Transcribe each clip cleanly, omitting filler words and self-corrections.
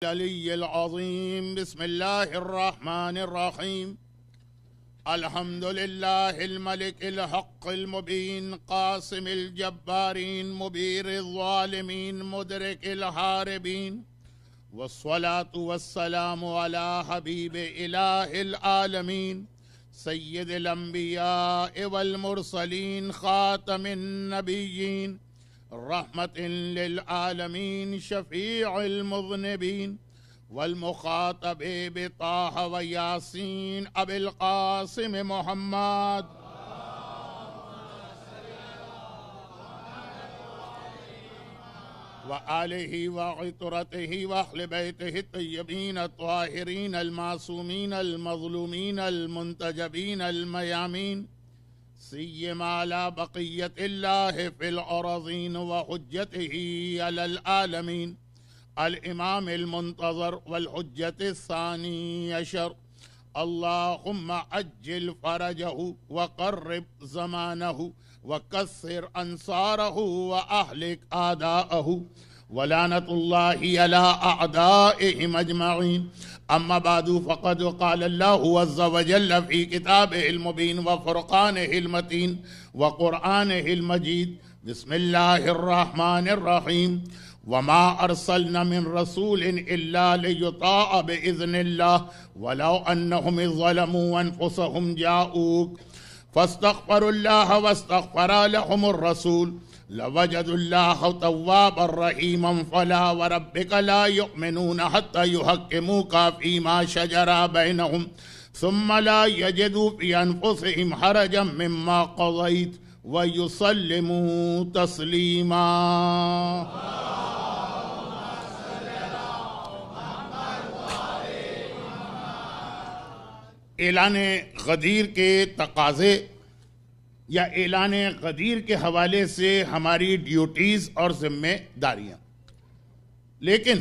العلي العظيم. بسم الله الرحمن الرحيم. الحمد لله الملك الحق المبين قاسم الجبارين مبير الظالمين مدرك الهاربين، والصلاة والسلام على حبيب إله العالمين سيد الأنبياء والمرسلين خاتم النبيين رحمة للعالمين شفيع المذنبين، والمخاطب بطه وياسين أبي القاسم محمد وآله وعطرته وأهل بيته الطيبين الطاهرين المعصومين المظلومين المنتجبين الميامين، سيما على بقية الله في الأراضين وحجته على العالمين الإمام المنتظر والحجة الثاني عشر. اللهم عجل فرجه وقرب زمانه وكثر أنصاره وأهلك أعداءه، ولعنة الله على أعدائهم أجمعين. أما بعد، فقد قال الله عز وجل في كتابه المبين وفرقانه المتين وقرآنه المجيد: بسم الله الرحمن الرحيم. وما أرسلنا من رسول إلا ليطاع بإذن الله ولو أنهم ظلموا أنفسهم جاءوك فاستغفروا الله واستغفر لهم الرسول لوجدوا الله توابا رحيما. فلا وربك لا يؤمنون حتى يحكموك فيما شجر بينهم ثم لا يجدوا في أنفسهم حرجا مما قضيت ويسلموا تسليما. اعلان غدیر کے تقاضے یا اعلان غدیر کے حوالے سے ہماری ڈیوٹیز اور ذمہ داریاں، لیکن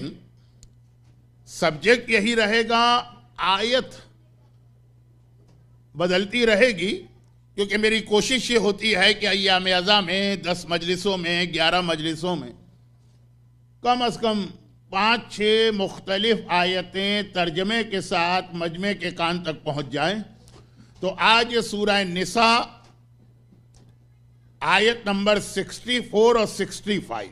سبجیکٹ یہی رہے گا، آیت بدلتی رہے گی، کیونکہ میری کوشش یہ ہوتی ہے کہ ایام ازاں میں 10 مجلسوں میں 11 مجلسوں میں کم از کم 5-6 مختلف آیتیں ترجمے کے ساتھ مجمع کے کان تک پہنچ جائیں. تو آج سورہ نساء آیت نمبر 64 اور 65.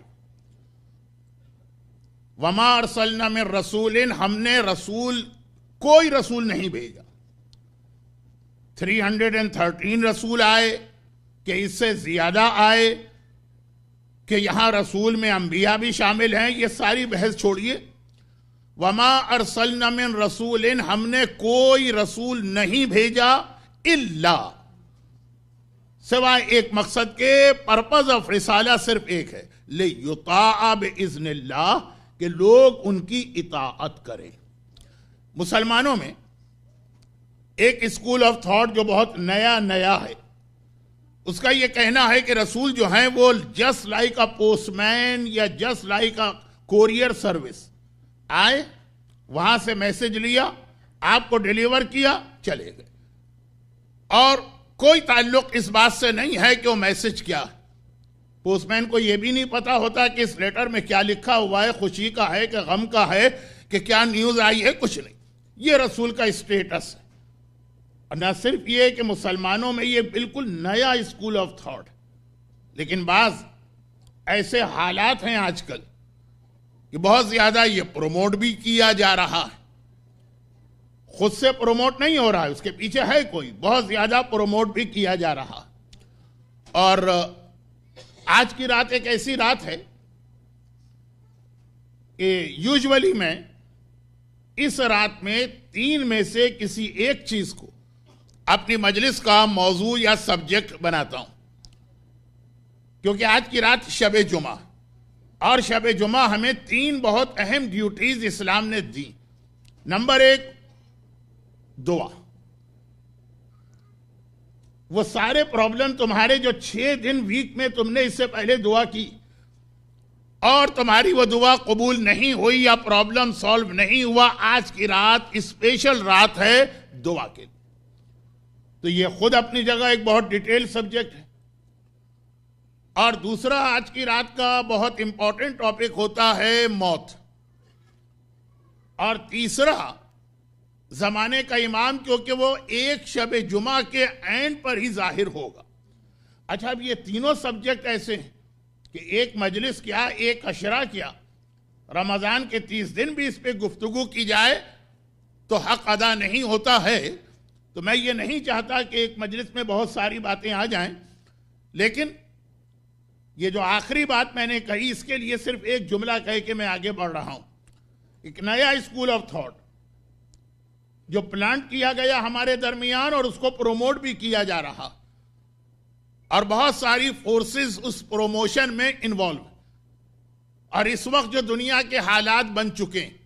وما ارسلنا من رسول، ہم نے کوئی رسول نہیں بھیجا. 313 رسول آئے کہ اس سے زیادہ آئے کہ یہاں رسول میں انبیاء بھی شامل ہیں، یہ ساری بحث چھوڑیے. وما ارسلنا من رسول، ہم نے کوئی رسول نہیں بھیجا الا، سوائے ایک مقصد کے. پرپز آف رسالہ صرف ایک ہے، لیطاع باذن اللہ، کہ لوگ ان کی اطاعت کریں. مسلمانوں میں ایک اسکول آف تھاٹ جو بہت نیا ہے، اس کا یہ کہنا ہے کہ رسول جو ہیں وہ جسٹ لائک اے پوسٹ مین یا just like a courier service, آئے وہاں سے میسج لیا، آپ کو ڈیلیور کیا، چلے گئے، اور کوئی تعلق اس بات سے نہیں ہے کہ وہ میسج کیا ہے. پوسٹ مین کو یہ بھی نہیں پتا ہوتا کہ اس لیٹر میں کیا لکھا ہوا ہے، خوشی کا ہے کہ غم کا ہے، کہ کیا نیوز آئی ہے، کچھ نہیں. یہ رسول کا اسٹیٹس ہے. نہ صرف یہ کہ مسلمانوں میں یہ بالکل نیا اسکول آف تھاٹ، لیکن بعض ایسے حالات ہیں آج کل کہ بہت زیادہ یہ پروموٹ بھی کیا جا رہا ہے. خود سے پروموٹ نہیں ہو رہا ہے، اس کے پیچھے ہے کوئی، بہت زیادہ پروموٹ بھی کیا جا رہا. اور آج کی رات ایک ایسی رات ہے کہ یوزولی میں اس رات میں 3 میں سے کسی ایک چیز کو اپنی مجلس کا موضوع یا سبجیکٹ بناتا ہوں، کیونکہ آج کی رات شب جمعہ، اور شب جمعہ ہمیں 3 بہت اہم ڈیوٹیز اسلام نے دی. نمبر 1 دعا. وہ سارے پرابلم تمہارے جو 6 دن ویک میں تم نے اس سے پہلے دعا کی اور تمہاری وہ دعا قبول نہیں ہوئی یا پرابلم سالو نہیں ہوا، آج کی رات اسپیشل رات ہے دعا کے لیے. تو یہ خود اپنی جگہ ایک بہت ڈیٹیل سبجیکٹ ہے. اور دوسرا آج کی رات کا بہت امپورٹنٹ ٹاپک ہوتا ہے موت. اور تیسرا زمانے کا امام کیونکہ وہ ایک شب جمعہ کے عین پر ہی ظاہر ہوگا. اچھا اب یہ تینوں سبجیکٹ ایسے ہیں کہ ایک مجلس کیا، ایک عشرہ کیا، رمضان کے 30 دن بھی اس پہ گفتگو کی جائے تو حق ادا نہیں ہوتا ہے. تو میں یہ نہیں چاہتا کہ ایک مجلس میں بہت ساری باتیں آ جائیں، لیکن یہ جو آخری بات میں نے کہی اس کے لیے صرف ایک جملہ کہہ کے میں آگے بڑھ رہا ہوں. ایک نیا اسکول آف تھاٹ جو پلانٹ کیا گیا ہمارے درمیان اور اس کو پروموٹ بھی کیا جا رہا، اور بہت ساری فورسز اس پروموشن میں انوالو، اور اس وقت جو دنیا کے حالات بن چکے ہیں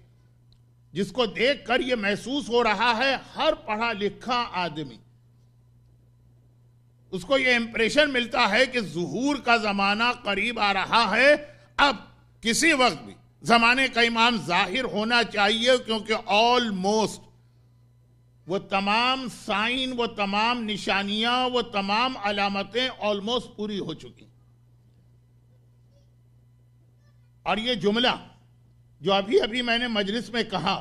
جس کو دیکھ کر یہ محسوس ہو رہا ہے ہر پڑھا لکھا آدمی اس کو یہ امپریشن ملتا ہے کہ ظہور کا زمانہ قریب آ رہا ہے. اب کسی وقت بھی زمانے کا امام ظاہر ہونا چاہیے، کیونکہ آلموسٹ وہ تمام سائن، وہ تمام نشانیاں، وہ تمام علامتیں آلموسٹ پوری ہو چکی. اور یہ جملہ جو ابھی ابھی میں نے مجلس میں کہا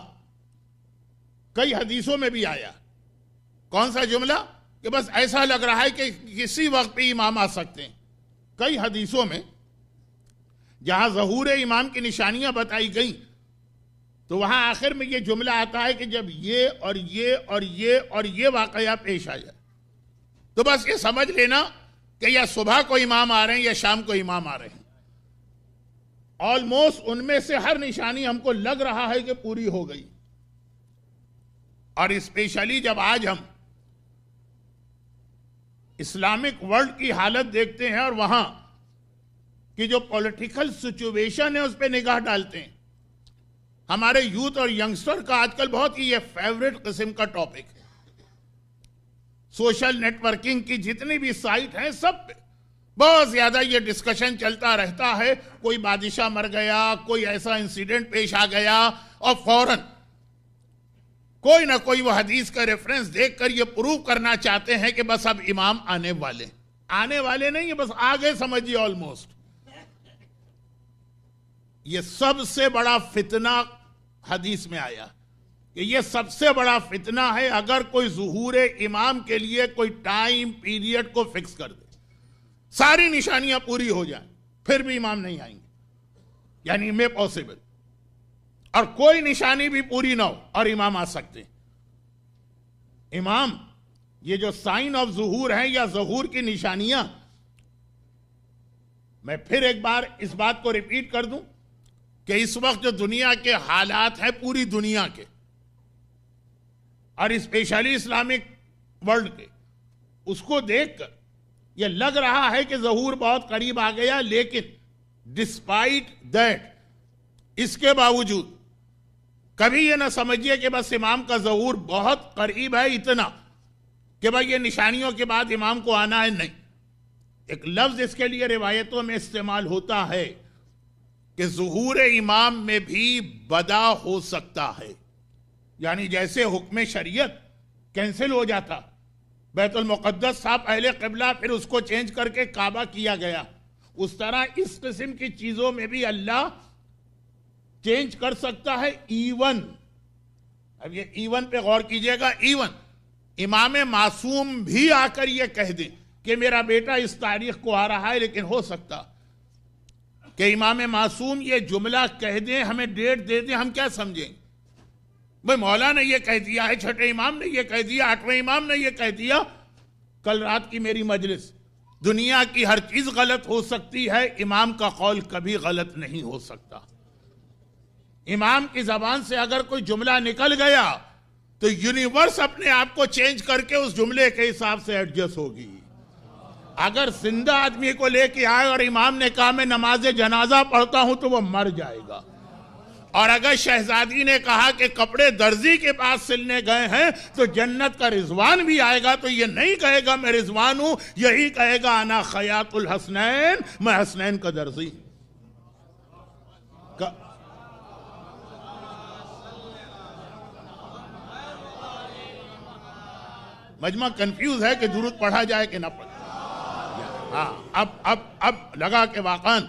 کئی حدیثوں میں بھی آیا. کون سا جملہ؟ کہ بس ایسا لگ رہا ہے کہ کسی وقت بھی امام آ سکتے ہیں. کئی حدیثوں میں جہاں ظہور امام کی نشانیاں بتائی گئیں تو وہاں آخر میں یہ جملہ آتا ہے کہ جب یہ اور یہ اور یہ اور یہ واقعہ پیش آ جائے تو بس یہ سمجھ لینا کہ یا صبح کو امام آ رہے ہیں یا شام کو امام آ رہے ہیں. آلموسٹ ان میں سے ہر نشانی ہم کو لگ رہا ہے کہ پوری ہو گئی. اور اسپیشلی جب آج ہم اسلامک ورلڈ کی حالت دیکھتے ہیں اور وہاں کی جو پولیٹیکل سچویشن ہے اس پہ نگاہ ڈالتے ہیں. ہمارے یوتھ اور ینگسٹر کا آج کل بہت ہی یہ فیوریٹ قسم کا ٹاپک ہے. سوشل نیٹ ورکنگ کی جتنی بھی سائٹ ہیں سب پہ بہت زیادہ یہ ڈسکشن چلتا رہتا ہے. کوئی بادشاہ مر گیا، کوئی ایسا انسیڈنٹ پیش آ گیا اور فوراً کوئی نہ کوئی وہ حدیث کا ریفرنس دیکھ کر یہ پروو کرنا چاہتے ہیں کہ بس اب امام آنے والے نہیں، بس آگے سمجھیے. آلموسٹ یہ سب سے بڑا فتنہ حدیث میں آیا کہ یہ سب سے بڑا فتنہ ہے اگر کوئی ظہور امام کے لیے کوئی ٹائم پیریڈ کو فکس کر دے، ساری نشانیاں پوری ہو جائیں پھر بھی امام نہیں آئیں گے، یعنی میں پاسبل، اور کوئی نشانی بھی پوری نہ ہو اور امام آ سکتے ہیں. امام یہ جو سائن آف ظہور ہیں یا ظہور کی نشانیاں، میں پھر ایک بار اس بات کو ریپیٹ کر دوں کہ اس وقت جو دنیا کے حالات ہیں پوری دنیا کے اور اسپیشلی اسلامک ورلڈ کے، اس کو دیکھ کر یہ لگ رہا ہے کہ ظہور بہت قریب آ گیا. لیکن ڈسپائٹ دیٹ، اس کے باوجود کبھی یہ نہ سمجھیے کہ بس امام کا ظہور بہت قریب ہے اتنا کہ بھائی یہ نشانیوں کے بعد امام کو آنا ہے. نہیں، ایک لفظ اس کے لیے روایتوں میں استعمال ہوتا ہے کہ ظہور امام میں بھی بدا ہو سکتا ہے. یعنی جیسے حکم شریعت کینسل ہو جاتا، بیت المقدس صاحب اہل قبلہ پھر اس کو چینج کر کے کعبہ کیا گیا، اس طرح اس قسم کی چیزوں میں بھی اللہ چینج کر سکتا ہے. ایون، اب یہ ایون پہ غور کیجئے گا، ایون امام معصوم بھی آ کر یہ کہہ دیں کہ میرا بیٹا اس تاریخ کو آ رہا ہے، لیکن ہو سکتا کہ امام معصوم یہ جملہ کہہ دیں، ہمیں ڈیٹ دے دیں، ہم کیا سمجھیں؟ بھئی مولا نے یہ کہہ دیا ہے، چھٹے امام نے یہ کہہ دیا، آٹھویں امام نے یہ کہہ دیا. کل رات کی میری مجلس، دنیا کی ہر چیز غلط ہو سکتی ہے، امام کا قول کبھی غلط نہیں ہو سکتا. امام کی زبان سے اگر کوئی جملہ نکل گیا تو یونیورس اپنے آپ کو چینج کر کے اس جملے کے حساب سے ایڈجسٹ ہوگی. اگر زندہ آدمی کو لے کے آئے اور امام نے کہا میں نماز جنازہ پڑھتا ہوں تو وہ مر جائے گا. اور اگر شہزادی نے کہا کہ کپڑے درزی کے پاس سلنے گئے ہیں تو جنت کا رضوان بھی آئے گا، تو یہ نہیں کہے گا میں رضوان ہوں، یہی کہے گا انا خیاط الحسنین، میں حسنین کا درزی. مجمع کنفیوز ہے کہ درود پڑھا جائے کہ نہ پڑھا. ہاں اب لگا کہ واقعاً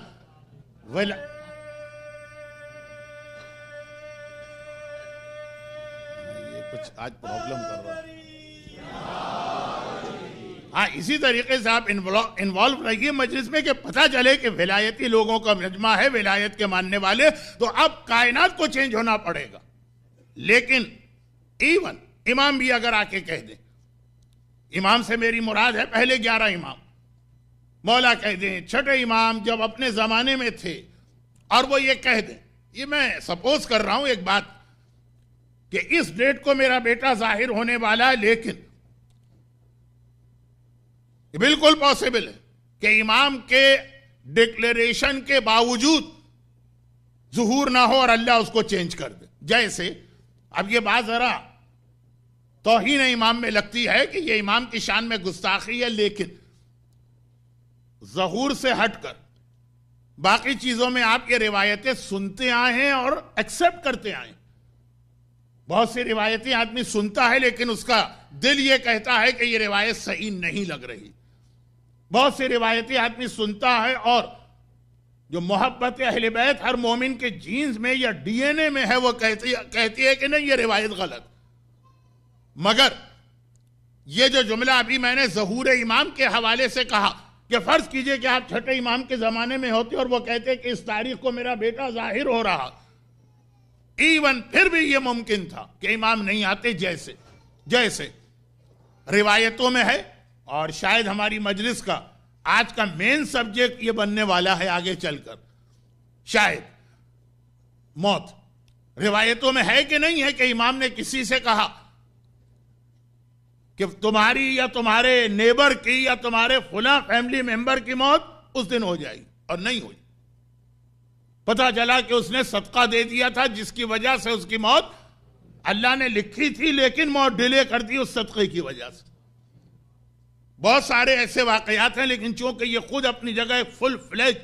کچھ آج پرابلم کر رہا ہے. ہاں اسی طریقے سے آپ انوالو رہیے مجلس میں کہ پتہ چلے کہ ولایتی لوگوں کا مجمع ہے, ولایت کے ماننے والے, تو اب کائنات کو چینج ہونا پڑے گا. لیکن ایون امام بھی اگر آ کے کہہ دیں, امام سے میری مراد ہے پہلے 11 امام, مولا کہہ دیں چھٹے امام جب اپنے زمانے میں تھے, اور وہ یہ کہہ دیں, یہ میں سپوز کر رہا ہوں ایک بات, کہ اس ڈیٹ کو میرا بیٹا ظاہر ہونے والا ہے, لیکن بالکل پاسبل ہے کہ امام کے ڈکلیریشن کے باوجود ظہور نہ ہو اور اللہ اس کو چینج کر دے. جیسے اب یہ بات ذرا توہین امام میں لگتی ہے کہ یہ امام کی شان میں گستاخی ہے, لیکن ظہور سے ہٹ کر باقی چیزوں میں آپ یہ روایتیں سنتے آئے ہیں اور ایکسپٹ کرتے آئے ہیں. بہت سی روایتیں آدمی سنتا ہے لیکن اس کا دل یہ کہتا ہے کہ یہ روایت صحیح نہیں لگ رہی. بہت سی روایتیں آدمی سنتا ہے اور جو محبت اہل بیت ہر مومن کے جینز میں یا ڈی این اے میں ہے, وہ کہتی ہے کہ نہیں یہ روایت غلط. مگر یہ جو جملہ ابھی میں نے ظہور امام کے حوالے سے کہا کہ فرض کیجئے کہ آپ چھٹے امام کے زمانے میں ہوتے اور وہ کہتے کہ اس تاریخ کو میرا بیٹا ظاہر ہو رہا, ایون پھر بھی یہ ممکن تھا کہ امام نہیں آتے, جیسے روایتوں میں ہے. اور شاید ہماری مجلس کا آج کا مین سبجیکٹ یہ بننے والا ہے آگے چل کر, شاید موت. روایتوں میں ہے کہ نہیں ہے کہ امام نے کسی سے کہا کہ تمہاری یا تمہارے نیبر کی یا تمہارے فلاں فیملی ممبر کی موت اس دن ہو جائے گی, اور نہیں ہوئی. پتہ چلا کہ اس نے صدقہ دے دیا تھا جس کی وجہ سے اس کی موت اللہ نے لکھی تھی, لیکن موت ڈیلے کر دی اس صدقے کی وجہ سے. بہت سارے ایسے واقعات ہیں, لیکن چونکہ یہ خود اپنی جگہ ایک فل فلیج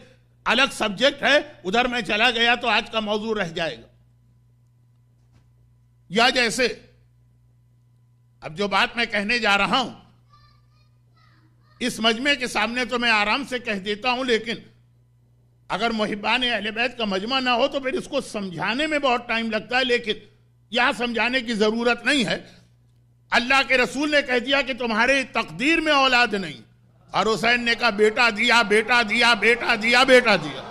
الگ سبجیکٹ ہے, ادھر میں چلا گیا تو آج کا موضوع رہ جائے گا. یا جیسے اب جو بات میں کہنے جا رہا ہوں اس مجمع کے سامنے تو میں آرام سے کہہ دیتا ہوں, لیکن اگر محبان اہل بیت کا مجمع نہ ہو تو پھر اس کو سمجھانے میں بہت ٹائم لگتا ہے, لیکن یہاں سمجھانے کی ضرورت نہیں ہے. اللہ کے رسول نے کہہ دیا کہ تمہارے تقدیر میں اولاد نہیں, اور حسین نے کہا بیٹا دیا, بیٹا دیا, بیٹا دیا, بیٹا دیا.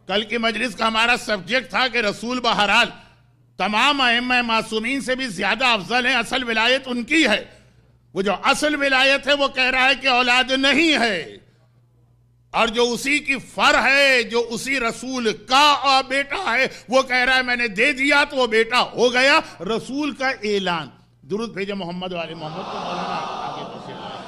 کل کی مجلس کا ہمارا سبجیکٹ تھا کہ رسول بہرحال تمام ائمہ معصومین سے بھی زیادہ افضل ہیں, اصل ولایت ان کی ہے. وہ جو اصل ولایت ہے وہ کہہ رہا ہے کہ اولاد نہیں ہے, اور جو اسی کی فر ہے, جو اسی رسول کا بیٹا ہے, وہ کہہ رہا ہے میں نے دے دیا تو وہ بیٹا ہو گیا. رسول کا اعلان. درود بھیجے محمد والے محمد کو. مولانا آگے تشریف لائیں.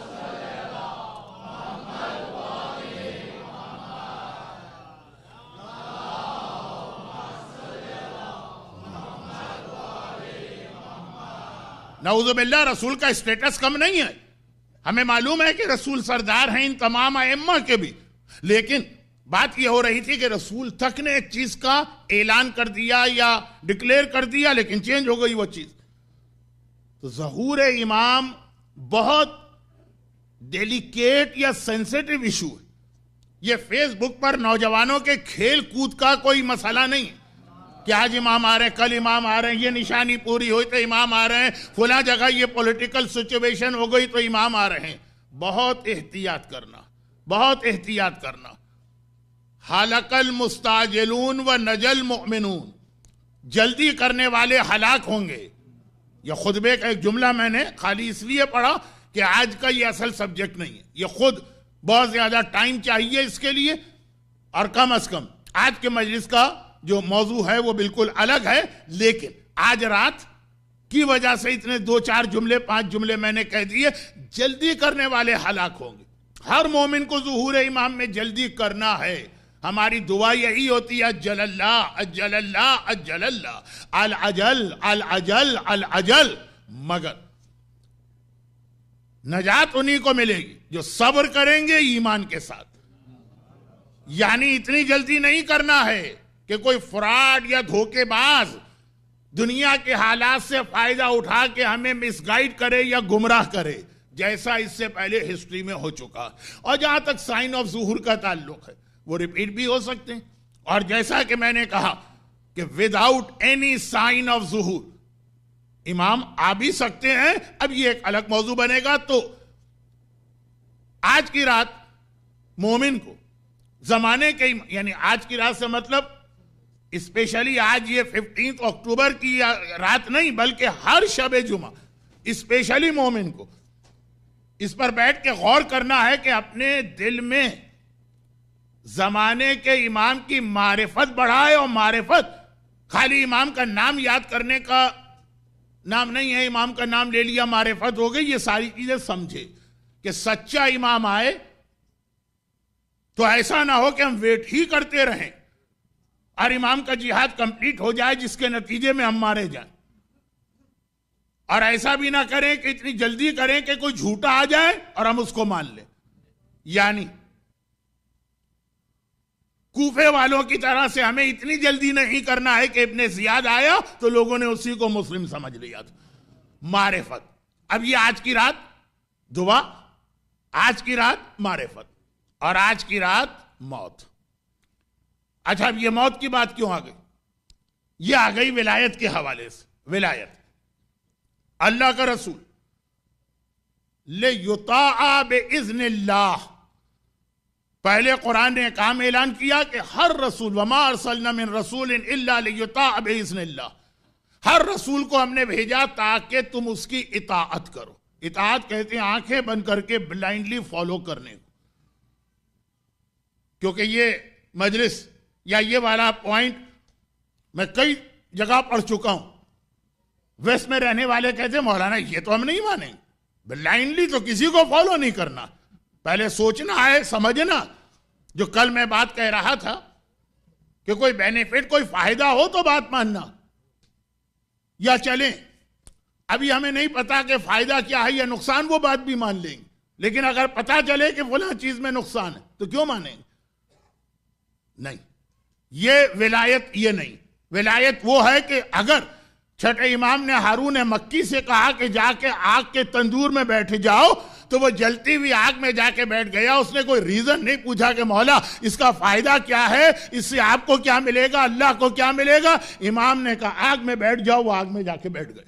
نعوذ باللہ رسول کا اسٹیٹس کم نہیں ہے. ہمیں معلوم ہے کہ رسول سردار ہیں ان تمام ائمہ کے بھی, لیکن بات یہ ہو رہی تھی کہ رسول تک نے ایک چیز کا اعلان کر دیا یا ڈکلیئر کر دیا, لیکن چینج ہو گئی وہ چیز. تو ظہور امام بہت ڈیلیکیٹ یا سینسیٹیو ایشو ہے. یہ فیس بک پر نوجوانوں کے کھیل کود کا کوئی مسئلہ نہیں ہے کہ آج امام آ رہے ہیں, کل امام آ رہے ہیں, یہ نشانی پوری ہوئی تو امام آ رہے ہیں, فلاں جگہ یہ پولیٹیکل سچویشن ہو گئی تو امام آ رہے ہیں. بہت احتیاط کرنا, بہت احتیاط کرنا. ہلک المستعجلون و نجل المؤمنون, جلدی کرنے والے ہلاک ہوں گے. یہ خطبے کا ایک جملہ میں نے خالی اس لیے پڑھا کہ آج کا یہ اصل سبجیکٹ نہیں ہے. یہ خود بہت زیادہ ٹائم چاہیے اس کے لیے, اور کم از کم آج کے مجلس کا جو موضوع ہے وہ بالکل الگ ہے. لیکن آج رات کی وجہ سے اتنے 2-4 جملے 5 جملے میں نے کہہ دیے. جلدی کرنے والے ہلاک ہوں گے. ہر مومن کو ظہور امام میں جلدی کرنا ہے. ہماری دعا یہی ہوتی ہے اجل اللہ اجل اللہ اجل اللہ, العجل العجل العجل. مگر نجات انہی کو ملے گی جو صبر کریں گے ایمان کے ساتھ. یعنی اتنی جلدی نہیں کرنا ہے کہ کوئی فراڈ یا دھوکے باز دنیا کے حالات سے فائدہ اٹھا کے ہمیں مس گائیڈ کرے یا گمراہ کرے, جیسا اس سے پہلے ہسٹری میں ہو چکا. اور جہاں تک سائن آف ظہور کا تعلق ہے وہ ریپیٹ بھی ہو سکتے ہیں. اور جیسا کہ میں نے کہا کہ وداؤٹ اینی سائن آف ظہور امام آ بھی سکتے ہیں. اب یہ ایک الگ موضوع بنے گا. تو آج کی رات مومن کو زمانے کے یعنی آج کی رات سے مطلب اسپیشلی آج یہ 15 اکتوبر کی رات نہیں بلکہ ہر شب جمعہ اسپیشلی مومن کو اس پر بیٹھ کے غور کرنا ہے کہ اپنے دل میں زمانے کے امام کی معرفت بڑھائے. اور معرفت خالی امام کا نام یاد کرنے کا نام نہیں ہے. امام کا نام لے لیا معرفت ہو گئی. یہ ساری چیزیں سمجھے کہ سچا امام آئے تو ایسا نہ ہو کہ ہم ویٹ ہی کرتے رہیں اور امام کا جہاد کمپلیٹ ہو جائے جس کے نتیجے میں ہم مارے جائیں. اور ایسا بھی نہ کریں کہ اتنی جلدی کریں کہ کوئی جھوٹا آ جائے اور ہم اس کو مان لیں. یعنی کوفے والوں کی طرح سے ہمیں اتنی جلدی نہیں کرنا ہے کہ ابن زیاد آیا تو لوگوں نے اسی کو مسلم سمجھ لیا تھا. معرفت. اب یہ آج کی رات دعا, آج کی رات معرفت اور آج کی رات موت. اچھا اب یہ موت کی بات کیوں آ گئی؟ یہ آ گئی ولایت کے حوالے سے. ولایت اللہ کا رسول لِیُطَاعَ بِإِذْنِ اللَّهِ. پہلے قرآن نے کام اعلان کیا کہ ہر رسول وَمَا أَرْسَلْنَا مِن رَسُولٍ إِلَّا لِيُطَاعَ بِإِذْنِ اللَّهِ. ہر رسول کو ہم نے بھیجا تاکہ تم اس کی اطاعت کرو. اطاعت کہتے ہیں آنکھیں بند کر کے بلائنڈلی فالو کرنے کو. کیونکہ یہ مجلس یا یہ والا پوائنٹ میں کئی جگہ پڑھ چکا ہوں. ویسٹ میں رہنے والے کہتے ہیں مولانا یہ تو ہم نہیں مانیں گے. بلائنڈلی تو کسی کو فالو نہیں کرنا. پہلے سوچنا ہے, سمجھنا. جو کل میں بات کہہ رہا تھا کہ کوئی بینیفٹ کوئی فائدہ ہو تو بات ماننا یا چلیں. ابھی ہمیں نہیں پتا کہ فائدہ کیا ہے یا نقصان, وہ بات بھی مان لیں گے. لیکن اگر پتا چلے کہ فلاں چیز میں نقصان ہے تو کیوں مانیں گے؟ نہیں. یہ ولایت یہ نہیں. ولایت وہ ہے کہ اگر چھٹے امام نے ہارون مکی سے کہا کہ جا کے آگ کے تندور میں بیٹھ جاؤ تو وہ جلتی ہوئی آگ میں جا کے بیٹھ گیا. اس نے کوئی ریزن نہیں پوچھا کہ مولا اس کا فائدہ کیا ہے, اس سے آپ کو کیا ملے گا, اللہ کو کیا ملے گا. امام نے کہا آگ میں بیٹھ جاؤ, وہ آگ میں جا کے بیٹھ گئے.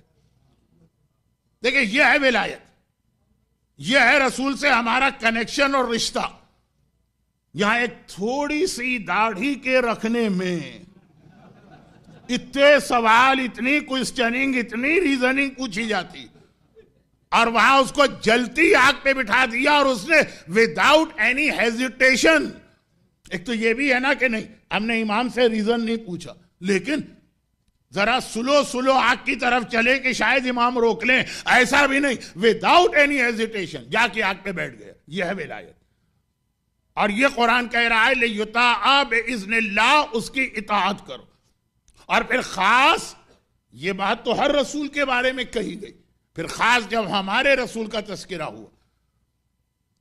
دیکھیں یہ ہے ولایت. یہ ہے رسول سے ہمارا کنیکشن اور رشتہ. یہاں ایک تھوڑی سی داڑھی کے رکھنے میں اتنے سوال, اتنی کوسچننگ, اتنی ریزننگ پوچھی جاتی, اور وہاں اس کو جلتی آگ پہ بٹھا دیا اور اس نے وداؤٹ اینی ہیزیٹیشن. ایک تو یہ بھی ہے نا کہ نہیں ہم نے امام سے ریزن نہیں پوچھا, لیکن ذرا سلو آگ کی طرف چلے کہ شاید امام روک لیں, ایسا بھی نہیں. وداؤٹ اینی ہیزیٹیشن جا کے آگ پہ بیٹھ گیا. یہ ہے ولایت. اور یہ قرآن کہہ رہا ہے لِیُطَاعَ بِإِذْنِ اللَّهِ, اس کی اطاعت کرو. اور پھر خاص یہ بات تو ہر رسول کے بارے میں کہی گئی, پھر خاص جب ہمارے رسول کا تذکرہ ہوا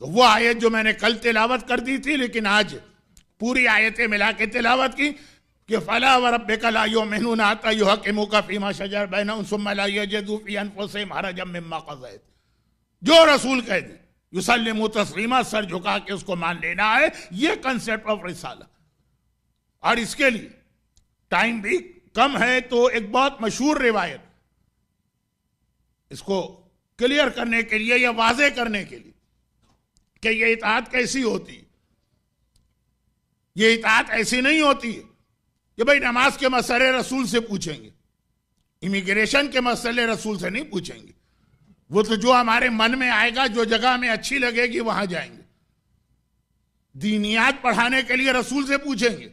تو وہ آیت جو میں نے کل تلاوت کر دی تھی لیکن آج پوری آیتیں ملا کے تلاوت کی کہ فَلَا وَرَبِّكَ لَا يُؤْمِنُونَ حَتَّىٰ يُحَكِّمُوكَ فِي مَا شَجَرَ بَيْنَهُمْ ثُمَّ لَا يَجِدُوا فِي أَنفُسِهِمْ حَرَجًا مِّمَّا قَضَيْتَ. جو رسول کہہ دیں یسلموا تسلیما, سر جھکا کے اس کو مان لینا ہے. یہ کنسیپٹ آف رسالہ. اور اس کے لیے ٹائم بھی کم ہے تو ایک بہت مشہور روایت اس کو کلیئر کرنے کے لیے یا واضح کرنے کے لیے کہ یہ اطاعت کیسی ہوتی. یہ اطاعت ایسی نہیں ہوتی کہ بھئی نماز کے مسئلے رسول سے پوچھیں گے, امیگریشن کے مسئلے رسول سے نہیں پوچھیں گے. وہ تو جو ہمارے من میں آئے گا, جو جگہ ہمیں اچھی لگے گی وہاں جائیں گے. دینیات پڑھانے کے لیے رسول سے پوچھیں گے,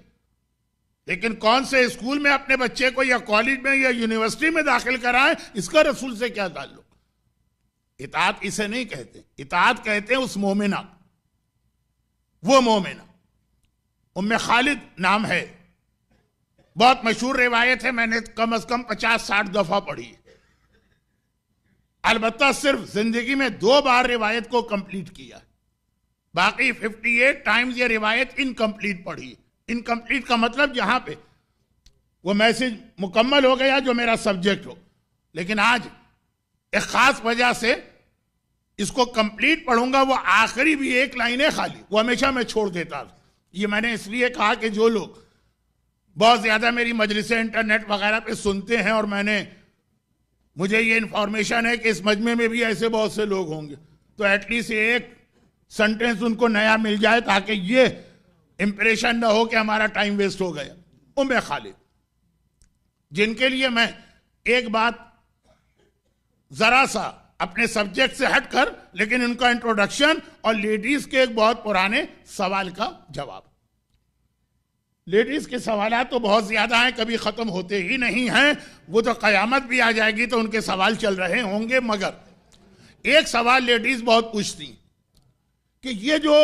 لیکن کون سے اسکول میں اپنے بچے کو یا کالج میں یا یونیورسٹی میں داخل کرائیں اس کا رسول سے کیا تعلق. اطاعت اسے نہیں کہتے. اطاعت کہتے ہیں اس مومنہ, وہ مومنہ. ام خالد نام ہے, بہت مشہور روایت ہے, میں نے کم از کم 50-60 دفعہ پڑھی. البتہ صرف زندگی میں 2 بار روایت کو کمپلیٹ کیا, باقی 58 ٹائمز یہ روایت انکمپلیٹ پڑھی. انکمپلیٹ کا مطلب یہاں پہ وہ میسج مکمل ہو گیا جو میرا سبجیکٹ ہو, لیکن آج ایک خاص وجہ سے اس کو کمپلیٹ پڑھوں گا. وہ آخری بھی 1 لائن ہے خالی, وہ ہمیشہ میں چھوڑ دیتا. یہ میں نے اس لیے کہا کہ جو لوگ بہت زیادہ میری مجلسیں انٹرنیٹ وغیرہ پہ سنتے ہیں، اور مجھے یہ انفارمیشن ہے کہ اس مجمع میں بھی ایسے بہت سے لوگ ہوں گے، تو ایٹ لیسٹ ایک سنٹنس ان کو نیا مل جائے تاکہ یہ امپریشن نہ ہو کہ ہمارا ٹائم ویسٹ ہو گیا۔ ام خالد، جن کے لیے میں ایک بات ذرا سا اپنے سبجیکٹ سے ہٹ کر، لیکن ان کا انٹروڈکشن اور لیڈیز کے ایک بہت پرانے سوال کا جواب۔ لیڈیز کے سوالات تو بہت زیادہ ہیں، کبھی ختم ہوتے ہی نہیں ہیں، وہ تو قیامت بھی آ جائے گی تو ان کے سوال چل رہے ہوں گے، مگر ایک سوال لیڈیز بہت پوچھتی ہیں کہ یہ جو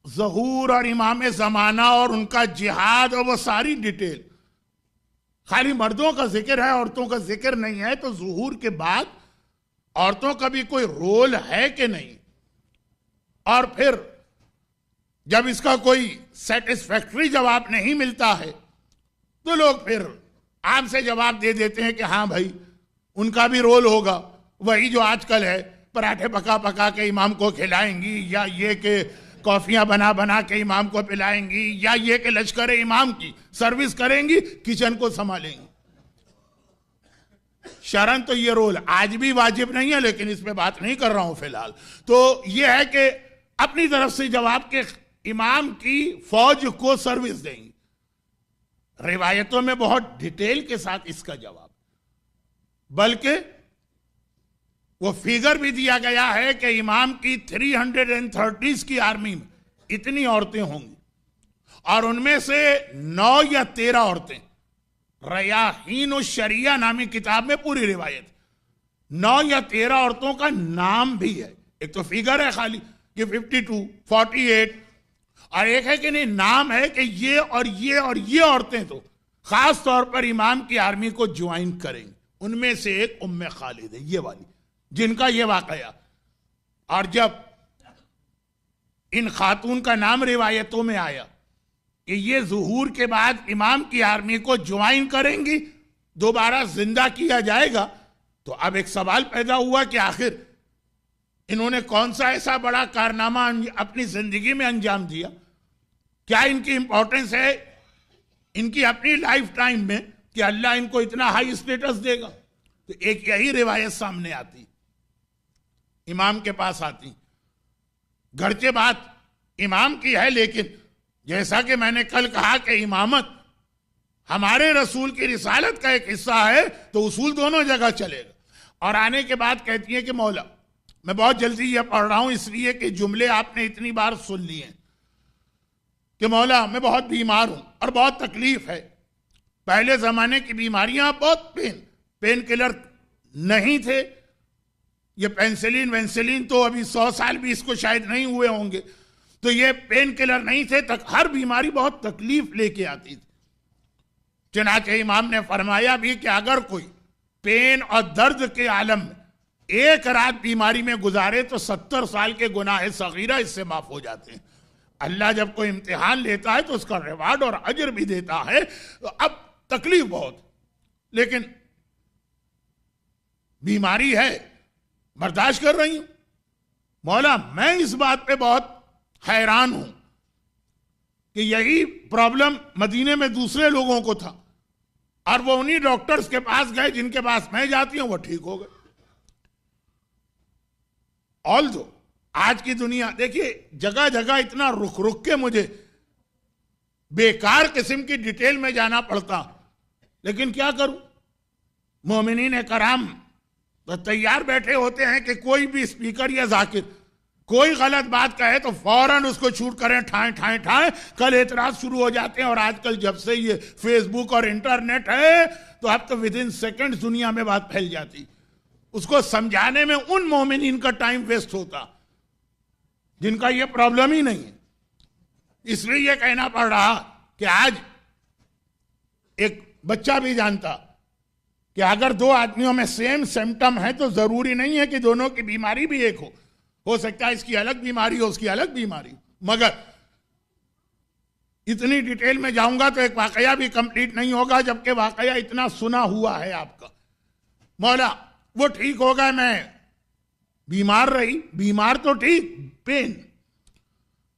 ظہور اور امام زمانہ اور ان کا جہاد اور وہ ساری ڈیٹیل، خالی مردوں کا ذکر ہے، عورتوں کا ذکر نہیں ہے، تو ظہور کے بعد عورتوں کا بھی کوئی رول ہے کہ نہیں؟ اور پھر جب اس کا کوئی سیٹسفیکٹری جواب نہیں ملتا ہے تو لوگ پھر عام سے جواب دے دیتے ہیں کہ ہاں بھائی ان کا بھی رول ہوگا، وہی جو آج کل ہے، پراٹھے پکا پکا کے امام کو کھلائیں گی، یا یہ کہ کافیاں بنا بنا کے امام کو پلائیں گی، یا یہ کہ لشکر امام کی سروس کریں گی، کچن کو سنبھالیں گی۔ شرعاً تو یہ رول آج بھی واجب نہیں ہے، لیکن اس پہ بات نہیں کر رہا ہوں فی الحال۔ تو یہ ہے کہ اپنی طرف سے جواب کے امام کی فوج کو سروس دیں گی۔ روایتوں میں بہت ڈیٹیل کے ساتھ اس کا جواب، بلکہ وہ فیگر بھی دیا گیا ہے کہ امام کی 330 کی آرمی میں اتنی عورتیں ہوں گی، اور ان میں سے 9 یا 13 عورتیں، ریاحین الشریعہ نامی کتاب میں پوری روایت 9 یا 13 عورتوں کا نام بھی ہے۔ ایک تو فیگر ہے خالی کہ 52 48، اور ایک ہے کہ نہیں، نام ہے کہ یہ اور یہ اور یہ عورتیں تو خاص طور پر امام کی آرمی کو جوائن کریں گے۔ ان میں سے ایک ام خالد ہے، یہ والی، جن کا یہ واقعہ۔ اور جب ان خاتون کا نام روایتوں میں آیا کہ یہ ظہور کے بعد امام کی آرمی کو جوائن کریں گی، دوبارہ زندہ کیا جائے گا، تو اب ایک سوال پیدا ہوا کہ آخر انہوں نے کون سا ایسا بڑا کارنامہ اپنی زندگی میں انجام دیا؟ کیا ان کی امپورٹنس ہے ان کی اپنی لائف ٹائم میں کہ اللہ ان کو اتنا ہائی اسٹیٹس دے گا؟ تو ایک یہی روایت سامنے آتی، امام کے پاس آتی، گرچہ بات امام کی ہے، لیکن جیسا کہ میں نے کل کہا کہ امامت ہمارے رسول کی رسالت کا ایک حصہ ہے، تو اصول دونوں جگہ چلے گا۔ اور آنے کے بعد کہتی ہیں کہ مولا، میں بہت جلدی یہ پڑھ رہا ہوں اس لیے کہ جملے آپ نے اتنی بار سن لیے ہیں، کہ مولا میں بہت بیمار ہوں اور بہت تکلیف ہے۔ پہلے زمانے کی بیماریاں بہت پین کلر نہیں تھے، یہ پینسلین وینسلین تو ابھی 100 سال بھی اس کو شاید نہیں ہوئے ہوں گے، تو یہ پین کلر نہیں تھے، ہر بیماری بہت تکلیف لے کے آتی تھی۔ چنانچہ امام نے فرمایا بھی کہ اگر کوئی پین اور درد کے عالم میں ایک رات بیماری میں گزارے تو 70 سال کے گناہ صغیرہ اس سے معاف ہو جاتے ہیں۔ اللہ جب کوئی امتحان لیتا ہے تو اس کا ریوارڈ اور اجر بھی دیتا ہے۔ تو اب تکلیف بہت، لیکن بیماری ہے، برداشت کر رہی ہوں۔ مولا میں اس بات پہ بہت حیران ہوں کہ یہی پرابلم مدینے میں دوسرے لوگوں کو تھا، اور وہ انہی ڈاکٹرز کے پاس گئے جن کے پاس میں جاتی ہوں، وہ ٹھیک ہو گئے۔ آلدو آج کی دنیا دیکھیے، جگہ جگہ اتنا رک کے مجھے بیکار قسم کی ڈیٹیل میں جانا پڑتا، لیکن کیا کروں، مومنین کرام تو تیار بیٹھے ہوتے ہیں کہ کوئی بھی اسپیکر یا ذاکر کوئی غلط بات کہے تو فوراً اس کو چھوٹ کریں، ٹھائیں۔ کل اعتراض شروع ہو جاتے ہیں، اور آج کل جب سے یہ فیس بک اور انٹرنیٹ ہے تو اب تو ودن سیکنڈ دنیا میں بات پھیل جاتی۔ اس کو سمجھانے میں ان مومنین کا ٹائم ویسٹ ہوتا جن کا یہ پرابلم ہی نہیں ہے۔ اس لیے یہ کہنا پڑ رہا کہ آج ایک بچہ بھی جانتا کہ اگر 2 آدمیوں میں سیم سمٹم ہے تو ضروری نہیں ہے کہ دونوں کی بیماری بھی ایک ہو سکتا ہے اس کی الگ بیماری ہو، اس کی الگ بیماری۔ مگر اتنی ڈیٹیل میں جاؤں گا تو ایک واقعہ بھی کمپلیٹ نہیں ہوگا، جبکہ واقعہ اتنا سنا ہوا ہے آپ کا۔ مولا وہ ٹھیک ہو گئے، میں بیمار رہی، بیمار تو ٹھیک، پین۔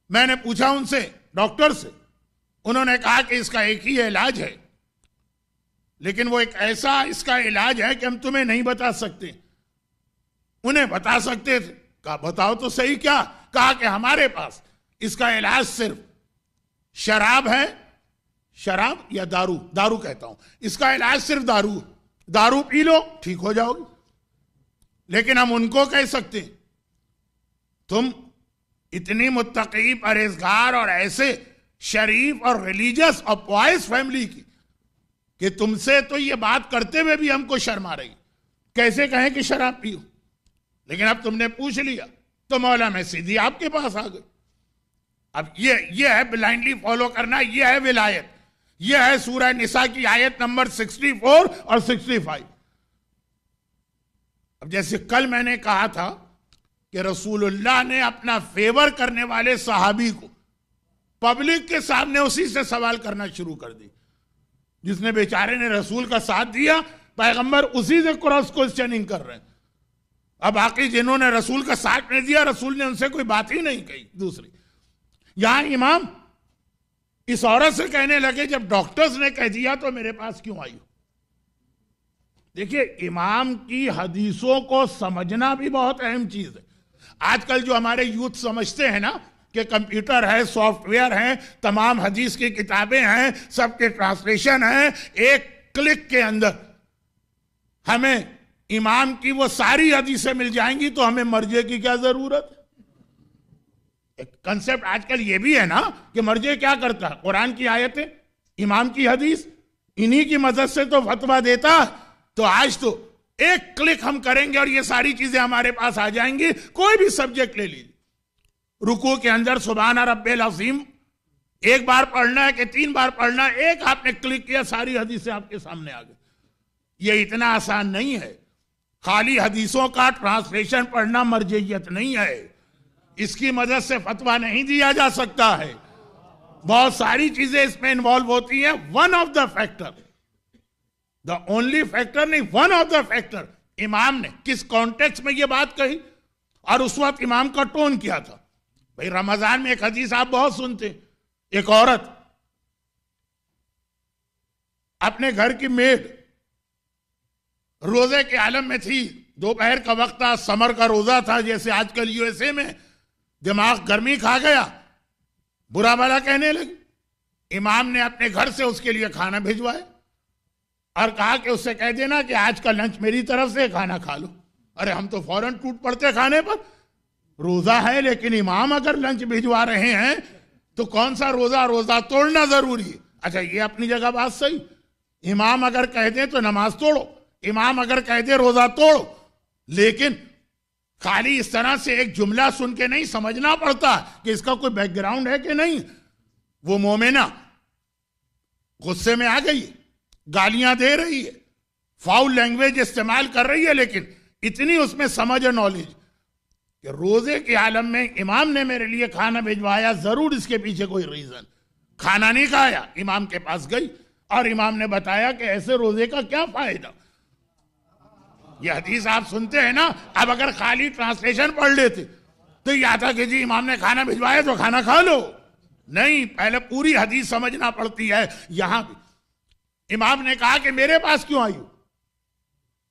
میں نے پوچھا ان سے، ڈاکٹر سے، انہوں نے کہا کہ اس کا ایک ہی علاج ہے، لیکن وہ ایک ایسا اس کا علاج ہے کہ ہم تمہیں نہیں بتا سکتے. انہیں بتا سکتے تھے، کہا بتاؤ تو صحیح کیا؟ کہا کہ ہمارے پاس اس کا علاج صرف شراب ہے، شراب یا دارو کہتا ہوں، اس کا علاج صرف دارو پی لو ٹھیک ہو جاؤ گے. لیکن ہم ان کو کہہ سکتے ہیں تم اتنی متقی پرہیزگار اور ایسے شریف اور ریلیجس اور پوائس فیملی کی کہ تم سے تو یہ بات کرتے ہوئے بھی ہم کو شرم آ رہی، کیسے کہیں کہ شراب پیو؟ لیکن اب تم نے پوچھ لیا تو مولا میں سیدھی آپ کے پاس آ گئی. اب یہ ہے بلائنڈلی فالو کرنا، یہ ہے ولایت. یہ ہے سورہ نساء کی آیت نمبر 64 اور 65. اب جیسے کل میں نے کہا تھا کہ رسول اللہ نے اپنا فیور کرنے والے صحابی کو پبلک کے سامنے اسی سے سوال کرنا شروع کر دی. جس نے بیچارے نے رسول کا ساتھ دیا، پیغمبر اسی سے کراس کوسچننگ کر رہے ہیں. اب باقی جنہوں نے رسول کا ساتھ نہیں دیا، رسول نے ان سے کوئی بات ہی نہیں کہی. دوسری، یہاں امام اس عورت سے کہنے لگے جب ڈاکٹرز نے کہہ دیا تو میرے پاس کیوں آئی ہو؟ دیکھیے، امام کی حدیثوں کو سمجھنا بھی بہت اہم چیز ہے. آج کل جو ہمارے یوتھ سمجھتے ہیں نا کہ کمپیوٹر ہے، سافٹ ویئر ہے، تمام حدیث کی کتابیں ہیں، سب کے ٹرانسلیشن ہیں، ایک کلک کے اندر ہمیں امام کی وہ ساری حدیثیں مل جائیں گی تو ہمیں مرجع کی کیا ضرورت ہے؟ ایک کنسپٹ آج کل یہ بھی ہے نا کہ مرجع کیا کرتا ہے؟ قرآن کی آیتیں، امام کی حدیث، انہی کی مدد سے تو فتویٰ دیتا. تو آج تو ایک کلک ہم کریں گے اور یہ ساری چیزیں ہمارے پاس آ جائیں گی. کوئی بھی سبجیکٹ لے لیجیے، رکوع کے اندر سبحان رب العظیم ایک بار پڑھنا ہے کہ 3 بار پڑھنا ہے، ایک آپ نے کلک کیا ساری حدیثیں آپ کے سامنے آ گئی. یہ اتنا آسان نہیں ہے. خالی حدیثوں کا ٹرانسلیشن پڑھنا مرجعیت نہیں ہے. اس کی مدد سے فتویٰ نہیں دیا جا سکتا ہے. بہت ساری چیزیں اس میں انوالو ہوتی ہیں. One of the factor, the only factor نہیں، ون آف دا فیکٹر، امام نے کس کانٹیکس میں یہ بات کہی اور اس وقت امام کا ٹون کیا تھا. بھئی رمضان میں ایک حدیث آپ بہت سنتے ہیں، ایک عورت اپنے گھر کی میڈ روزے کے عالم میں تھی، دوپہر کا وقت تھا، سمر کا روزہ تھا، جیسے آج کل یو ایس اے میں دماغ گرمی کھا گیا، برا بھلا کہنے لگی. امام نے اپنے گھر سے اس کے لیے کھانا بھیجوائے اور کہا کہ اس سے کہہ دینا کہ آج کا لنچ میری طرف سے کھانا کھا لو. ارے ہم تو فوراً ٹوٹ پڑتے کھانے پر، روزہ ہے لیکن امام اگر لنچ بھیجوا رہے ہیں تو کون سا روزہ توڑنا ضروری ہے. اچھا یہ اپنی جگہ بات صحیح، امام اگر کہہ دیں تو نماز توڑو، امام اگر کہہ دے روزہ توڑو، لیکن خالی اس طرح سے ایک جملہ سن کے نہیں، سمجھنا پڑتا کہ اس کا کوئی بیک گراؤنڈ ہے کہ نہیں. وہ مومنہ غصے میں آ گئی ہے، گالیاں دے رہی ہے، فاؤل لینگویج استعمال کر رہی ہے، لیکن اتنی اس میں سمجھ اور نالج کہ روزے کے عالم میں امام نے میرے لیے کھانا بھیجوایا، ضرور اس کے پیچھے کوئی ریزن. کھانا نہیں کھایا، امام کے پاس گئی اور امام نے بتایا کہ ایسے روزے کا کیا فائدہ. یہ حدیث آپ سنتے ہیں نا. اب اگر خالی ٹرانسلیشن پڑھ لیتے تو یہ آتا کہ جی امام نے کھانا بھیجوایا تو کھانا کھا لو. نہیں، پہلے پوری حدیث سمجھنا پڑتی ہے. یہاں بھی امام نے کہا کہ میرے پاس کیوں آئی ہو؟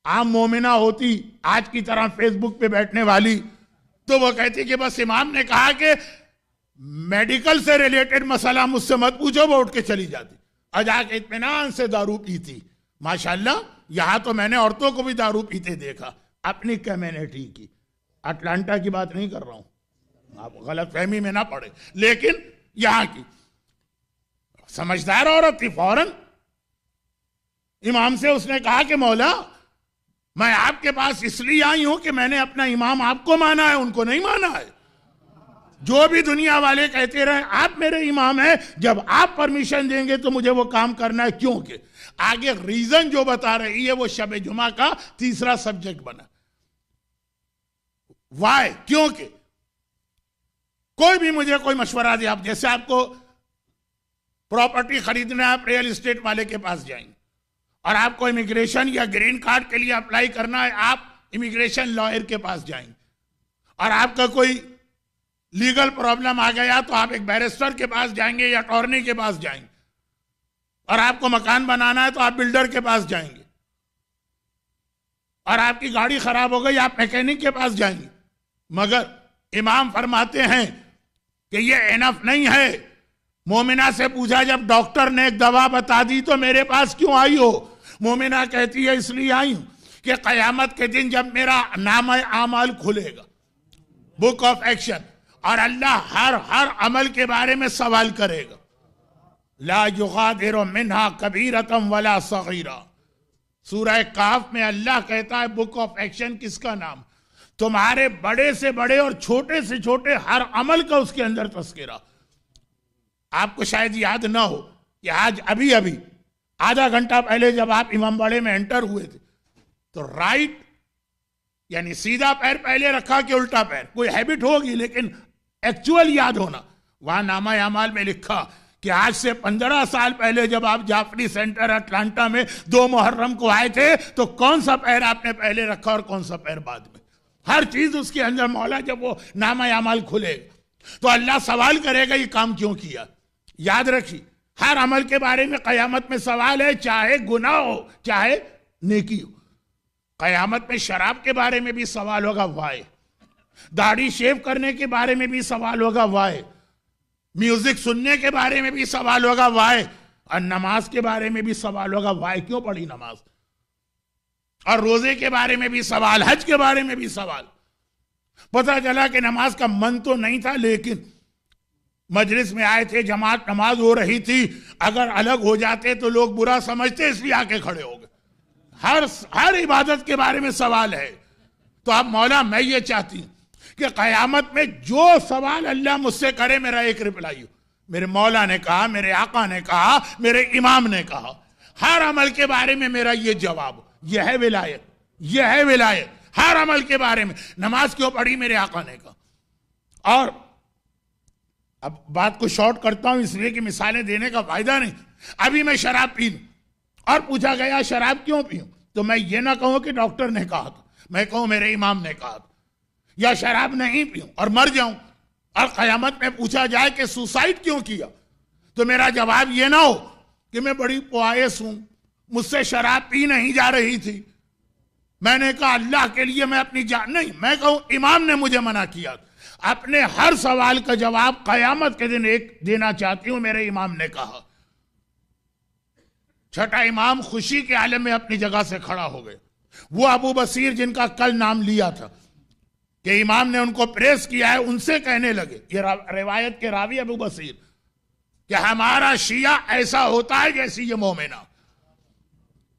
عام مومنہ ہوتی آج کی طرح فیس بک پہ بیٹھنے والی تو وہ کہتی کہ بس امام نے کہا کہ میڈیکل سے ریلیٹڈ مسئلہ مجھ سے مت پوچھو، وہ اٹھ کے چلی جاتی اور جا کے اطمینان سے دارو پیتی. ماشاءاللہ یہاں تو میں نے عورتوں کو بھی دارو پیتے دیکھا، اپنی کمیونٹی کی، اٹلانٹا کی بات نہیں کر رہا ہوں، آپ غلط فہمی میں نہ پڑے، لیکن یہاں کی سمجھدار عورت تھی. فوراً امام سے اس نے کہا کہ مولا میں آپ کے پاس اس لیے آئی ہوں کہ میں نے اپنا امام آپ کو مانا ہے، ان کو نہیں مانا ہے. جو بھی دنیا والے کہتے رہے آپ میرے امام ہیں، جب آپ پرمیشن دیں گے تو مجھے وہ کام کرنا ہے. کیونکہ آگے ریزن جو بتا رہی ہے وہ شب جمعہ کا تیسرا سبجیکٹ بنا. وائی؟ کیونکہ کوئی بھی مجھے کوئی مشورہ دے، آپ جیسے آپ کو پراپرٹی خریدنا ہے، آپ ریئل اسٹیٹ والے کے پاس جائیں گے، اور آپ کو امیگریشن یا گرین کارڈ کے لیے اپلائی کرنا ہے، آپ امیگریشن لائر کے پاس جائیں گے، اور آپ کا کوئی لیگل پرابلم آ گیا تو آپ ایک بیرسٹر کے پاس جائیں گے یا اٹارنی کے پاس جائیں گے. اور آپ کو مکان بنانا ہے تو آپ بلڈر کے پاس جائیں گے. اور آپ کی گاڑی خراب ہو گئی آپ میکینک کے پاس جائیں گے. مگر امام فرماتے ہیں کہ یہ انف نہیں ہے. مومنہ سے پوچھا جب ڈاکٹر نے ایک دوا بتا دی تو میرے پاس کیوں آئی ہو؟ مومنہ کہتی ہے اس لیے آئی ہوں کہ قیامت کے دن جب میرا نامہ اعمال کھلے گا، بک آف ایکشن، اور اللہ ہر عمل کے بارے میں سوال کرے گا. لا یغادر منہا کبیرۃ ولا صغیرہ. سورہ کاف میں اللہ کہتا ہے بک آف ایکشن کس کا نام؟ تمہارے بڑے سے بڑے اور چھوٹے سے چھوٹے ہر عمل کا اس کے اندر تذکرہ. آپ کو شاید یاد نہ ہو کہ آج ابھی آدھا گھنٹہ پہلے جب آپ امام باڑے میں انٹر ہوئے تھے تو رائٹ یعنی سیدھا پیر پہلے رکھا کہ الٹا پیر، کوئی ہیبٹ ہوگی لیکن ایکچول یاد ہونا. وہاں نامہ اعمال میں لکھا کہ آج سے 15 سال پہلے جب آپ جعفری سینٹر اٹلانٹا میں 2 محرم کو آئے تھے تو کون سا پیر آپ نے پہلے رکھا اور کون سا پیر بعد میں. ہر چیز اس کے اندر مولا. جب وہ نامہ اعمال کھلے تو اللہ سوال کرے گا یہ کام کیوں کیا. یاد رکھیے ہر عمل کے بارے میں قیامت میں سوال ہے، چاہے گناہ ہو چاہے نیکی ہو. قیامت میں شراب کے بارے میں بھی سوال ہوگا، وائے. داڑھی شیو کرنے کے بارے میں بھی سوال ہوگا، وائے. میوزک سننے کے بارے میں بھی سوال ہوگا، وائے. اور نماز کے بارے میں بھی سوال ہوگا، وائے کیوں پڑھی نماز. اور روزے کے بارے میں بھی سوال، حج کے بارے میں بھی سوال. پتہ چلا کہ نماز کا من تو نہیں تھا لیکن مجلس میں آئے تھے، جماعت نماز ہو رہی تھی، اگر الگ ہو جاتے تو لوگ برا سمجھتے اس لیے آ کے کھڑے ہو گئے. ہر عبادت کے بارے میں سوال ہے. تو اب مولا میں یہ چاہتی ہوں کہ قیامت میں جو سوال اللہ مجھ سے کرے میرا ایک رپلائی ہو. میرے مولا نے کہا، میرے آقا نے کہا، میرے امام نے کہا، ہر عمل کے بارے میں میرا یہ جواب. یہ ہے ولایت، یہ ہے ولایت. ہر عمل کے بارے میں. نماز کیوں پڑھی میرے آقا نے کہا. اور اب بات کو شارٹ کرتا ہوں اس لیے کہ مثالیں دینے کا فائدہ نہیں. ابھی میں شراب پی لوں اور پوچھا گیا شراب کیوں پیوں تو میں یہ نہ کہوں کہ ڈاکٹر نے کہا تھا، میں کہوں میرے امام نے کہا تھا. یا شراب نہیں پیوں اور مر جاؤں اور قیامت میں پوچھا جائے کہ سوسائڈ کیوں کیا تو میرا جواب یہ نہ ہو کہ میں بڑی پوائس ہوں، مجھ سے شراب پی نہیں جا رہی تھی، میں نے کہا اللہ کے لیے میں اپنی جان نہیں. میں کہوں امام نے مجھے منع کیا. اپنے ہر سوال کا جواب قیامت کے دن ایک دینا چاہتی ہوں، میرے امام نے کہا. چھٹا امام خوشی کے عالم میں اپنی جگہ سے کھڑا ہو گئے. وہ ابو بصیر جن کا کل نام لیا تھا کہ امام نے ان کو پریس کیا ہے، ان سے کہنے لگے، یہ روایت کے راوی ابو بصیر، کہ ہمارا شیعہ ایسا ہوتا ہے جیسی یہ مومنہ.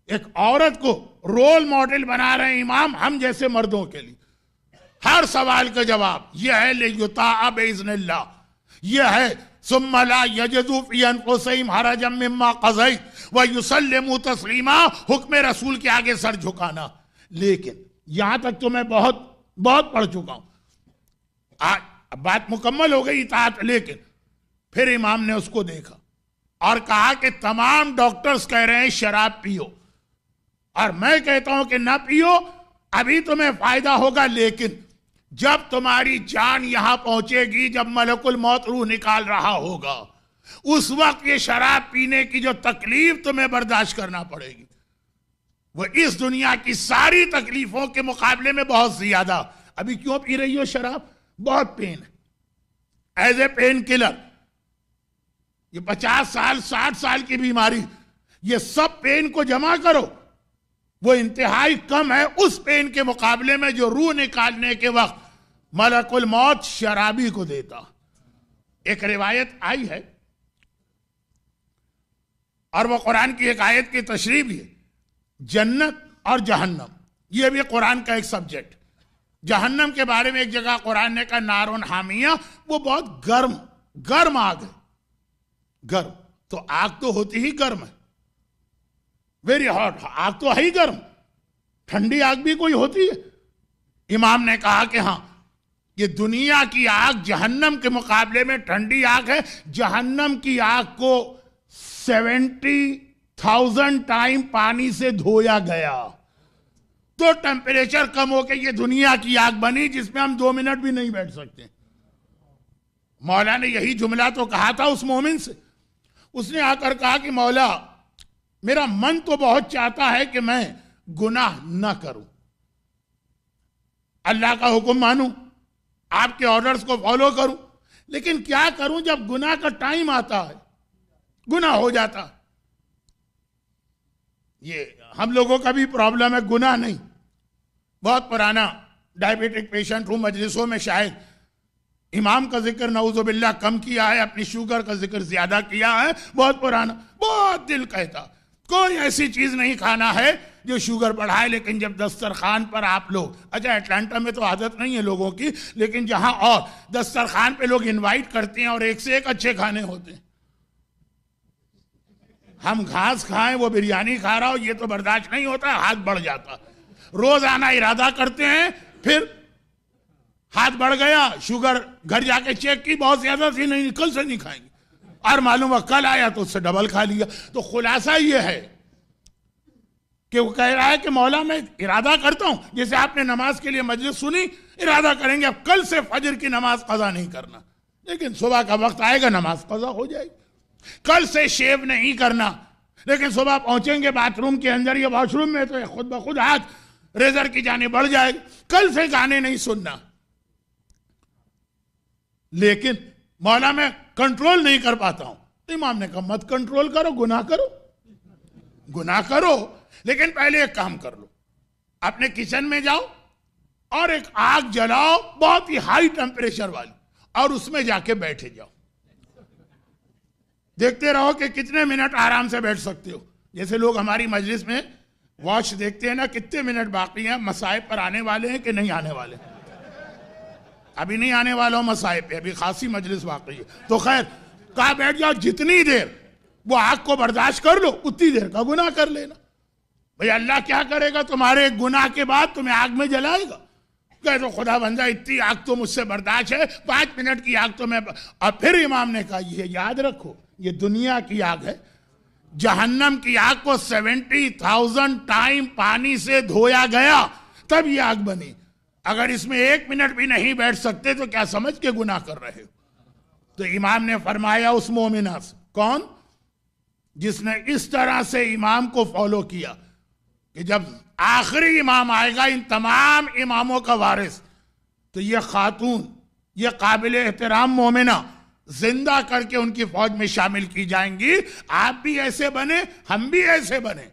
ایک عورت کو رول ماڈل بنا رہے ہیں امام ہم جیسے مردوں کے لیے. ہر سوال کا جواب یہ ہے لِيُطَاعَ بِإِذْنِ اللَّهِ. یہ ہے ثُمَّ لَا يَجِدُوا فِي أَنفُسِهِمْ حَرَجًا مِّمَّا قَضَيْتَ وَيُسَلِّمُوا تَسْلِيمًا. حکم رسول کے آگے سر جھکانا. لیکن یہاں تک تو میں بہت پڑھ چکا ہوں. بات مکمل ہو گئی اطاعت. لیکن پھر امام نے اس کو دیکھا اور کہا کہ تمام ڈاکٹرز کہہ رہے ہیں شراب پیو اور میں کہتا ہوں کہ نہ پیو، ابھی تمہیں فائدہ ہوگا لیکن جب تمہاری جان یہاں پہنچے گی، جب ملک الموت روح نکال رہا ہوگا، اس وقت یہ شراب پینے کی جو تکلیف تمہیں برداشت کرنا پڑے گی وہ اس دنیا کی ساری تکلیفوں کے مقابلے میں بہت زیادہ. ابھی کیوں پی رہی ہو شراب؟ بہت پین ہے، ایز اے پین کلر. یہ 50 سال 60 سال کی بیماری، یہ سب پین کو جمع کرو وہ انتہائی کم ہے اس پین کے مقابلے میں جو روح نکالنے کے وقت ملک الموت شرابی کو دیتا. ایک روایت آئی ہے اور وہ قرآن کی ایک آیت کی تشریح بھی ہے. جنت اور جہنم یہ بھی قرآن کا ایک سبجیکٹ. جہنم کے بارے میں ایک جگہ قرآن نے کہا نارون حامیہ، وہ بہت گرم آگ ہے. گرم تو آگ تو ہوتی ہی گرم ہے، ویری ہاٹ. آگ تو ہے ہی گرم، ٹھنڈی آگ بھی کوئی ہوتی ہے. امام نے کہا کہ ہاں یہ دنیا کی آگ جہنم کے مقابلے میں ٹھنڈی آگ ہے. جہنم کی آگ کو 70,000 ٹائم پانی سے دھویا گیا تو ٹیمپریچر کم ہو کے یہ دنیا کی آگ بنی جس میں ہم 2 منٹ بھی نہیں بیٹھ سکتے. مولا نے یہی جملہ تو کہا تھا اس مومن سے. اس نے آ کر کہا کہ مولا میرا من تو بہت چاہتا ہے کہ میں گناہ نہ کروں, اللہ کا حکم مانوں, آپ کے آرڈرز کو فالو کروں, لیکن کیا کروں جب گناہ کا ٹائم آتا ہے, گناہ ہو جاتا. یہ ہم لوگوں کا بھی پرابلم ہے, گناہ نہیں. بہت پرانا ڈائبیٹک پیشنٹ ہوں, مجلسوں میں شاید امام کا ذکر نعوذ باللہ کم کیا ہے, اپنی شوگر کا ذکر زیادہ کیا ہے. بہت پرانا, بہت دل کہتا کوئی ایسی چیز نہیں کھانا ہے جو شوگر بڑھائے, لیکن جب دسترخوان پر آپ لوگ, اچھا اٹلانٹا میں تو عادت نہیں ہے لوگوں کی, لیکن جہاں اور دسترخوان پہ لوگ انوائٹ کرتے ہیں اور ایک سے ایک اچھے کھانے ہوتے ہیں. ہم گھاس کھائیں, وہ بریانی کھا رہا ہو, یہ تو برداشت نہیں ہوتا, ہاتھ بڑھ جاتا. روز آنا ارادہ کرتے ہیں, پھر ہاتھ بڑھ گیا, شوگر گھر جا کے چیک کی بہت زیادہ تھی, نہیں کل سے نہیں کھائیں گے, اور معلوم ہے کل آیا تو اس سے ڈبل کھا لیا. تو خلاصہ یہ ہے کہ وہ کہہ رہا ہے کہ مولا میں ارادہ کرتا ہوں, جیسے آپ نے نماز کے لیے مجلس سنی, ارادہ کریں گے اب کل سے فجر کی نماز قضا نہیں کرنا, لیکن صبح کا وقت آئے گا نماز قضا ہو جائے گی. کل سے شیو نہیں کرنا, لیکن صبح پہنچیں گے باتھ روم کے اندر یا واش روم میں تو خود بخود ہاتھ ریزر کی جانب بڑھ جائے گا. کل سے گانے نہیں سننا, لیکن مولا میں کنٹرول نہیں کر پاتا ہوں. تو امام نے کہا مت کنٹرول کرو, گناہ کرو, گناہ کرو, لیکن پہلے ایک کام کر لو, اپنے کچن میں جاؤ اور ایک آگ جلاؤ بہت ہی ہائی ٹیمپریچر والی, اور اس میں جا کے بیٹھے جاؤ. دیکھتے رہو کہ کتنے منٹ آرام سے بیٹھ سکتے ہو. جیسے لوگ ہماری مجلس میں واچ دیکھتے ہیں نا, کتنے منٹ باقی ہیں, مصائب پر آنے والے ہیں کہ نہیں آنے والے. ابھی نہیں آنے والا ہوں مصائب پہ, ابھی خاصی مجلس باقی ہے. تو خیر کہا بیٹھ جاؤ, جتنی دیر وہ آگ کو برداشت کر لو اتنی دیر کا گناہ کر لینا. بھئی اللہ کیا کرے گا, تمہارے گناہ کے بعد تمہیں آگ میں جلائے گا. کہے تو خدا بندہ اتنی آگ تو مجھ سے برداشت ہے, 5 منٹ کی آگ تو میں. اور پھر امام نے کہا یہ یاد رکھو, یہ دنیا کی آگ ہے, جہنم کی آگ کو 70,000 ٹائم پانی سے دھویا گیا تب یہ آگ بنی. اگر اس میں 1 منٹ بھی نہیں بیٹھ سکتے تو کیا سمجھ کے گناہ کر رہے ہو. تو امام نے فرمایا اس مومنہ سے, کون, جس نے اس طرح سے امام کو فالو کیا کہ جب آخری امام آئے گا ان تمام اماموں کا وارث, تو یہ خاتون, یہ قابل احترام مومنہ زندہ کر کے ان کی فوج میں شامل کی جائیں گی. آپ بھی ایسے بنے, ہم بھی ایسے بنے.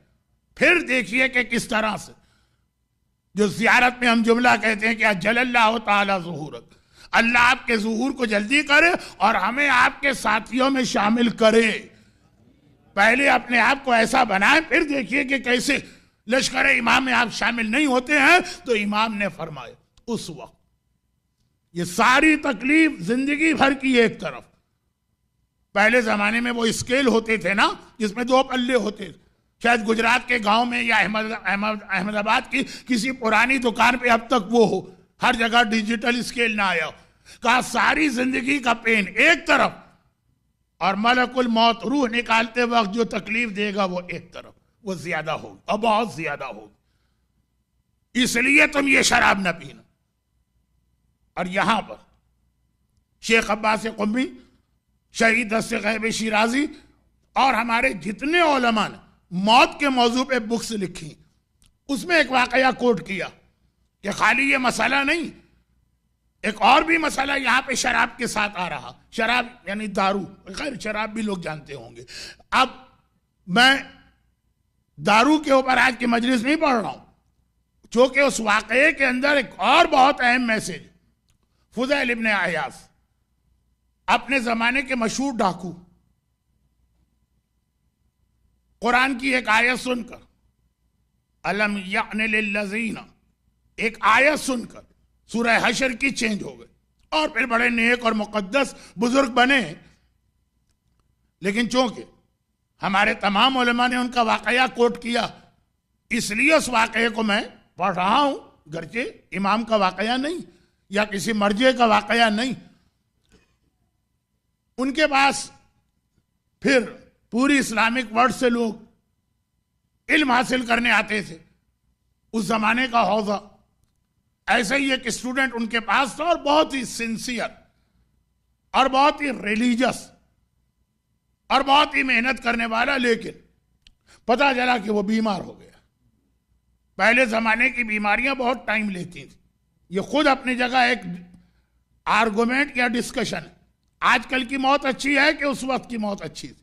پھر دیکھیے کہ کس طرح سے, جو زیارت میں ہم جملہ کہتے ہیں کہ اجل اللہ تعالی ظہورک, اللہ آپ کے ظہور کو جلدی کرے اور ہمیں آپ کے ساتھیوں میں شامل کرے. پہلے اپنے آپ کو ایسا بنائیں, پھر دیکھیے کہ کیسے لشکر امام میں آپ شامل نہیں ہوتے ہیں. تو امام نے فرمایا اس وقت یہ ساری تکلیف زندگی بھر کی ایک طرف. پہلے زمانے میں وہ اسکیل ہوتے تھے نا, جس میں 2 پلے ہوتے تھے. شاید گجرات کے گاؤں میں یا احمد آباد کی کسی پرانی دکان پہ اب تک وہ ہو, ہر جگہ ڈیجیٹل اسکیل نہ آیا ہو. کہا ساری زندگی کا پین ایک طرف, اور ملک الموت روح نکالتے وقت جو تکلیف دے گا وہ ایک طرف, وہ زیادہ ہوگی اور بہت زیادہ ہوگی. اس لیے تم یہ شراب نہ پینا. اور یہاں پر شیخ عباس قمی, شہید دست غیب شیرازی اور ہمارے جتنے علماء نے موت کے موضوع پہ بکس لکھی, اس میں ایک واقعہ کوٹ کیا کہ خالی یہ مسئلہ نہیں, ایک اور بھی مسئلہ یہاں پہ شراب کے ساتھ آ رہا. شراب یعنی دارو, خیر شراب بھی لوگ جانتے ہوں گے. اب میں دارو کے اوپر آج کی مجلس نہیں پڑھ رہا ہوں, چونکہ اس واقعے کے اندر ایک اور بہت اہم میسج. فضیل ابن عیاض اپنے زمانے کے مشہور ڈاکو, قرآن کی ایک آیت سن کر, الم یعن للذین, ایک آیت سن کر سورہ حشر کی چینج ہو گئے, اور پھر بڑے نیک اور مقدس بزرگ بنے. لیکن چونکہ ہمارے تمام علماء نے ان کا واقعہ کوٹ کیا, اس لیے اس واقعے کو میں پڑھ رہا ہوں, گرچہ امام کا واقعہ نہیں یا کسی مرجع کا واقعہ نہیں. ان کے پاس پھر پوری اسلامک ورلڈ سے لوگ علم حاصل کرنے آتے تھے. اس زمانے کا حوضہ ایسا ہی ایک اسٹوڈنٹ ان کے پاس تھا, اور بہت ہی سنسیئر اور بہت ہی ریلیجس اور بہت ہی محنت کرنے والا، لیکن پتا چلا کہ وہ بیمار ہو گیا۔ پہلے زمانے کی بیماریاں بہت ٹائم لیتی تھیں، یہ خود اپنی جگہ ایک آرگومنٹ یا ڈسکشن ہے۔ آج کل کی موت اچھی ہے کہ اس وقت کی موت اچھی تھی؟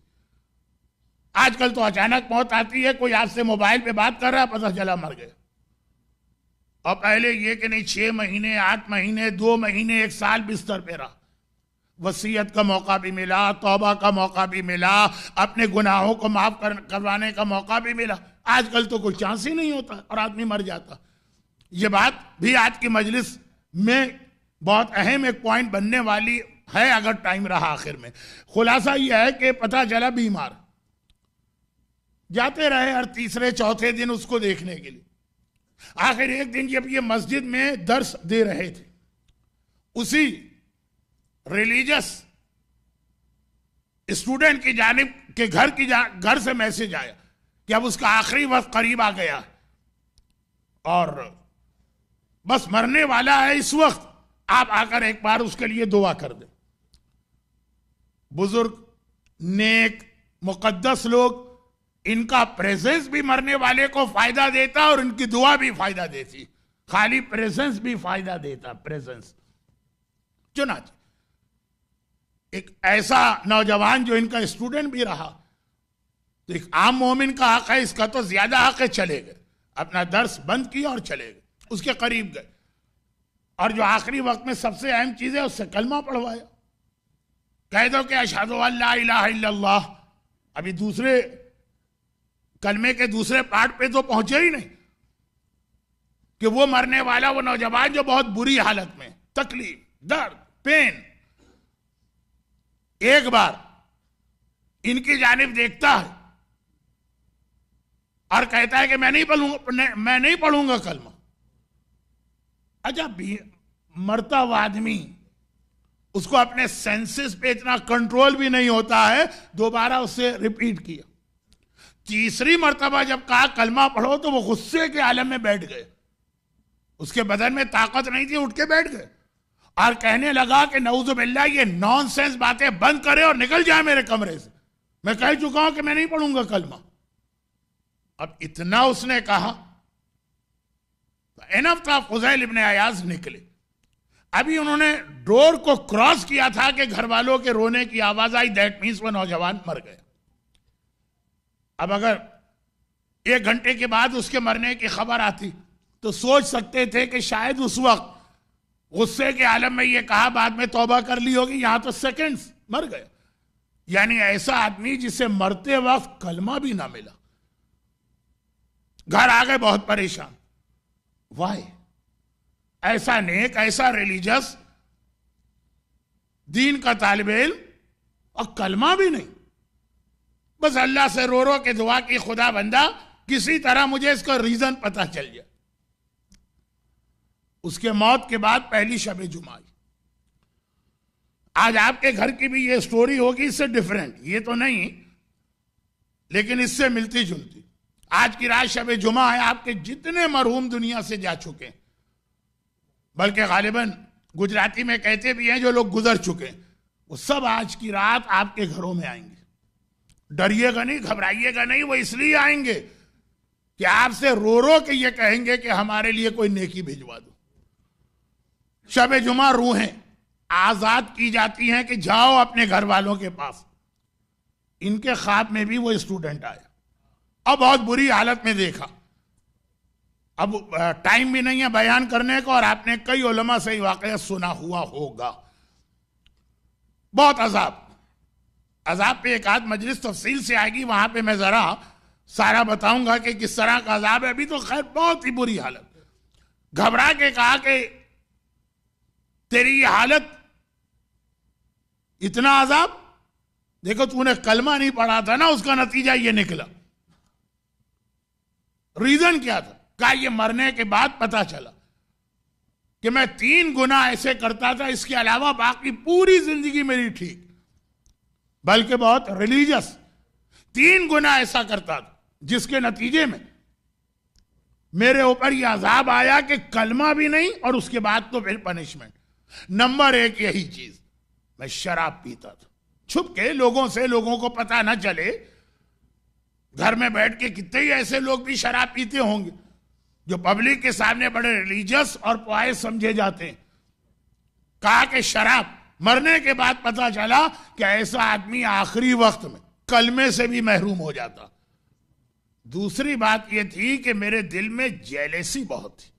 آج کل تو اچانک موت آتی ہے، کوئی آپ سے موبائل پہ بات کر رہا ہے، پتہ چلا مر گیا۔ اور پہلے یہ کہ نہیں 6 مہینے 8 مہینے 2 مہینے 1 سال بستر پہ رہا، وصیت کا موقع بھی ملا، توبہ کا موقع بھی ملا، اپنے گناہوں کو معاف کروانے کا موقع بھی ملا۔ آج کل تو کوئی چانس ہی نہیں ہوتا اور آدمی مر جاتا۔ یہ بات بھی آج کی مجلس میں بہت اہم ایک پوائنٹ بننے والی ہے اگر ٹائم رہا آخر میں۔ خلاصہ یہ ہے کہ پتہ چلا بیمار، جاتے رہے ہر تیسرے چوتھے دن اس کو دیکھنے کے لیے۔ آخر ایک دن جب یہ مسجد میں درس دے رہے تھے، اسی ریلیجس اسٹوڈنٹ کی جانب کے گھر سے میسج آیا کہ اب اس کا آخری وقت قریب آ گیا اور بس مرنے والا ہے اس وقت، آپ آ کر ایک بار اس کے لیے دعا کر دیں۔ بزرگ، نیک، مقدس لوگ، ان کا پریزنس بھی مرنے والے کو فائدہ دیتا اور ان کی دعا بھی فائدہ دیتی، خالی پریزنس بھی فائدہ دیتا، پریزنس۔ چنانچہ ایک ایسا نوجوان جو ان کا اسٹوڈنٹ بھی رہا، تو ایک عام مومن کا حق ہے، اس کا تو زیادہ حق ہے، چلے گئے، اپنا درس بند کیا اور چلے گئے، اس کے قریب گئے، اور جو آخری وقت میں سب سے اہم چیز ہے اس سے کلمہ پڑھوایا۔ کہہ دو کہ اشہد ان لا الہ الا اللہ۔ ابھی دوسرے کلمے کے دوسرے پارٹ پہ تو پہنچے ہی نہیں کہ وہ مرنے والا وہ نوجوان جو بہت بری حالت میں، تکلیف، درد، پین، ایک بار ان کی جانب دیکھتا ہے اور کہتا ہے کہ میں نہیں پڑھوں گا کلمہ۔ اچھا، مرتا ہوا آدمی، اس کو اپنے سینسز پہ اتنا کنٹرول بھی نہیں ہوتا ہے، دوبارہ اسے ریپیٹ کیا۔ تیسری مرتبہ جب کہا کلمہ پڑھو تو وہ غصے کے عالم میں بیٹھ گئے، اس کے بدن میں طاقت نہیں تھی، اٹھ کے بیٹھ گئے اور کہنے لگا کہ نعوذ باللہ یہ نان سینس باتیں بند کرے اور نکل جائے میرے کمرے سے، میں کہہ چکا ہوں کہ میں نہیں پڑھوں گا کلمہ۔ اب اتنا اس نے کہا، انف تھا، فضیل ابن عیاض نکلے۔ ابھی انہوں نے ڈور کو کراس کیا تھا کہ گھر والوں کے رونے کی آواز آئی، دیٹ مینس وہ نوجوان مر گیا۔ اب اگر 1 گھنٹے کے بعد اس کے مرنے کی خبر آتی تو سوچ سکتے تھے کہ شاید اس وقت غصے کے عالم میں یہ کہا، بعد میں توبہ کر لی ہوگی، یہاں تو سیکنڈز مر گیا۔ یعنی ایسا آدمی جسے مرتے وقت کلمہ بھی نہ ملا، گھر آگئے بہت پریشان، وائی؟ ایسا نیک، ایسا ریلیجس، دین کا طالب علم، اور کلمہ بھی نہیں، بس اللہ سے رو رو کے دعا کی، خدا بندہ کسی طرح مجھے اس کا ریزن پتہ چل جائے۔ اس کے موت کے بعد پہلی شب جمعہ آئی۔ آج آپ کے گھر کی بھی یہ سٹوری ہوگی، اس سے ڈیفرنٹ، یہ تو نہیں لیکن اس سے ملتی جلتی۔ آج کی رات شب جمعہ ہے، آپ کے جتنے مرحوم دنیا سے جا چکے ہیں، بلکہ غالباً گجراتی میں کہتے بھی ہیں جو لوگ گزر چکے ہیں، وہ سب آج کی رات آپ کے گھروں میں آئیں گے۔ ڈریے گا نہیں، گھبرائیے گا نہیں، وہ اس لیے آئیں گے کہ آپ سے رو رو کے یہ کہیں گے کہ ہمارے لیے کوئی نیکی بھیجوا دو۔ شب جمعہ روحیں آزاد کی جاتی ہیں کہ جاؤ اپنے گھر والوں کے پاس۔ ان کے خواب میں بھی وہ اسٹوڈنٹ آیا اور بہت بری حالت میں دیکھا۔ اب ٹائم بھی نہیں ہے بیان کرنے کو، اور آپ نے کئی علماء سے یہ واقعہ سنا ہوا ہوگا۔ بہت عذاب پہ ایک آدھ مجلس تفصیل سے آئے گی، وہاں پہ میں ذرا سارا بتاؤں گا کہ کس طرح کا عذاب ہے۔ ابھی تو خیر بہت ہی بری حالت، گھبرا کے کہا کہ تیری یہ حالت، اتنا عذاب، دیکھو تو نے کلمہ نہیں پڑھا تھا نا، اس کا نتیجہ یہ نکلا۔ ریزن کیا تھا؟ کہا یہ مرنے کے بعد پتا چلا کہ میں 3 گناہ ایسے کرتا تھا، اس کے علاوہ باقی پوری زندگی میری ٹھیک، بلکہ بہت ریلیجس، 3 گناہ ایسا کرتا تھا جس کے نتیجے میں میرے اوپر یہ عذاب آیا کہ کلمہ بھی نہیں، اور اس کے بعد تو پھر پنشمنٹ۔ نمبر 1 یہی چیز، میں شراب پیتا تھا چھپ کے، لوگوں سے، لوگوں کو پتہ نہ چلے. گھر میں بیٹھ کے کتنے ہی ایسے لوگ بھی شراب پیتے ہوں گے جو پبلک کے سامنے بڑے ریلیجس اور پوائز سمجھے جاتے ہیں. کہا کہ شراب، مرنے کے بعد پتہ چلا کہ ایسا آدمی آخری وقت میں کلمے سے بھی محروم ہو جاتا. دوسری بات یہ تھی کہ میرے دل میں جیلسی بہت تھی.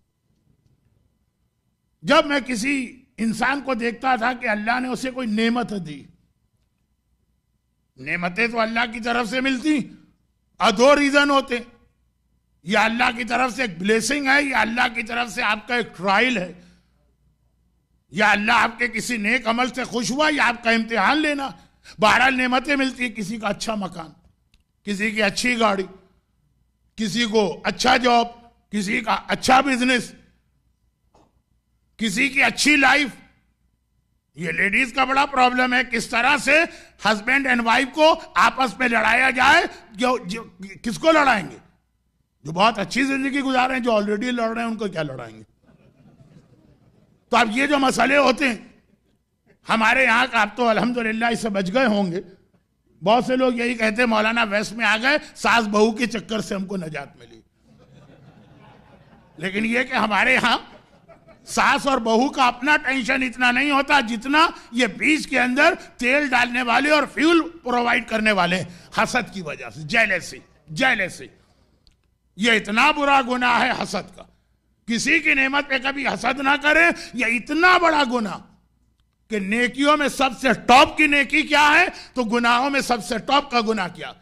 جب میں کسی انسان کو دیکھتا تھا کہ اللہ نے اسے کوئی نعمت دی، نعمتیں تو اللہ کی طرف سے ملتی اور دو ریزن ہوتے، یا اللہ کی طرف سے ایک بلیسنگ ہے، یا اللہ کی طرف سے آپ کا ایک ٹرائل ہے، یا اللہ آپ کے کسی نیک عمل سے خوش ہوا یا آپ کا امتحان لینا. بہرحال نعمتیں ملتی، کسی کا اچھا مکان، کسی کی اچھی گاڑی، کسی کو اچھا جاب، کسی کا اچھا بزنس، کسی کی اچھی لائف. یہ لیڈیز کا بڑا پرابلم ہے، کس طرح سے ہسبینڈ اینڈ وائف کو آپس میں لڑایا جائے. کس کو لڑائیں گے؟ جو بہت اچھی زندگی گزار رہے ہیں، جو آلریڈی لڑ رہے ہیں ان کو کیا لڑائیں گے؟ تو اب یہ جو مسئلے ہوتے ہیں ہمارے یہاں کا، اب تو الحمدللہ اس سے بچ گئے ہوں گے. بہت سے لوگ یہی کہتے ہیں مولانا ویسٹ میں آ گئے، ساس بہو کے چکر سے ہم کو نجات ملی. لیکن یہ کہ ہمارے یہاں ساس اور بہو کا اپنا ٹینشن اتنا نہیں ہوتا جتنا یہ بیچ کے اندر تیل ڈالنے والے اور فیول پرووائڈ کرنے والے حسد کی وجہ سے. جیلسی یہ اتنا برا گناہ ہے حسد کا. کسی کی نعمت پہ کبھی حسد نہ کرے. یہ اتنا بڑا گناہ کہ نیکیوں میں سب سے ٹاپ کی نیکی کیا ہے تو گناہوں میں سب سے ٹاپ کا گناہ کیا.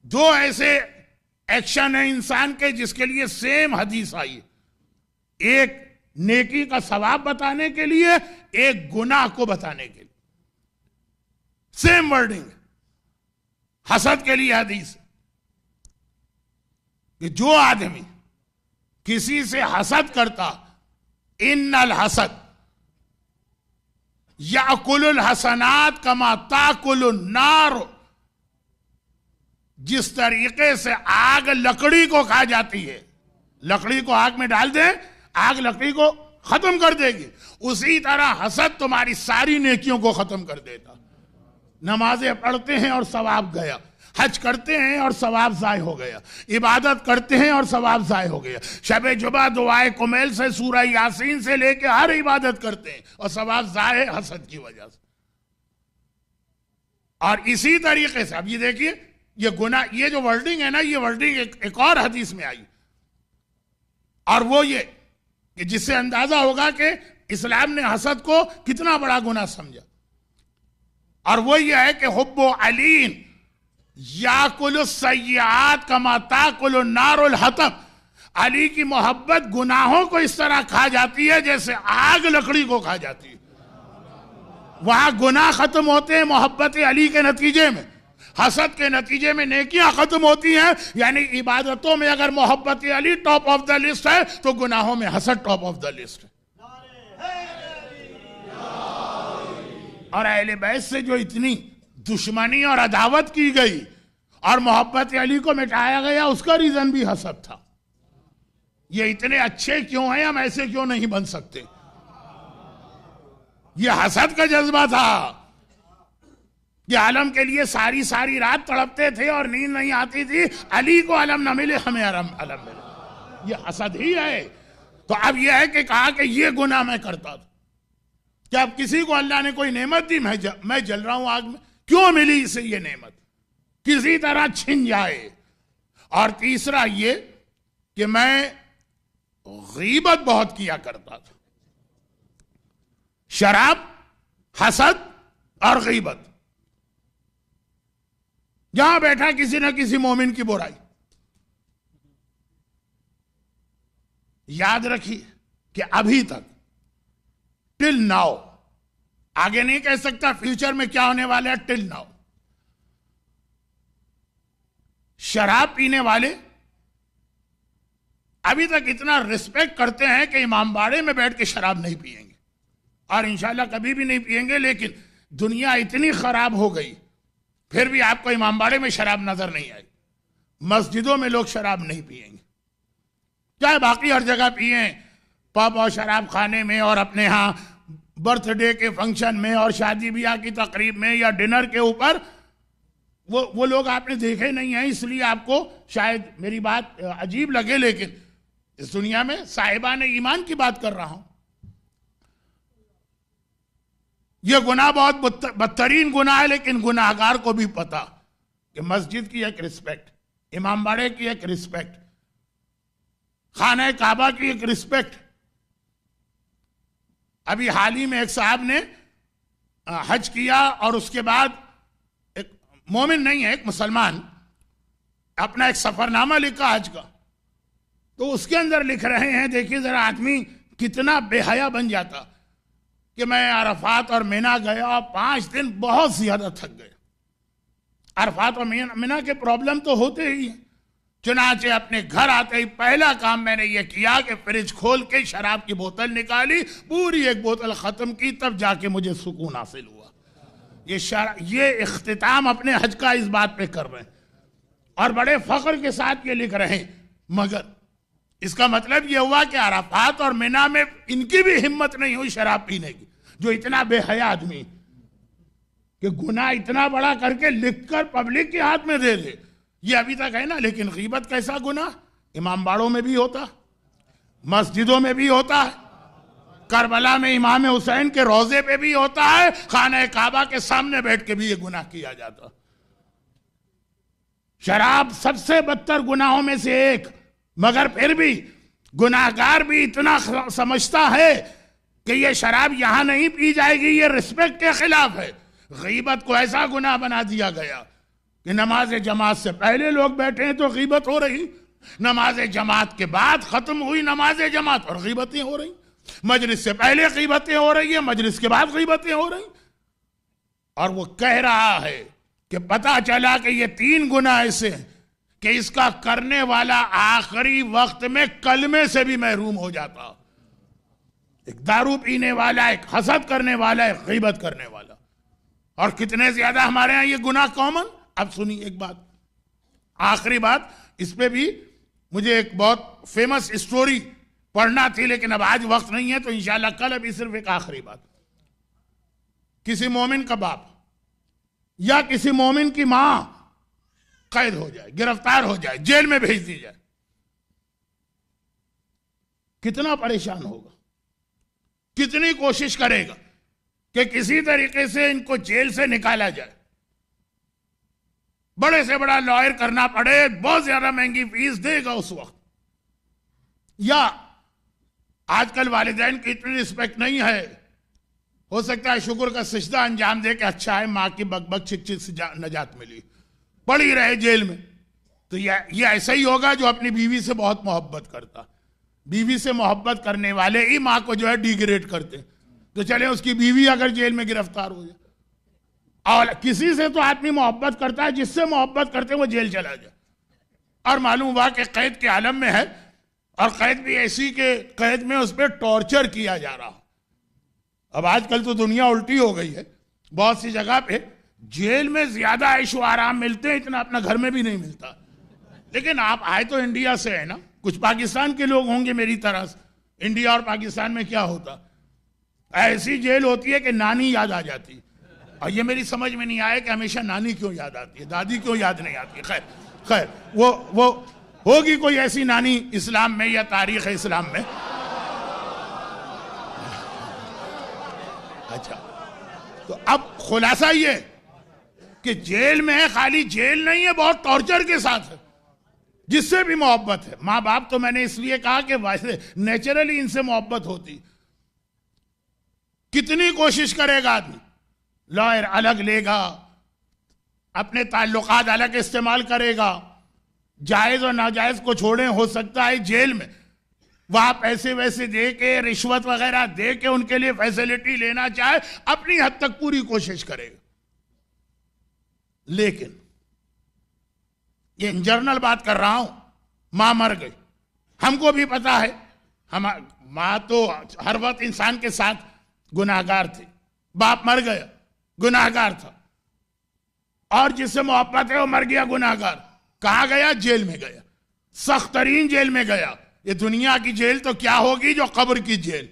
دو ایسے ایکشن ہیں انسان کے جس کے لیے سیم حدیث آئی، ایک نیکی کا ثواب بتانے کے لیے، ایک گناہ کو بتانے کے لیے. Same wording. حسد کے لیے حدیث کہ جو آدمی کسی سے حسد کرتا، ان الحسد یأکل الحسنات کما تاکل النار، جس طریقے سے آگ لکڑی کو کھا جاتی ہے، لکڑی کو آگ میں ڈال دیں، آگ لکڑی کو ختم کر دے گی، اسی طرح حسد تمہاری ساری نیکیوں کو ختم کر دیتا. نمازیں پڑھتے ہیں اور ثواب گیا، حج کرتے ہیں اور ثواب ضائع ہو گیا، عبادت کرتے ہیں اور ثواب ضائع ہو گیا، شب جمعہ دعائے کمیل سے سورہ یاسین سے لے کے ہر عبادت کرتے ہیں اور ثواب ضائع حسد کی وجہ سے. اور اسی طریقے سے اب یہ دیکھیے، یہ گناہ، یہ جو ورڈنگ ہے نا، یہ ورڈنگ ایک اور حدیث میں آئی، اور وہ یہ کہ جس سے اندازہ ہوگا کہ اسلام نے حسد کو کتنا بڑا گناہ سمجھا. اور وہ یہ ہے کہ حب علی یاکل السیئات کما تاکل النار الحطب، علی کی محبت گناہوں کو اس طرح کھا جاتی ہے جیسے آگ لکڑی کو کھا جاتی ہے. وہاں گناہ ختم ہوتے ہیں محبت علی کے نتیجے میں، حسد کے نتیجے میں نیکیاں ختم ہوتی ہیں. یعنی عبادتوں میں اگر محبت علی ٹاپ آف دا لسٹ ہے تو گناہوں میں حسد ٹاپ آف دا لسٹ ہے. اور اہل بیت سے جو اتنی دشمنی اور عداوت کی گئی اور محبت علی کو مٹایا گیا، اس کا ریزن بھی حسد تھا. یہ اتنے اچھے کیوں ہیں، ہم ایسے کیوں نہیں بن سکتے؟ یہ حسد کا جذبہ تھا. یہ عالم کے لیے ساری رات تڑپتے تھے اور نیند نہیں آتی تھی، علی کو علم نہ ملے ہمیں علم ملے. یہ حسد ہی ہے. تو اب یہ ہے کہ کہا کہ یہ گناہ میں کرتا تھا. کہ اب کسی کو اللہ نے کوئی نعمت دی، میں جل رہا ہوں آگ میں، کیوں ملی اسے یہ نعمت؟ کسی طرح چھن جائے. اور تیسرا یہ کہ میں غیبت بہت کیا کرتا تھا. شراب، حسد اور غیبت. جہاں بیٹھا کسی نہ کسی مومن کی برائی. یاد رکھیے کہ ابھی تک ٹل ناؤ، آگے نہیں کہہ سکتا فیوچر میں کیا ہونے والا ہے، ٹل ناؤ شراب پینے والے ابھی تک اتنا رسپیکٹ کرتے ہیں کہ امام باڑے میں بیٹھ کے شراب نہیں پیئیں گے، اور انشاءاللہ کبھی بھی نہیں پیئیں گے. لیکن دنیا اتنی خراب ہو گئی پھر بھی آپ کو امام باڑے میں شراب نظر نہیں آئی. مسجدوں میں لوگ شراب نہیں پیئیں گے، چاہے باقی ہر جگہ پئیں، پب اور شراب خانے میں اور اپنے ہاں برتھ ڈے کے فنکشن میں اور شادی بیاہ کی تقریب میں یا ڈنر کے اوپر وہ لوگ آپ نے دیکھے نہیں ہیں، اس لیے آپ کو شاید میری بات عجیب لگے، لیکن اس دنیا میں صاحبان ایمان کی بات کر رہا ہوں۔ یہ گناہ بہت بدترین گناہ ہے، لیکن گناہگار کو بھی پتا کہ مسجد کی ایک رسپیکٹ، امام باڑے کی ایک رسپیکٹ، خانہ کعبہ کی ایک رسپیکٹ۔ ابھی حال ہی میں ایک صاحب نے حج کیا اور اس کے بعد ایک مومن نہیں ہے، ایک مسلمان، اپنا ایک سفر نامہ لکھا حج کا، تو اس کے اندر لکھ رہے ہیں، دیکھیے ذرا آدمی کتنا بے حیا بن جاتا، کہ میں عرفات اور مینا گیا 5 دن بہت زیادہ تھک گئے۔ عرفات اور مینا کے پرابلم تو ہوتے ہی ہیں، چنانچہ اپنے گھر آتے ہی پہلا کام میں نے یہ کیا کہ فریج کھول کے شراب کی بوتل نکالی، پوری ایک بوتل ختم کی، تب جا کے مجھے سکون حاصل ہوا۔ یہ اختتام اپنے حج کا اس بات پہ کر رہے ہیں اور بڑے فخر کے ساتھ یہ لکھ رہے ہیں، مگر اس کا مطلب یہ ہوا کہ عرفات اور مینا میں ان کی بھی ہمت نہیں ہوئی شراب پینے کی، جو اتنا بے حیا آدمی کہ گناہ اتنا بڑا کر کے لکھ کر پبلک کے ہاتھ میں دے دے، یہ ابھی تک ہے نا۔ لیکن غیبت کیسا گناہ امام باڑوں میں بھی ہوتا، مسجدوں میں بھی ہوتا ہے، کربلا میں امام حسین کے روضے پہ بھی ہوتا ہے، خانہ کعبہ کے سامنے بیٹھ کے بھی یہ گناہ کیا جاتا۔ شراب سب سے بدتر گناہوں میں سے ایک، مگر پھر بھی گناہگار بھی اتنا سمجھتا ہے کہ یہ شراب یہاں نہیں پی جائے گی، یہ رسپیکٹ کے خلاف ہے۔ غیبت کو ایسا گناہ بنا دیا گیا کہ نماز جماعت سے پہلے لوگ بیٹھے ہیں تو غیبت ہو رہی، نماز جماعت کے بعد ختم ہوئی نماز جماعت اور غیبتیں ہو رہی، مجلس سے پہلے غیبتیں ہو رہی ہیں، مجلس کے بعد غیبتیں ہو رہی۔ اور وہ کہہ رہا ہے کہ پتہ چلا کہ یہ 3 گناہ ایسے ہیں کہ اس کا کرنے والا آخری وقت میں کلمے سے بھی محروم ہو جاتا۔ ایک دارو پینے والا، ایک حسد کرنے والا، ایک غیبت کرنے والا، اور کتنے زیادہ ہمارے ہاں یہ گناہ کامن۔ اب سنی ایک بات، آخری بات، اس پہ بھی مجھے ایک بہت فیمس اسٹوری پڑھنا تھی، لیکن اب آج وقت نہیں ہے تو انشاءاللہ کل۔ ابھی صرف ایک آخری بات، کسی مومن کا باپ یا کسی مومن کی ماں قید ہو جائے، گرفتار ہو جائے، جیل میں بھیج دی جائے، کتنا پریشان ہوگا، کتنی کوشش کرے گا کہ کسی طریقے سے ان کو جیل سے نکالا جائے، بڑے سے بڑا لائر کرنا پڑے، بہت زیادہ مہنگی فیس دے گا اس وقت۔ یا آج کل والدین کی اتنی رسپیکٹ نہیں ہے، ہو سکتا ہے شکر کا سجدہ انجام دے کہ اچھا ہے ماں کی بک بک چک چک سے نجات ملی، پڑی رہے جیل میں۔ تو یہ ایسا ہی ہوگا جو اپنی بیوی سے بہت محبت کرتا، بیوی سے محبت کرنے والے ہی ماں کو جو ہے ڈیگریڈ کرتے، تو چلے اس کی بیوی اگر جیل میں گرفتار ہو جائے۔ اور کسی سے تو آدمی محبت کرتا ہے، جس سے محبت کرتے وہ جیل چلا جائے، اور معلوم ہوا کہ قید کے عالم میں ہے، اور قید بھی ایسی کہ قید میں اس پہ ٹارچر کیا جا رہا۔ اب آج کل تو دنیا الٹی ہو گئی ہے، بہت سی جگہ پہ جیل میں زیادہ عیش و آرام ملتے ہیں، اتنا اپنا گھر میں بھی نہیں ملتا۔ لیکن آپ آئے تو انڈیا سے ہے نا، کچھ پاکستان کے لوگ ہوں گے میری طرح سے۔ انڈیا اور پاکستان میں کیا ہوتا، ایسی جیل ہوتی ہے کہ نانی یاد آ جاتی، اور یہ میری سمجھ میں نہیں آیا کہ ہمیشہ نانی کیوں یاد آتی ہے، دادی کیوں یاد نہیں آتی۔ خیر وہ ہوگی کوئی ایسی نانی اسلام میں یا تاریخ اسلام میں۔ اچھا، تو اب خلاصہ یہ کہ جیل میں ہے، خالی جیل نہیں ہے، بہت ٹارچر کے ساتھ ہے، جس سے بھی محبت ہے۔ ماں باپ تو میں نے اس لیے کہا کہ ویسے نیچرلی ان سے محبت ہوتی، کتنی کوشش کرے گا آدمی، لائر الگ لے گا، اپنے تعلقات الگ استعمال کرے گا، جائز اور ناجائز کو چھوڑیں، ہو سکتا ہے جیل میں وہاں پیسے ویسے دے کے، رشوت وغیرہ دے کے ان کے لیے فیسلٹی لینا چاہے، اپنی حد تک پوری کوشش کرے گا۔ لیکن یہ جرنل بات کر رہا ہوں، ماں مر گئی، ہم کو بھی پتا ہے، ماں تو ہر وقت انسان کے ساتھ گناہگار تھی، باپ مر گیا گناہگار تھا، اور جس سے محبت ہے وہ مر گیا گناہگار۔ کہاں گیا؟ جیل میں گیا، سخت ترین جیل میں گیا۔ یہ دنیا کی جیل تو کیا ہوگی جو قبر کی جیل،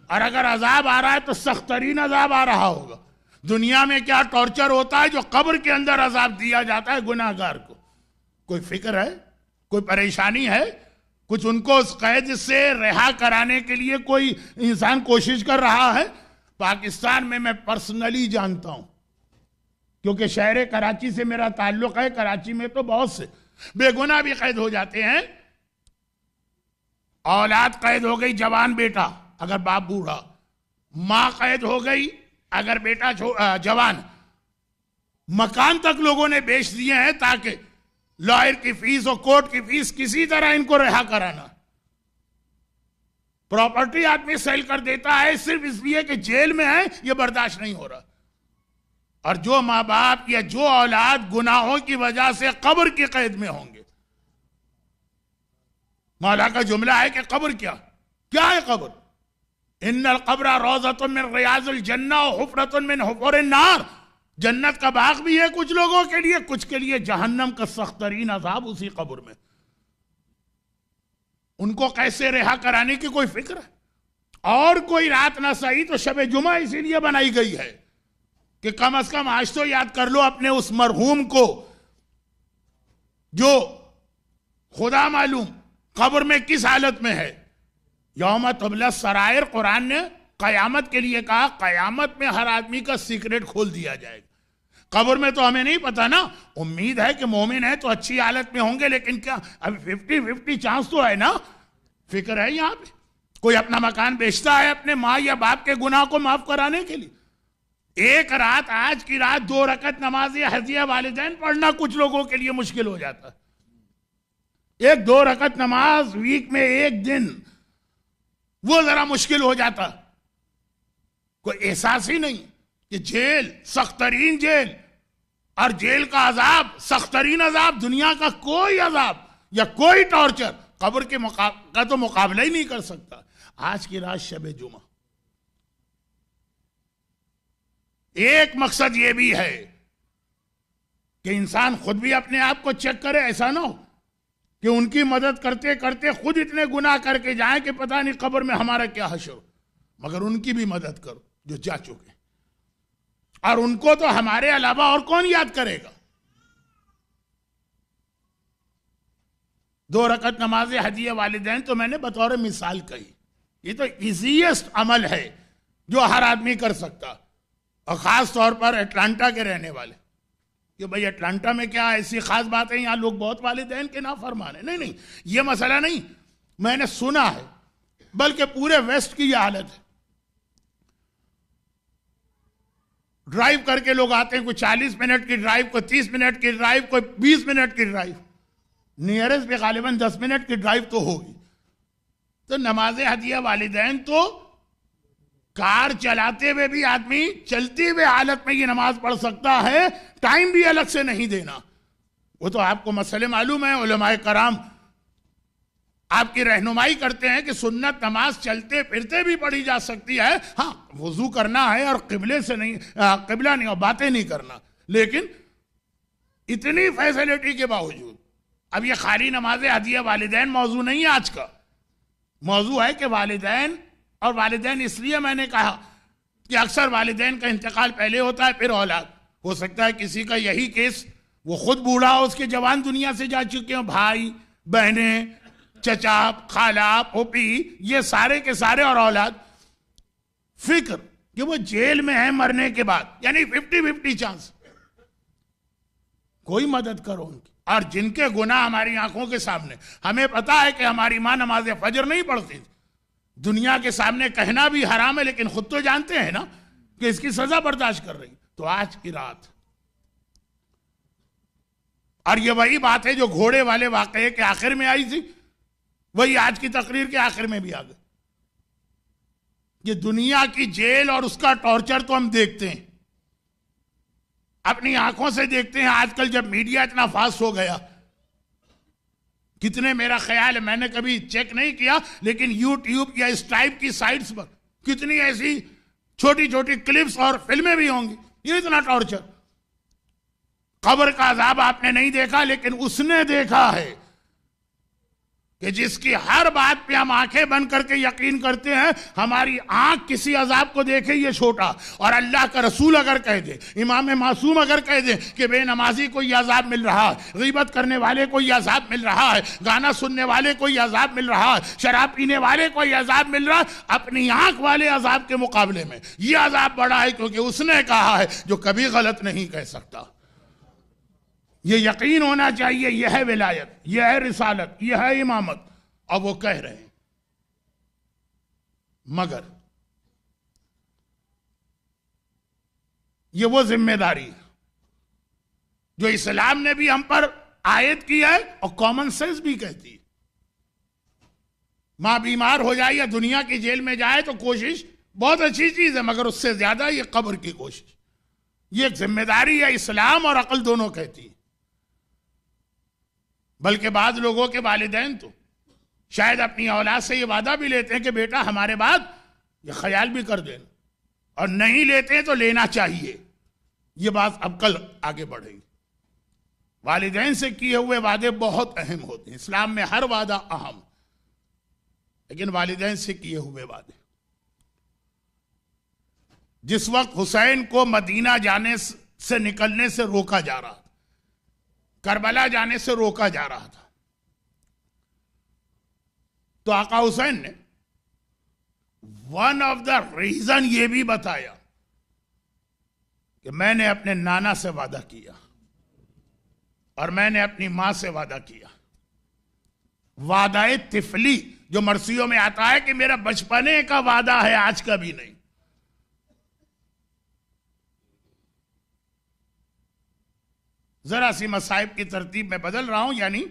اور اگر عذاب آ رہا ہے تو سخت ترین عذاب آ رہا ہوگا. دنیا میں کیا ٹارچر ہوتا ہے جو قبر کے اندر عذاب دیا جاتا ہے گناہگار کو. کوئی فکر ہے؟ کوئی پریشانی ہے؟ کچھ ان کو اس قید سے رہا کرانے کے لیے کوئی انسان کوشش کر رہا ہے؟ پاکستان میں پرسنلی جانتا ہوں کیونکہ شہر کراچی سے میرا تعلق ہے. کراچی میں تو بہت سے بے گناہ بھی قید ہو جاتے ہیں. اولاد قید ہو گئی، جوان بیٹا اگر باپ بوڑھا، ماں قید ہو گئی اگر بیٹا جوان. مکان تک لوگوں نے بیچ دیے ہیں تاکہ لائر کی فیس اور کورٹ کی فیس کسی طرح ان کو رہا کرانا. پراپرٹی آدمی سیل کر دیتا ہے صرف اس لیے کہ جیل میں ہے، یہ برداشت نہیں ہو رہا. اور جو ماں باپ یا جو اولاد گناہوں کی وجہ سے قبر کی قید میں ہوں گے. مولا کا جملہ ہے کہ قبر کیا ہے قبر؟ ان القبر روضۃ من ریاض الجنہ وحفرۃ من حفر النار. جنت کا باغ بھی ہے کچھ لوگوں کے لیے، کچھ کے لیے جہنم کا سخت ترین عذاب اسی قبر میں. ان کو کیسے رہا کرانے کی کوئی فکر ہے؟ اور کوئی رات نہ سہی تو شب جمعہ اسی لیے بنائی گئی ہے کہ کم از کم آج تو یاد کر لو اپنے اس مرحوم کو جو خدا معلوم قبر میں کس حالت میں ہے. یوم تبلی السرائر قرآن نے قیامت کے لیے کہا، قیامت میں ہر آدمی کا سیکرٹ کھول دیا جائے گا. قبر میں تو ہمیں نہیں پتا نا. امید ہے کہ مومن ہے تو اچھی حالت میں ہوں گے، لیکن کیا ابھی 50-50 چانس تو ہے نا. فکر ہے یہاں پہ کوئی اپنا مکان بیچتا ہے اپنے ماں یا باپ کے گناہ کو معاف کرانے کے لیے. ایک رات، آج کی رات 2 رکعت نماز ہدیہ والدین پڑھنا کچھ لوگوں کے لیے مشکل ہو جاتا ہے. 1-2 رکعت نماز ویک میں ایک دن، وہ ذرا مشکل ہو جاتا. کوئی احساس ہی نہیں کہ جیل، سخت ترین جیل، اور جیل کا عذاب سخت ترین عذاب. دنیا کا کوئی عذاب یا کوئی ٹارچر قبر کے کا تو مقابلہ ہی نہیں کر سکتا. آج کی رات شب جمعہ، ایک مقصد یہ بھی ہے کہ انسان خود بھی اپنے آپ کو چیک کرے. ایسا نہ ہو کہ ان کی مدد کرتے کرتے خود اتنے گناہ کر کے جائیں کہ پتہ نہیں قبر میں ہمارا کیا حشر ہو. مگر ان کی بھی مدد کرو جو جا چکے، اور ان کو تو ہمارے علاوہ اور کون یاد کرے گا. 2 رکعت نماز ہدیہ والدین تو میں نے بطور مثال کہی. یہ تو ایزیسٹ عمل ہے جو ہر آدمی کر سکتا، اور خاص طور پر اٹلانٹا کے رہنے والے. کہ بھئی اٹلانٹا میں کیا ایسی خاص بات ہے، یہاں لوگ بہت والدین کے نافرمان ہیں. نہیں، یہ مسئلہ نہیں، میں نے سنا ہے، بلکہ پورے ویسٹ کی یہ حالت ہے. ڈرائیو کر کے لوگ آتے ہیں، کوئی 40 منٹ کی ڈرائیو، کوئی 30 منٹ کی ڈرائیو، کوئی 20 منٹ کی ڈرائیو. نیئرسٹ پہ غالباً 10 منٹ کی ڈرائیو تو ہوگی. تو نماز ہدیہ والدین تو کار چلاتے ہوئے بھی آدمی چلتی ہوئے حالت میں یہ نماز پڑھ سکتا ہے، ٹائم بھی الگ سے نہیں دینا. وہ تو آپ کو مسئلے معلوم ہے، علماء کرام آپ کی رہنمائی کرتے ہیں کہ سنت نماز چلتے پھرتے بھی پڑھی جا سکتی ہے. ہاں، وضو کرنا ہے اور قبلے سے نہیں، قبلہ نہیں اور باتیں نہیں کرنا. لیکن اتنی فیسلٹی کے باوجود اب یہ خالی نماز ہدیہ والدین موضوع نہیں ہے. آج کا موضوع ہے کہ والدین، اور والدین اس لیے میں نے کہا کہ اکثر والدین کا انتقال پہلے ہوتا ہے پھر اولاد. ہو سکتا ہے کسی کا یہی کیس، وہ خود بوڑھا ہو، اس کے جوان دنیا سے جا چکے ہوں، بھائی بہنیں، چچا، خالہ، پھوپھی، یہ سارے کے سارے، اور اولاد. فکر کہ وہ جیل میں ہیں مرنے کے بعد، یعنی 50-50 چانس. کوئی مدد کرو ان کی. اور جن کے گناہ ہماری آنکھوں کے سامنے، ہمیں پتا ہے کہ ہماری ماں نماز فجر نہیں پڑھتی تھی. دنیا کے سامنے کہنا بھی حرام ہے، لیکن خود تو جانتے ہیں نا کہ اس کی سزا برداشت کر رہی. تو آج کی رات، اور یہ وہی بات ہے جو گھوڑے والے واقعے کے آخر میں آئی تھی، وہی آج کی تقریر کے آخر میں بھی آ گئی. یہ دنیا کی جیل اور اس کا ٹارچر تو ہم دیکھتے ہیں، اپنی آنکھوں سے دیکھتے ہیں. آج کل جب میڈیا اتنا فاسٹ ہو گیا، کتنے، میرا خیال ہے، میں نے کبھی چیک نہیں کیا، لیکن یوٹیوب یا اس ٹائپ کی سائٹس پر کتنی ایسی چھوٹی چھوٹی کلپس اور فلمیں بھی ہوں گی. یہ اتنا ٹارچر. قبر کا عذاب آپ نے نہیں دیکھا، لیکن اس نے دیکھا ہے کہ جس کی ہر بات پہ ہم آنکھیں بند کر کے یقین کرتے ہیں، ہماری آنکھ کسی عذاب کو دیکھے یہ چھوٹا، اور اللہ کا رسول اگر کہہ دے، امام معصوم اگر کہہ دے کہ بے نمازی کو یہ عذاب مل رہا ہے، غیبت کرنے والے کو یہ عذاب مل رہا ہے، گانا سننے والے کو یہ عذاب مل رہا ہے، شراب پینے والے کو یہ عذاب مل رہا ہے، اپنی آنکھ والے عذاب کے مقابلے میں یہ عذاب بڑا ہے، کیونکہ اس نے کہا ہے جو کبھی غلط نہیں کہہ سکتا۔ یہ یقین ہونا چاہیے، یہ ہے ولایت، یہ ہے رسالت، یہ ہے امامت، اور وہ کہہ رہے ہیں۔ مگر یہ وہ ذمہ داری ہے جو اسلام نے بھی ہم پر عائد کیا ہے اور کامن سینس بھی کہتی ہے۔ ماں بیمار ہو جائے یا دنیا کی جیل میں جائے تو کوشش بہت اچھی چیز ہے، مگر اس سے زیادہ یہ قبر کی کوشش، یہ ایک ذمہ داری ہے، اسلام اور عقل دونوں کہتی ہے۔ بلکہ بعض لوگوں کے والدین تو شاید اپنی اولاد سے یہ وعدہ بھی لیتے ہیں کہ بیٹا ہمارے بعد یہ خیال بھی کر دینا، اور نہیں لیتے تو لینا چاہیے۔ یہ بات اب کل آگے بڑھے گی۔ والدین سے کیے ہوئے وعدے بہت اہم ہوتے ہیں، اسلام میں ہر وعدہ اہم، لیکن والدین سے کیے ہوئے وعدے۔ جس وقت حسین کو مدینہ جانے سے نکلنے سے روکا جا رہا تھا، کربلا جانے سے روکا جا رہا تھا، تو آقا حسین نے ون آف دا ریزن یہ بھی بتایا کہ میں نے اپنے نانا سے وعدہ کیا اور میں نے اپنی ماں سے وعدہ کیا۔ وعدہ طفلی جو مرثیوں میں آتا ہے کہ میرا بچپنے کا وعدہ ہے، آج کا بھی نہیں۔ ذرا سی مصائب کی ترتیب میں بدل رہا ہوں، یعنی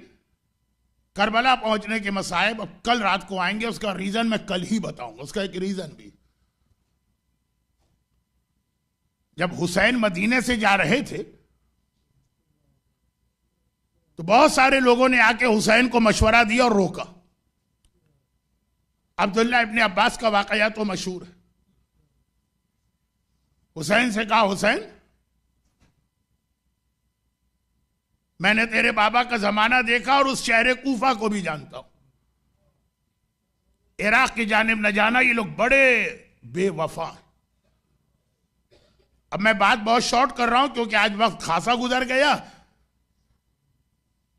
کربلا پہنچنے کے مصائب اب کل رات کو آئیں گے، اس کا ریزن میں کل ہی بتاؤں گا، اس کا ایک ریزن بھی۔ جب حسین مدینے سے جا رہے تھے تو بہت سارے لوگوں نے آ کے حسین کو مشورہ دیا اور روکا۔ عبداللہ ابن عباس کا واقعہ تو مشہور ہے۔ حسین سے کہا، حسین میں نے تیرے بابا کا زمانہ دیکھا اور اس شہر کوفہ کو بھی جانتا ہوں، عراق کی جانب نہ جانا، یہ لوگ بڑے بے وفا ہیں۔ اب میں بات بہت شارٹ کر رہا ہوں کیونکہ آج وقت خاصا گزر گیا۔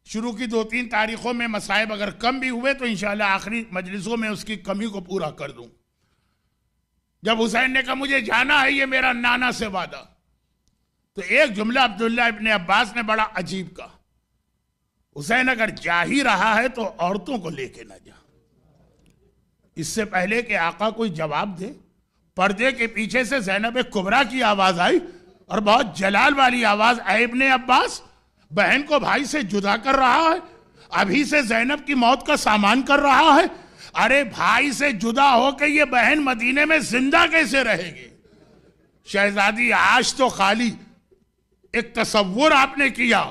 شروع کی 2-3 تاریخوں میں مصائب اگر کم بھی ہوئے تو انشاءاللہ آخری مجلسوں میں اس کی کمی کو پورا کر دوں۔ جب حسین نے کہا مجھے جانا ہے، یہ میرا نانا سے وعدہ، تو ایک جملہ عبداللہ ابن عباس نے بڑا عجیب کہا، حسین اگر جا ہی رہا ہے تو عورتوں کو لے کے نہ جا۔ اس سے پہلے کہ آقا کوئی جواب دے، پردے کے پیچھے سے زینب کبریٰ کی آواز آئی، اور بہت جلال والی آواز، اے ابن عباس، بہن کو بھائی سے جدا کر رہا ہے، ابھی سے زینب کی موت کا سامان کر رہا ہے۔ ارے بھائی سے جدا ہو کے یہ بہن مدینے میں زندہ کیسے رہے گی؟ شہزادی عاش تو خالی ایک تصور آپ نے کیا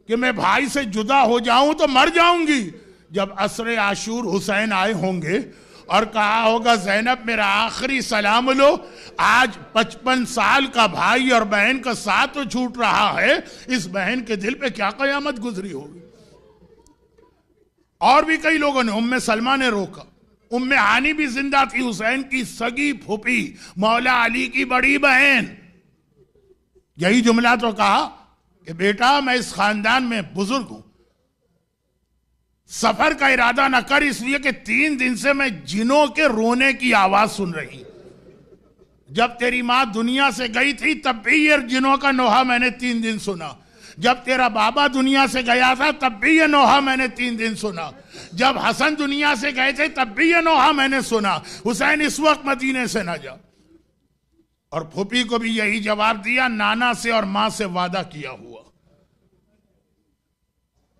کہ میں بھائی سے جدا ہو جاؤں تو مر جاؤں گی۔ جب عصر عاشور حسین آئے ہوں گے اور کہا ہوگا زینب میرا آخری سلام لو، آج 55 سال کا بھائی اور بہن کا ساتھ تو چھوٹ رہا ہے، اس بہن کے دل پہ کیا قیامت گزری ہوگی۔ اور بھی کئی لوگوں نے، ام سلمہ نے روکا، ام ہانی بھی زندہ تھی، حسین کی سگی پھوپھی، مولا علی کی بڑی بہن۔ یہی جملہ تو کہا کہ بیٹا میں اس خاندان میں بزرگ ہوں، سفر کا ارادہ نہ کر، اس لیے کہ 3 دن سے میں جنوں کے رونے کی آواز سن رہی۔ جب تیری ماں دنیا سے گئی تھی تب بھی یہ جنوں کا نوحہ میں نے 3 دن سنا، جب تیرا بابا دنیا سے گیا تھا تب بھی یہ نوحہ میں نے 3 دن سنا، جب حسن دنیا سے گئے تھے تب بھی یہ نوحہ میں نے سنا، حسین اس وقت مدینے سے نہ جا۔ اور پھوپھی کو بھی یہی جواب دیا، نانا سے اور ماں سے وعدہ کیا ہوا۔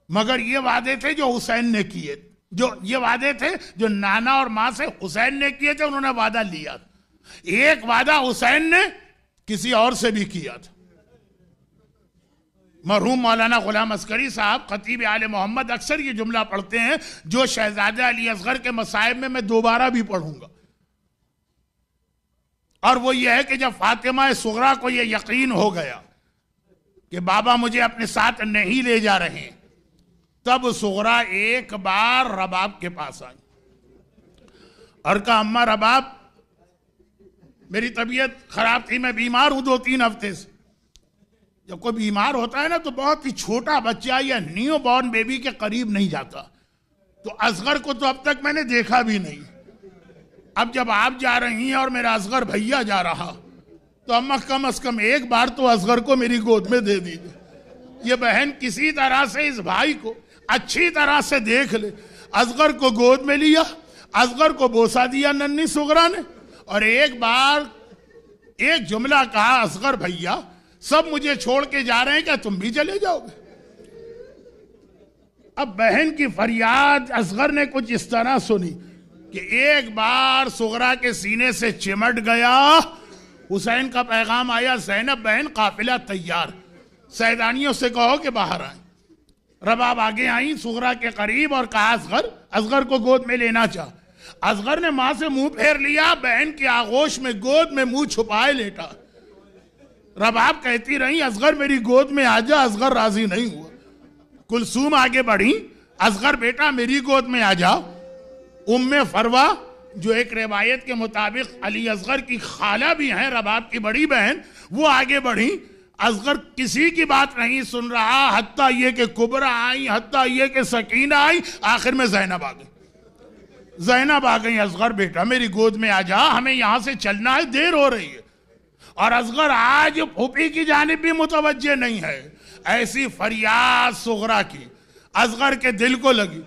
مگر یہ وعدے تھے جو حسین نے کیے، یہ وعدے تھے جو نانا اور ماں سے حسین نے کیے تھے، انہوں نے وعدہ لیا تھا۔ ایک وعدہ حسین نے کسی اور سے بھی کیا تھا۔ مرحوم مولانا غلام عسکری صاحب خطیب آل محمد اکثر یہ جملہ پڑھتے ہیں جو شہزادہ علی اصغر کے مصائب میں دوبارہ بھی پڑھوں گا، اور وہ یہ ہے کہ جب فاطمہ صغریٰ کو یہ یقین ہو گیا کہ بابا مجھے اپنے ساتھ نہیں لے جا رہے ہیں، تب سغرا ایک بار رباب کے پاس آئی اور کہا اماں رباب میری طبیعت خراب تھی، میں بیمار ہوں 2-3 ہفتے سے۔ جب کوئی بیمار ہوتا ہے نا تو بہت ہی چھوٹا بچہ یا نیو بورن بیبی کے قریب نہیں جاتا، تو اصغر کو تو اب تک میں نے دیکھا بھی نہیں۔ اب جب آپ جا رہی ہیں اور میرا اصغر بھیا جا رہا تو اماں کم از کم ایک بار تو اصغر کو میری گود میں دے دیجیے۔ یہ بہن کسی طرح سے اس بھائی کو اچھی طرح سے دیکھ لے، اصغر کو گود میں لیا، اصغر کو بوسہ دیا ننھی سغرا نے، اور ایک بار ایک جملہ کہا، اصغر بھیا سب مجھے چھوڑ کے جا رہے ہیں، کیا تم بھی چلے جاؤ گے؟ اب بہن کی فریاد اصغر نے کچھ اس طرح سنی کہ ایک بار سغرا کے سینے سے چمٹ گیا۔ حسین کا پیغام آیا، زینب بہن قافلہ تیار، سیدانیوں سے کہو کہ باہر آئیں۔ رباب آگے آئیں سغرا کے قریب اور کہا اصغر کو گود میں لینا چاہ۔ اصغر نے ماں سے منہ پھیر لیا، بہن کی آغوش میں گود میں منہ چھپائے لیٹا۔ رباب کہتی رہی اصغر میری گود میں آ جا، اصغر راضی نہیں ہوا۔ کلثوم آگے بڑھی، اصغر بیٹا میری گود میں آ جا۔ ام فروا جو ایک روایت کے مطابق علی اصغر کی خالہ بھی ہیں، رباب کی بڑی بہن، وہ آگے بڑھی۔ اصغر کسی کی بات نہیں سن رہا، حتیٰ یہ کہ کبرا آئی، حتیٰ یہ کہ سکینہ آئی، آخر میں زینب آ گئی۔ زینب آ گئی، اصغر بیٹا میری گود میں آ جا، ہمیں یہاں سے چلنا ہے، دیر ہو رہی ہے۔ اور اصغر آج پھوپھی کی جانب بھی متوجہ نہیں ہے۔ ایسی فریاد سغرا کی اصغر کے دل کو لگی۔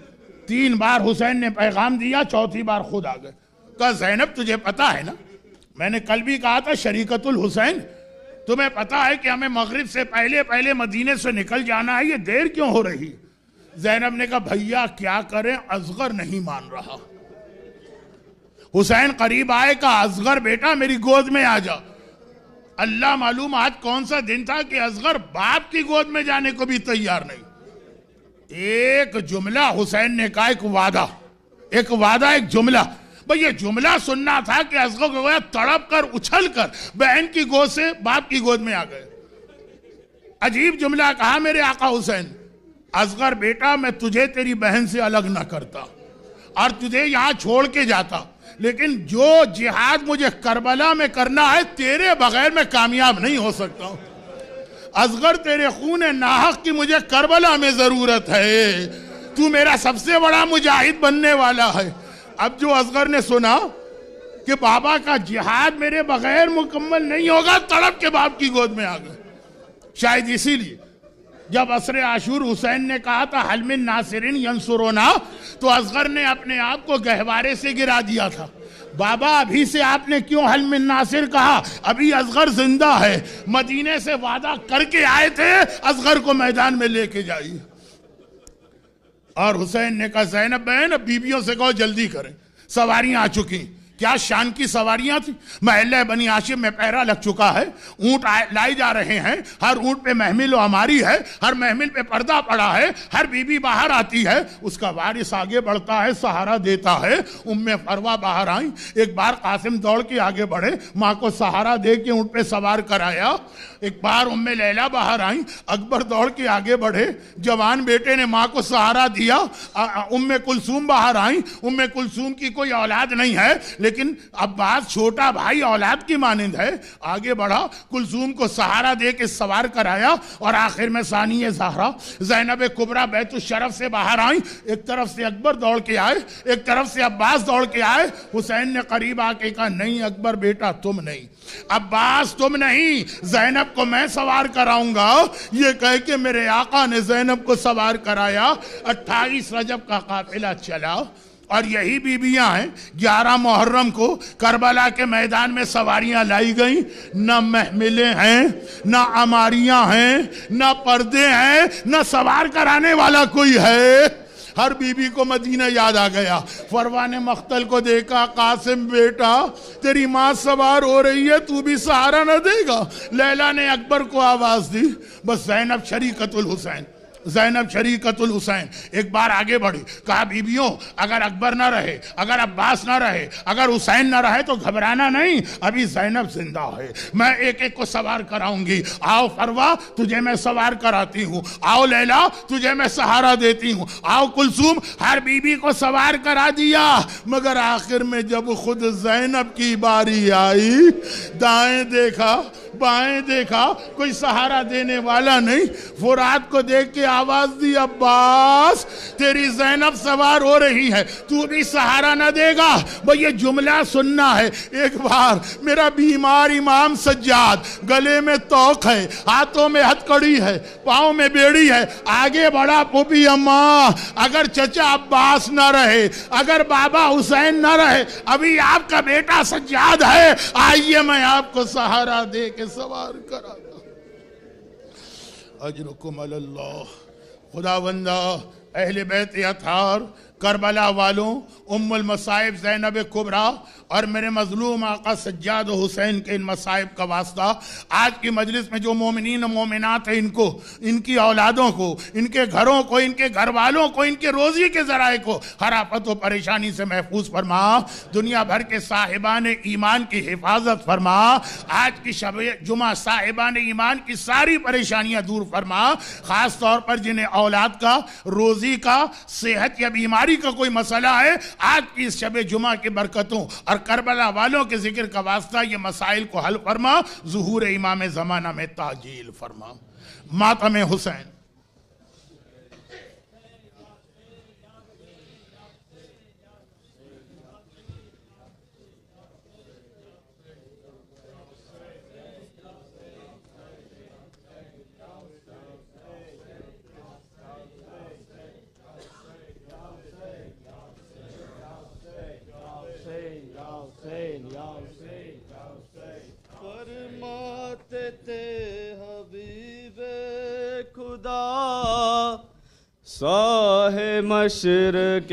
3 بار حسین نے پیغام دیا، 4تھی بار خود آ گئے۔ کہا زینب تجھے پتا ہے نا، میں نے کل بھی کہا تھا شریکت الحسین، تمہیں پتا ہے کہ ہمیں مغرب سے پہلے مدینے سے نکل جانا ہے، یہ دیر کیوں ہو رہی؟ زینب نے کہا بھیا کیا کریں، اصغر نہیں مان رہا۔ حسین قریب آئے، کہا اصغر بیٹا میری گود میں آ جا۔ اللہ معلوم آج کون سا دن تھا کہ اصغر باپ کی گود میں جانے کو بھی تیار نہیں۔ ایک جملہ حسین نے کہا، ایک وعدہ ایک جملہ، بھئی یہ جملہ سننا تھا کہ اصغر کو گویا تڑپ کر اچھل کر بہن کی گود سے باپ کی گود میں آ گئے۔ عجیب جملہ کہا میرے آقا حسین، اصغر بیٹا میں تجھے تیری بہن سے الگ نہ کرتا اور تجھے یہاں چھوڑ کے جاتا، لیکن جو جہاد مجھے کربلا میں کرنا ہے تیرے بغیر میں کامیاب نہیں ہو سکتا ہوں۔ اصغر تیرے خون ناحق کی مجھے کربلا میں ضرورت ہے، تو میرا سب سے بڑا مجاہد بننے والا ہے۔ اب جو اصغر نے سنا کہ بابا کا جہاد میرے بغیر مکمل نہیں ہوگا، تڑپ کے باپ کی گود میں آ گئے۔ شاید اسی لیے جب عصر عاشور حسین نے کہا تھا حل من ناصرین ینصرنا، تو اصغر نے اپنے آپ کو گہوارے سے گرا دیا تھا۔ بابا ابھی سے آپ نے کیوں حل من ناصر کہا؟ ابھی اصغر زندہ ہے، مدینے سے وعدہ کر کے آئے تھے اصغر کو میدان میں لے کے جائیے۔ اور حسین نے کہا زینب بہن اب بیویوں سے کہو جلدی کریں، سواریاں آ چکی۔ کیا شان کی سواریاں تھیں، محلہ بنی ہاشم میں پہرا لگ چکا ہے، اونٹ لائے جا رہے ہیں، ہر اونٹ پہ محمل و ہماری ہے، ہر محمل پہ پردہ پڑا ہے، ہر بیوی باہر آتی ہے، اس کا وارث آگے بڑھتا ہے، سہارا دیتا ہے۔ ام فروا باہر آئیں، ایک بار قاسم دوڑ کے آگے بڑھے، ماں کو سہارا دے کے اونٹ پہ سوار کرایا۔ ایک بار ام لیلہ باہر آئیں، اکبر دوڑ کے آگے بڑھے، جوان بیٹے نے ماں کو سہارا دیا۔ ام کلثوم باہر آئیں، ام کلثوم کی کوئی اولاد نہیں ہے، لیکن عباس چھوٹا بھائی اولاد کی مانند ہے، آگے بڑھا، کلثوم کو سہارا دے کے سوار کرایا، اور آخر میں ثانی زہرا زینب کبریٰ بیت الشرف سے باہر آئیں۔ ایک طرف سے اکبر دوڑ کے آئے، ایک طرف سے عباس دوڑ کے آئے۔ حسین نے قریب آ کے کہا نہیں اکبر بیٹا تم نہیں، عباس تم نہیں، زینب کو میں سوار کراؤں گا۔ یہ کہہ کے میرے آقا نے زینب کو سوار کرایا۔ 28 رجب کا قافلہ چلا، اور یہی بیویاں ہیں 11 محرم کو کربلا کے میدان میں سواریاں لائی گئیں۔ نہ محملیں ہیں، نہ عماریاں ہیں، نہ پردے ہیں، نہ سوار کرانے والا کوئی ہے۔ ہر بیوی کو مدینہ یاد آ گیا۔ فروا نے مقتل کو دیکھا، قاسم بیٹا تیری ماں سوار ہو رہی ہے، تو بھی سہارا نہ دے گا؟ لیلا نے اکبر کو آواز دی، بس زینب شریکت الحسین، زینب شریکت الحسین ایک بار آگے بڑھی، کہا بیبیوں اگر اکبر نہ رہے، اگر عباس نہ رہے، اگر حسین نہ رہے تو گھبرانا نہیں، ابھی زینب زندہ ہے، میں ایک ایک کو سوار کراؤں گی، آؤ فروا تجھے میں سوار کراتی ہوں، آؤ لیلا تجھے میں سہارا دیتی ہوں، آؤ کلثوم، ہر بیوی کو سوار کرا دیا، مگر آخر میں جب خود زینب کی باری آئی، دائیں دیکھا بائیں دیکھا، کوئی سہارا دینے والا نہیں، فرات کو دیکھ کے آواز دی، عباس تیری زینب سوار ہو رہی ہے، تو بھی سہارا نہ دے گا؟ وہ یہ جملہ سننا ہے۔ ایک بار میرا بیمار امام سجاد، گلے میں توق ہے، ہاتھوں میں ہتھکڑی ہے، پاؤں میں بیڑی ہے، آگے بڑھا، پھوپھی اماں اگر چچا عباس نہ رہے، اگر بابا حسین نہ رہے، ابھی آپ کا بیٹا سجاد ہے، آئیے میں آپ کو سہارا دے کے سوار کرا دوں۔ اجرکم علی اللہ۔ خداوندہ اہل بیت اطہار، کربلا والوں، ام المصائب زینب کبریٰ اور میرے مظلوم آقا سجاد و حسین کے ان مصائب کا واسطہ آج کی مجلس میں جو مومنین و مومنات ہیں، ان کو، ان کی اولادوں کو، ان کے گھروں کو، ان کے گھر والوں کو، ان کے روزی کے ذرائع کو ہر آفت و پریشانی سے محفوظ فرما، دنیا بھر کے صاحبان ایمان کی حفاظت فرما، آج کی شب جمعہ صاحبان ایمان کی ساری پریشانیاں دور فرما، خاص طور پر جنہیں اولاد کا، روزی کا، صحت یا بیماری کا کوئی مسئلہ ہے، آج کی اس شب جمعہ کی برکتوں اور کربلا والوں کے ذکر کا واسطہ یہ مسائل کو حل فرما، ظہور امام زمانہ میں تعجیل فرما۔ ماتم حسین۔ فرماتے تھے حبیب خدا ساہ مشرقین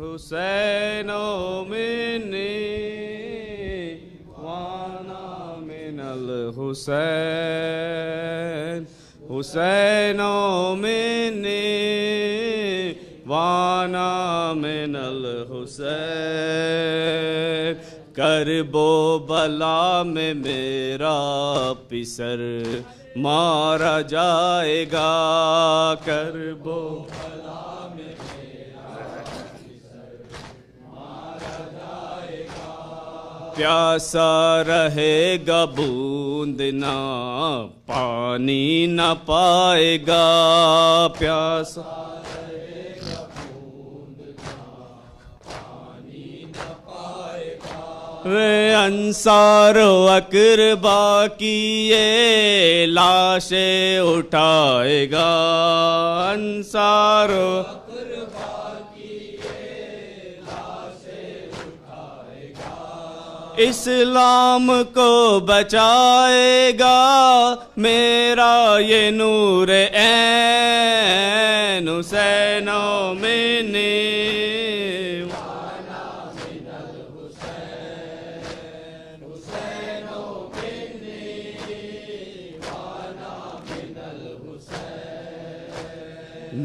حسین منی وانا من الحسین حسین منی وانا من الحسین کرب و بلا میں میرا پسر مارا جائے گا، کرب و بلا میں میرا پسر مارا جائے گا، پیاسا رہے گا بوند نہ پانی نہ پائے گا، پیاسا انصار و اقربا کی یہ لاشیں اٹھائے گا، انصار و اقربا کی یہ لاشیں اٹھائے گا، اسلام کو بچائے گا میرا یہ نور عین حسین منی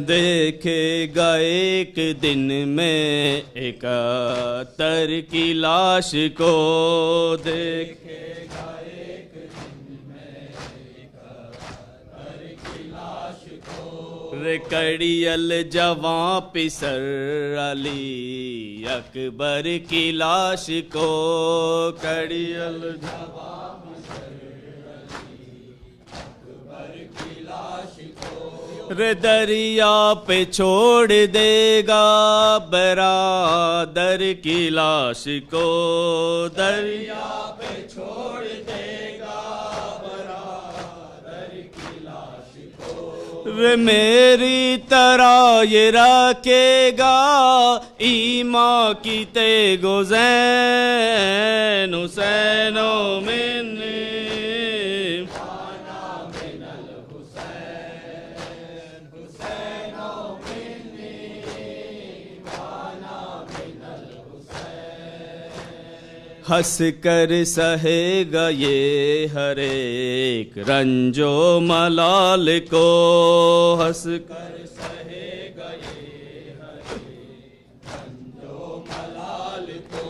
دیکھے گا ایک دن میں ایک تر کی لاش کو، دیکھے گا ایک دن میں ایک تر کی لاش کو، کڑیل جواں پسر علی اکبر کی لاش کو، کڑیل جواں دریا پہ چھوڑ دے گا برادر کی لاش کو، دریا پہ چھوڑ دے گا برادر کی لاش کو، میری طرح یہ رکھے گا ایمان کی تیغ و زین حسین منی ہنس کر سہے گا یہ ہر ایک رنج و ملال کو، ہنس کر سہے گا یہ ہر ایک رنج و ملال کو،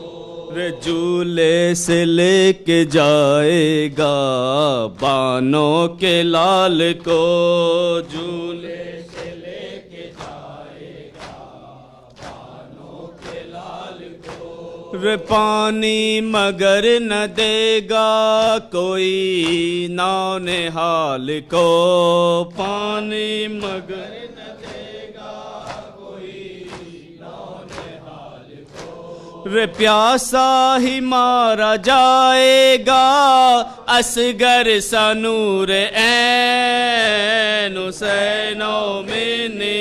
جھولے سے لے کے جائے گا بانوں کے لال کو، جھولے سے لے کے جائے گا بانوں کے لال کو، پانی مگر نہ دے گا کوئی نونہال کو، پانی مگر نہ دے گا کوئی نونہال کو، پیاسا ہی مارا جائے گا اصغر سا نور عین حسین و منی،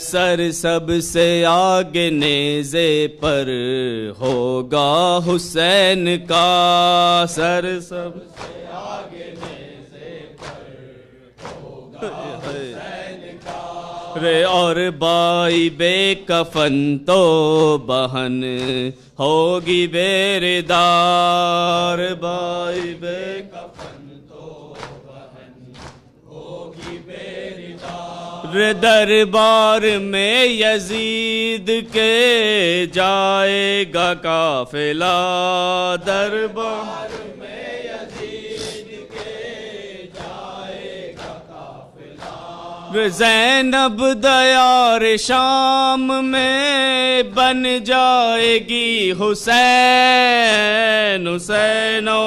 سر سب سے آگے نیزے پر ہوگا حسین کا، سر سب سے آگے نیزے پر ہوگا حسین کا، اور بائی بے کفن تو بہن ہوگی بیردار، بائی بے کفن دربار میں یزید کے جائے گا قافلہ، دربار میں یزید کے جائے گا قافلہ، زینب دیار شام میں بن جائے گی حسین، حسین و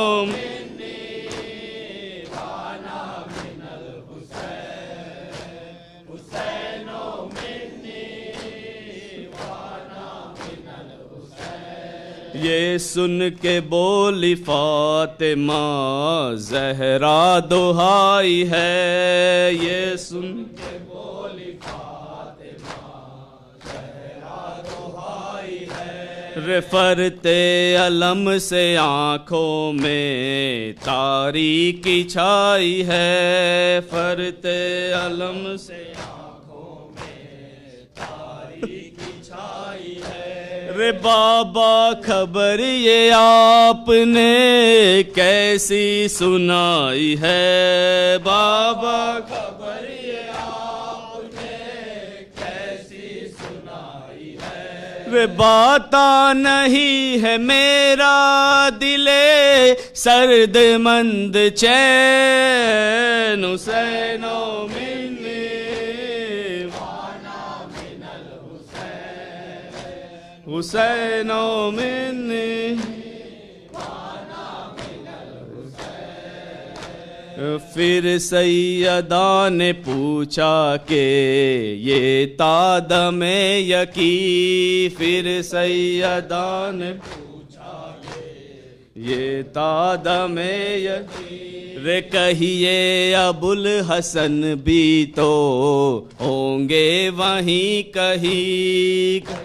یہ سن کے بولی فاطمہ زہرا دہائی ہے، یہ سن کے بولی فاطمہ زہرا دہائی ہے، فرت علم سے آنکھوں میں تاریکی چھائی ہے، فرت علم سے آنکھوں میں تاریکی چھائی ہے، بابا خبر یہ آپ نے کیسی سنائی ہے، بابا خبر یہ آپ نے کیسی سنائی ہے، باتا نہیں ہے میرا دل سرد مند چین حسین و منی، حسین و منی، پھر سیدہ نے پوچھا کہ یہ تادم یکی، پھر سیدہ نے پوچھا کہ یہ تادم یکی، کہیے ابوالحسن بھی تو ہوں گے وہیں کہیں،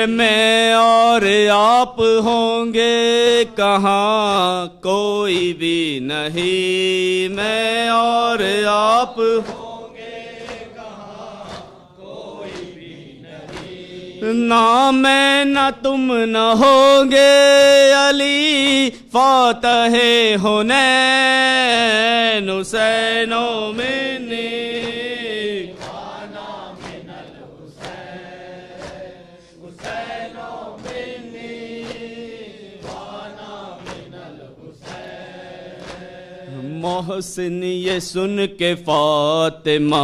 میں اور آپ ہوں گے کہاں کوئی بھی نہیں، میں اور آپ ہوں گے کہاں کوئی بھی نہیں، نہ میں نہ تم نہ ہوں گے علی فاتح حنین حسین و منی، محسن یہ سن کے فاطمہ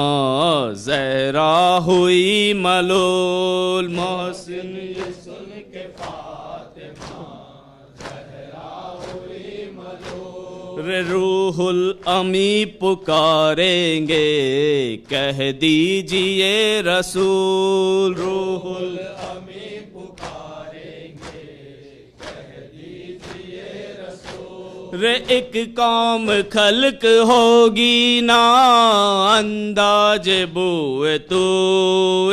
زہرا ہوئی ملول، محسن یہ سن کے فاطمہ زہرا ہوئی ملول، روح الامی پکاریں گے کہہ دیجئے رسول، روح الامی پکاریں گے کہہ دیجئے رسول، ایک قوم خلق ہوگی نا انداز بوئے تو،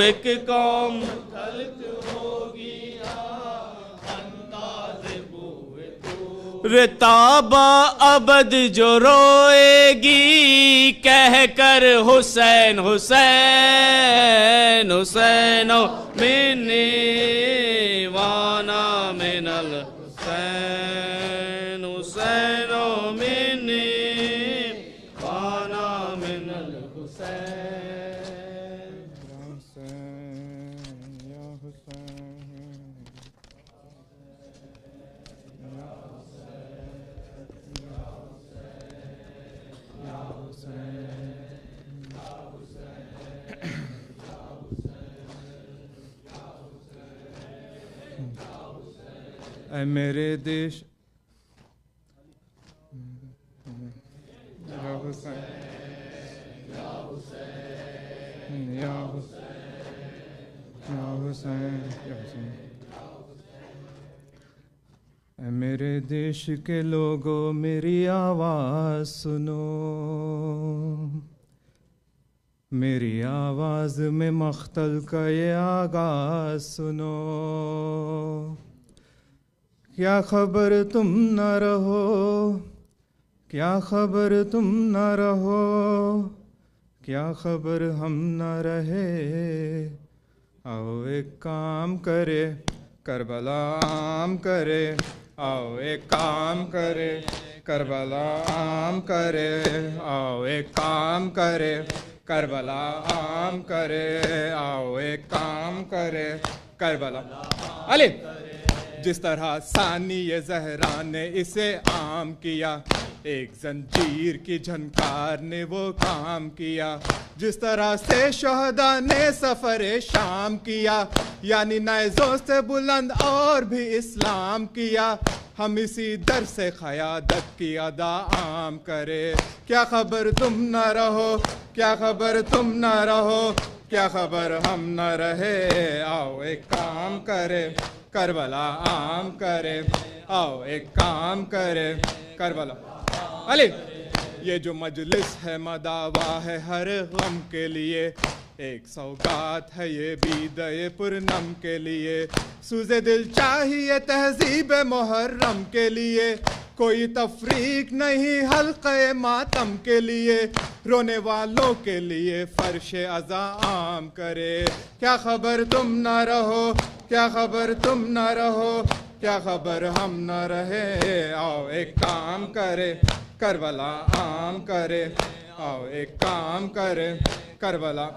ایک قوم خلق ہوگی نا تابا ابد جو روئے گی کہہ کر حسین حسین حسین منی وانا من الحسین حسین منی وانا من الحسین. اے میرے دیش یا حسین یا حسین یا حسین یا حسین. اے میرے دیش کے لوگوں میری آواز سنو، میری آواز میں مختل کا یہ آغاز سنو. کیا خبر تم نہ رہو، کیا خبر تم نہ رہو، کیا خبر ہم نہ رہے. آؤ ایک کام کرے کربلا عام کرے، آؤ ایک کام کرے کربلا عام کرے، آؤ ایک کام کرے کربلا عام کرے، آؤ ایک کام کرے کربلا. علی جس طرح ثانی زہرا نے اسے عام کیا، ایک زنجیر کی جھنکار نے وہ کام کیا. جس طرح سے شہداء نے سفر شام کیا، یعنی نیزوں سے بلند اور بھی اسلام کیا. ہم اسی در سے قیادت کی ادا عام کرے. کیا خبر تم نہ رہو، کیا خبر تم نہ رہو، کیا خبر ہم نہ رہے. آؤ ایک کام کرے کربلا عام کرے، آؤ ایک کام کرے کربلا. علی یہ جو مجلس ہے مداوا ہے ہر غم کے لیے، ایک سوگات ہے یہ بیدئے پرنم کے لیے. سوزے دل چاہیے تہذیب محرم کے لیے، کوئی تفریق نہیں حلقہ ماتم کے لیے. رونے والوں کے لیے فرش عزا عام کرے. کیا خبر تم نہ رہو، کیا خبر تم نہ رہو، کیا خبر ہم نہ رہے. آؤ ایک کام کرے کربلا عام کرے، آؤ ایک کام کرے کربلا.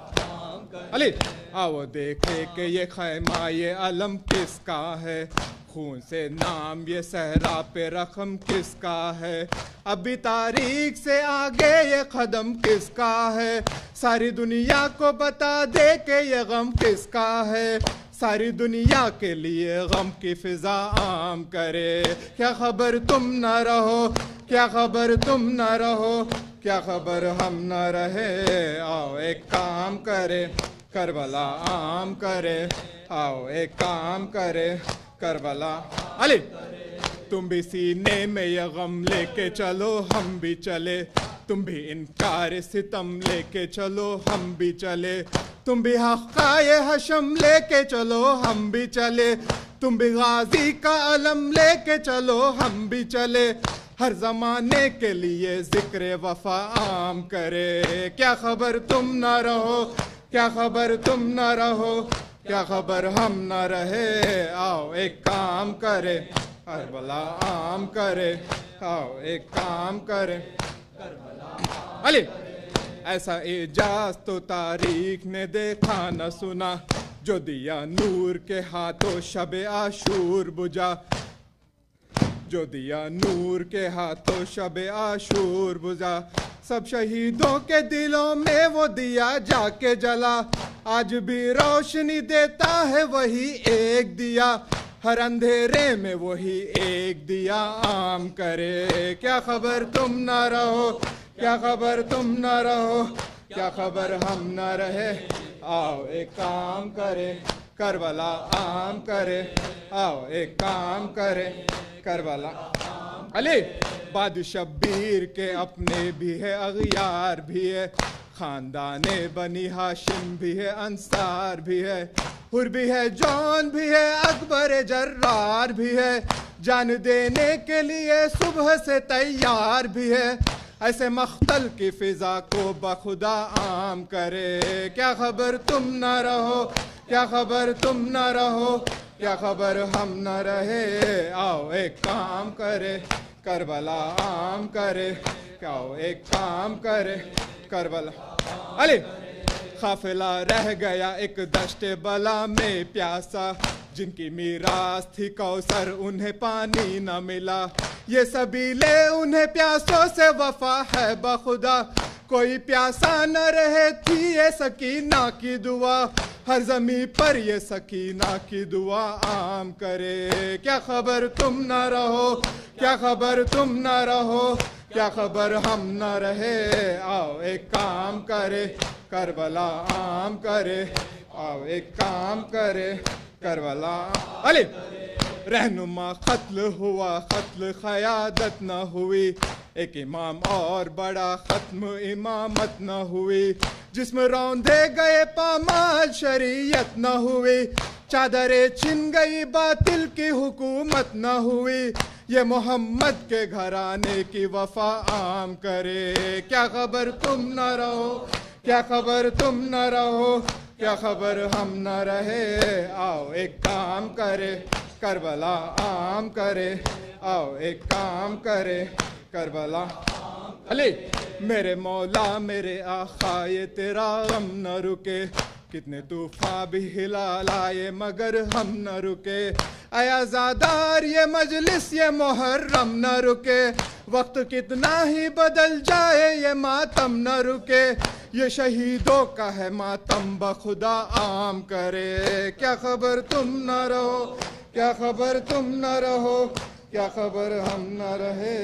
علی آؤ دیکھے کہ یہ خیمہ یہ علم کس کا ہے، خون سے نام یہ صحرا پہ رقم کس کا ہے. ابھی تاریخ سے آگے یہ قدم کس کا ہے، ساری دنیا کو بتا دے کہ یہ غم کس کا ہے. ساری دنیا کے لیے غم کی فضا عام کرے. کیا خبر تم نہ رہو، کیا خبر تم نہ رہو، کیا خبر ہم نہ رہے. آؤ ایک کام کرے کربلا عام کرے، آؤ ایک کام کرے کربلا. علی تم بھی سینے میں یہ غم لے کے چلو ہم بھی چلے، تم بھی انکار ستم لے کے چلو ہم بھی چلے. تم بھی حقائے حشم لے کے چلو ہم بھی چلے، تم بھی غازی کا علم لے کے چلو ہم بھی چلے. ہر زمانے کے لیے ذکر وفا عام کرے. کیا خبر تم نہ رہو، کیا خبر تم نہ رہو، کیا خبر ہم نہ رہے. آؤ ایک کام کرے کربلا عام کرے، آؤ ایک کام کرے کربلا. علی ایسا اعجاز تو تاریخ نے دیکھا نہ سنا، جو دیا نور کے ہاتھوں شب عاشور بجھا، جو دیا نور کے ہاتھوں شب عاشور بجھا. سب شہیدوں کے دلوں میں وہ دیا جا کے جلا، آج بھی روشنی دیتا ہے وہی ایک دیا. ہر اندھیرے میں وہی ایک دیا عام کرے. کیا خبر تم نہ رہو، کیا خبر تم نہ رہو، کیا خبر ہم نہ رہے. آؤ ایک کام کرے کربلا عام کرے، آؤ ایک کام کرے کربلا. علی بعد شبیر کے اپنے بھی ہے اغیار بھی ہے، خاندان بنی ہاشم بھی ہے انصار بھی ہے، حر بھی ہے جون بھی ہے اکبر جرار بھی ہے. جان دینے کے لیے صبح سے تیار بھی ہے، ایسے مختل کی فضا کو بخدا عام کرے. کیا خبر تم نہ رہو، کیا خبر تم نہ رہو، کیا خبر ہم نہ رہے. آؤ ایک کام کرے کربلا عام کرے، آؤ ایک کام کرے کربلا. علی قافلہ رہ گیا ایک دشت بلا میں پیاسا، جن کی میراث تھی کوثر انہیں پانی نہ ملا. یہ سبیلے انہیں پیاسوں سے وفا ہے بخدا، کوئی پیاسا نہ رہے تھی یہ سکینہ کی دعا. ہر زمین پر یہ سکینہ کی دعا عام کرے. کیا خبر تم نہ رہو، کیا خبر تم نہ رہو، کیا خبر ہم نہ رہے. آؤ ایک کام کرے کربلا عام کرے، آؤ ایک کام کرے کربلا. علی رہنما قتل ہوا، قتل قیادت نہ ہوئی، ایک امام اور بڑا ختم امامت نہ ہوئی. جسم روندے گئے پامال شریعت نہ ہوئی، چادریں چھن گئی باطل کی حکومت نہ ہوئی. یہ محمد کے گھرانے کی وفا عام کرے. کیا خبر تم نہ رہو، کیا خبر تم نہ رہو، کیا خبر ہم نہ رہے. آؤ ایک کام کرے کربلا عام کرے، آؤ ایک کام کرے کربلا. علی میرے مولا میرے آقا یہ تیرا غم نہ رکے، کتنے طوفان بھی ہلا لائے مگر ہم نہ رکے. اے عزادار یہ مجلس یہ محرم نہ رکے، وقت کتنا ہی بدل جائے یہ ماتم نہ رکے. یہ شہیدوں کا ہے ماتم بخدا عام کرے. کیا خبر تم نہ رہو، کیا خبر تم نہ رہو، کیا خبر ہم نہ رہے.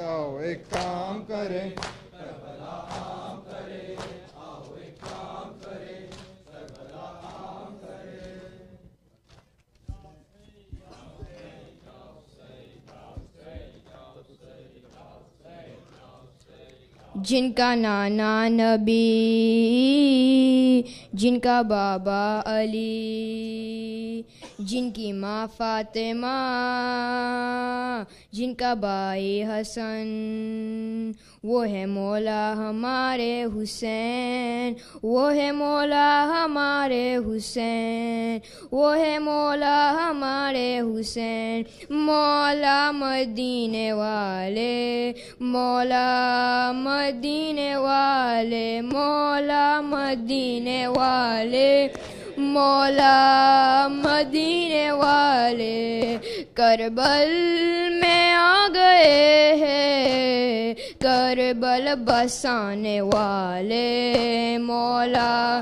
آؤ ایک کام کرے کربلا عام کرے، آؤ ایک کام کرے کربلا عام کرے. جن کا نانا نبی، جن کا بابا علی، جن کی ماں فاطمہ، جن کا بھائی حسن، وہ ہے مولا ہمارے حسین، وہ ہے مولا ہمارے حسین، وہ ہے مولا ہمارے حسین. مولا مدینے والے، مولا مدینے والے، مولا مدینے والے، مولا مدینے والے. کربل میں آ گئے ہیں کربل بسانے والے، مولا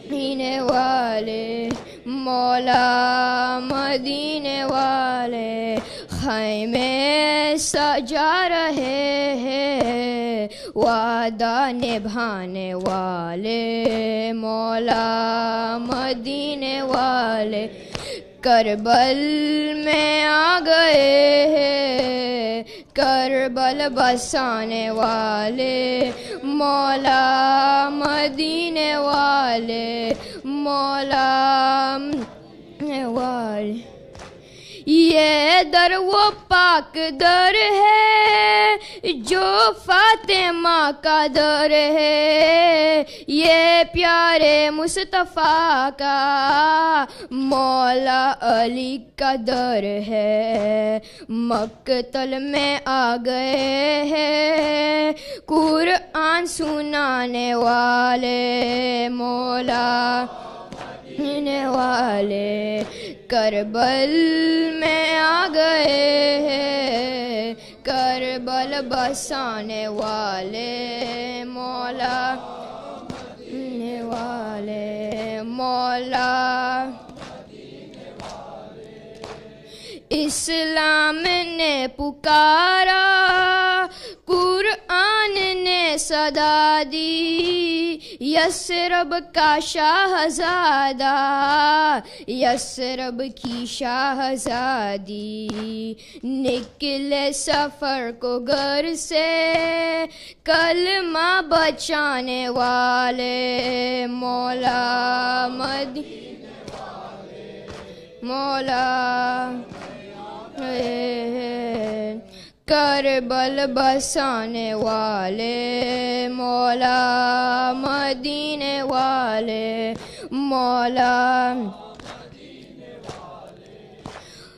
مدینے والے، مولا مدینے والے. خیمے سجا رہے ہیں وعدہ نبھانے والے، مولا مدینے والے. کربل میں آ گئے ہیں کربل بسانے والے، مولا مدینے والے، مولا مدینے والے. یہ در وہ پاک در ہے جو فاطمہ کا در ہے، یہ پیارے مصطفیٰ کا مولا علی کا در ہے. مقتل میں آ گئے ہیں قرآن سنانے والے، مولا مدینے والے. کربل میں آ گئے ہیں کربل بسانے والے، مولا مدینے والے، مولا. اسلام نے پکارا قرآن نے صدا دی، یثرب کا شاہزادہ، یثرب کی شاہزادی. نکلے سفر کو گھر سے کلمہ بچانے والے، مولا مدینے والے، مولا کربل بسانے والے مولا مدینے والے مولا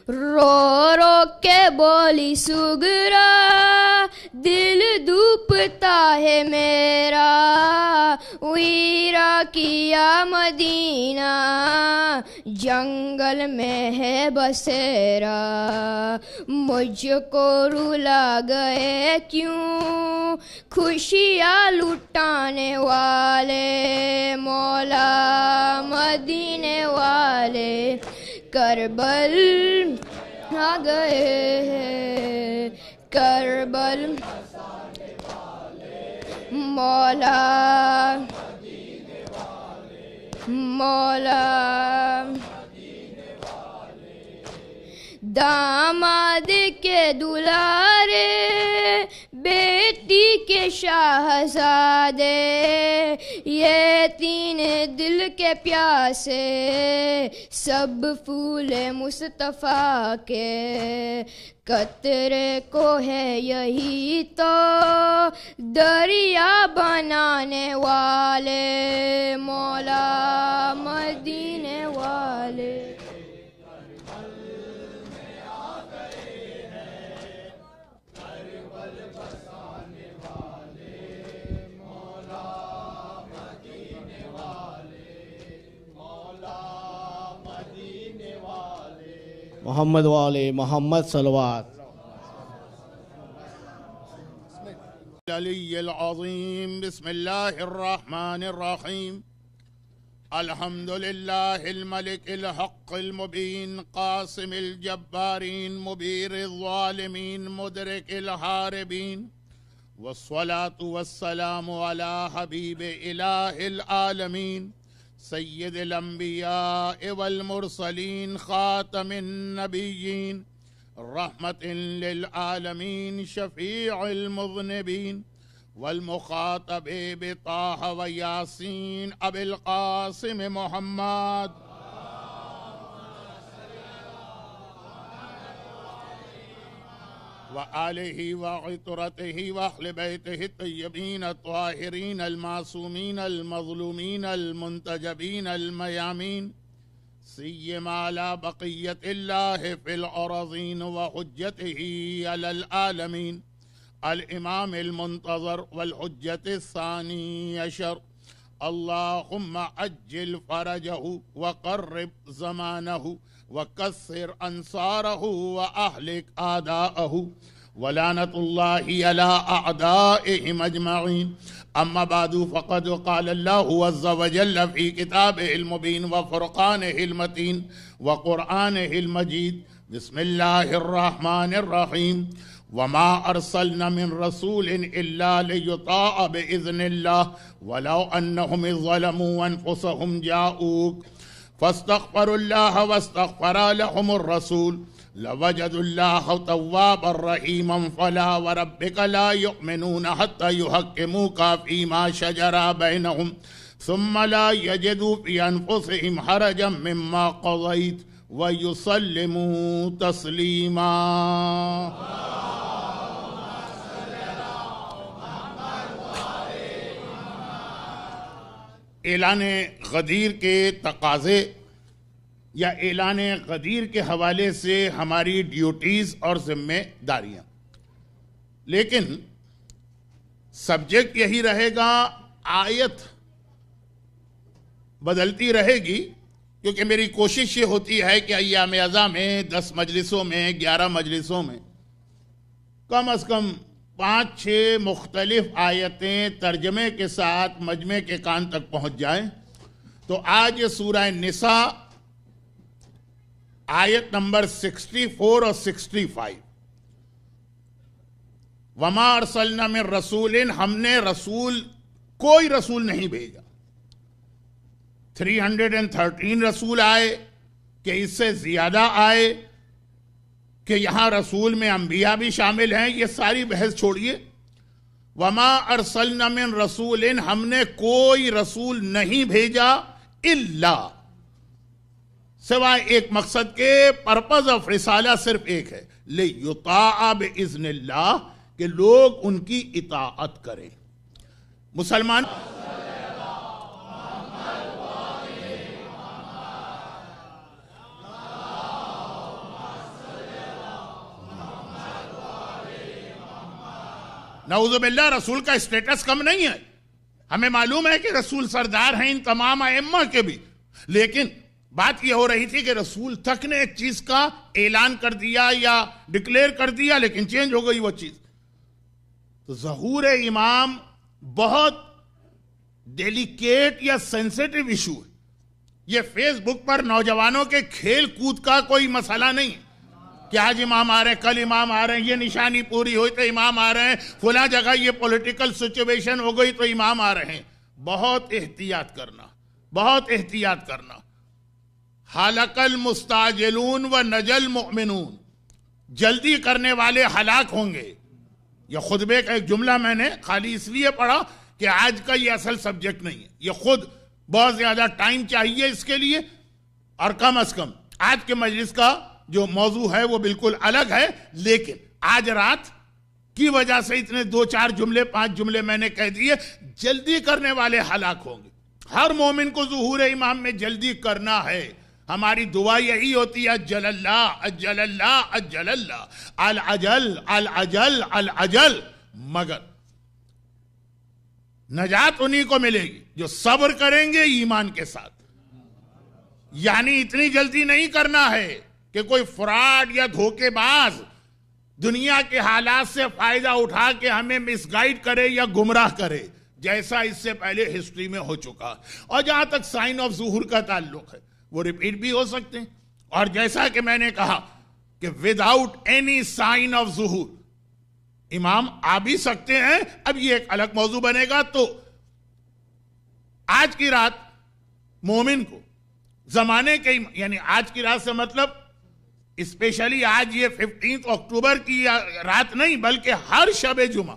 رو رو کے بولی سگرا دل دھوپتا ہے میرا ویرا کیا مدینہ جنگل میں ہے بسیرا مجھ کو رلا گئے کیوں خوشیاں لٹانے والے مولا مدینے والے کربل آ گئے ہیں کربل مولا مولا داماد کے دلارے بیٹی کے شاہزادے یہ تین دل کے پیاسے سب پھول مصطفیٰ کے قطرے کو ہے یہی تو دریا بنانے والے مولا مدینے والے محمد والے محمد صلوات العلی العظیم بسم اللہ الرحمن الرحیم الحمد للہ الملک الحق المبین قاسم الجبارین مبیر الظالمین مدرک الحاربین والصلاة والسلام علی حبیب الہ العالمین سید الانبیاء والمرسلین خاتم النبیین رحمت للعالمین شفیع المذنبین والمخاطب بطاہ و یاسین ابی القاسم محمد وآلہ وعطرتہ وأہل بیتہ الطیبین الطاہرین المعصومین المظلومین المنتجبین المیامین سیما علی بقیت اللہ فی الارضین وحجتہ علی العالمین الامام المنتظر والحجت الثانی عشر اللہم عجل فرجہ وقرب زمانہ وکثر انصارہ واہلک اعداءہ ولعنت اللہ علی اعدائہم اجمعین اما بعد فقد قال اللہ عز وجل فی کتابہ المبین وفرقانہ المتین وقرآنہ المجید بسم اللہ الرحمن الرحیم وما ارسلنا من رسول الا لیطاع باذن اللہ ولو انہم ظلموا انفسهم جاؤوک فاستغفروا الله واستغفر لهم الرسول لوجدوا الله توابا رحيما فلا وربك لا يؤمنون حتى يحكموك فيما شجر بينهم ثم لا يجدوا في أنفسهم حرجا مما قضيت ويسلموا تسليما اعلان غدیر کے تقاضے یا اعلان غدیر کے حوالے سے ہماری ڈیوٹیز اور ذمہ داریاں، لیکن سبجیکٹ یہی رہے گا، آیت بدلتی رہے گی، کیونکہ میری کوشش یہ ہوتی ہے کہ ایام ازاں میں 10 مجلسوں میں 11 مجلسوں میں کم از کم 5-6 مختلف آیتیں ترجمے کے ساتھ مجمع کے کان تک پہنچ جائیں۔ تو آج یہ سورہ نساء آیت نمبر 64 اور 65 وما ارسلنا من رسول، ہم نے کوئی رسول نہیں بھیجا۔ 313 رسول آئے کہ اس سے زیادہ آئے کہ یہاں رسول میں انبیاء بھی شامل ہیں، یہ ساری بحث چھوڑیے۔ وما ارسلنا من رسول، ہم نے کوئی رسول نہیں بھیجا الا سوائے ایک مقصد کے پرپز آف رسالہ صرف ایک ہے، لِیُطَاعَ بِإِذْنِ اللَّهِ، کہ لوگ ان کی اطاعت کریں۔ مسلمان نعوذ باللہ رسول کا اسٹیٹس کم نہیں ہے، ہمیں معلوم ہے کہ رسول سردار ہیں ان تمام ائمہ کے بھی، لیکن بات یہ ہو رہی تھی کہ رسول تک نے ایک چیز کا اعلان کر دیا یا ڈکلیئر کر دیا لیکن چینج ہو گئی وہ چیز۔ تو ظہور امام بہت ڈیلیکیٹ یا سینسیٹیو ایشو ہے، یہ فیس بک پر نوجوانوں کے کھیل کود کا کوئی مسئلہ نہیں ہے کہ آج امام آ رہے ہیں، کل امام آ رہے ہیں، یہ نشانی پوری ہوئی تو امام آ رہے ہیں، فلاں جگہ یہ پولیٹیکل سچویشن ہو گئی تو امام آ رہے ہیں۔ بہت احتیاط کرنا، بہت احتیاط کرنا۔ ہلک المستعجلون و نجا المؤمنون، جلدی کرنے والے ہلاک ہوں گے۔ یہ خطبے کا ایک جملہ میں نے خالی اس لیے پڑھا کہ آج کا یہ اصل سبجیکٹ نہیں ہے، یہ خود بہت زیادہ ٹائم چاہیے اس کے لیے، اور کم از کم آج کے مجلس کا جو موضوع ہے وہ بالکل الگ ہے، لیکن آج رات کی وجہ سے اتنے 2-4 جملے 5 جملے میں نے کہہ دیے۔ جلدی کرنے والے ہلاک ہوں گے۔ ہر مومن کو ظہور امام میں جلدی کرنا ہے۔ ہماری دعا یہی ہوتی ہے، اجل اللہ اجل اللہ اجل اللہ، العجل العجل العجل، مگر نجات انہی کو ملے گی جو صبر کریں گے ایمان کے ساتھ۔ یعنی اتنی جلدی نہیں کرنا ہے کہ کوئی فراڈ یا دھوکے باز دنیا کے حالات سے فائدہ اٹھا کے ہمیں مس گائیڈ کرے یا گمراہ کرے، جیسا اس سے پہلے ہسٹری میں ہو چکا۔ اور جہاں تک سائن آف ظہور کا تعلق ہے وہ ریپیٹ بھی ہو سکتے ہیں، اور جیسا کہ میں نے کہا کہ وداؤٹ اینی سائن آف ظہور امام آ بھی سکتے ہیں۔ اب یہ ایک الگ موضوع بنے گا۔ تو آج کی رات مومن کو زمانے کے، یعنی آج کی رات سے مطلب اسپیشلی آج یہ 15 اکتوبر کی رات نہیں بلکہ ہر شب جمعہ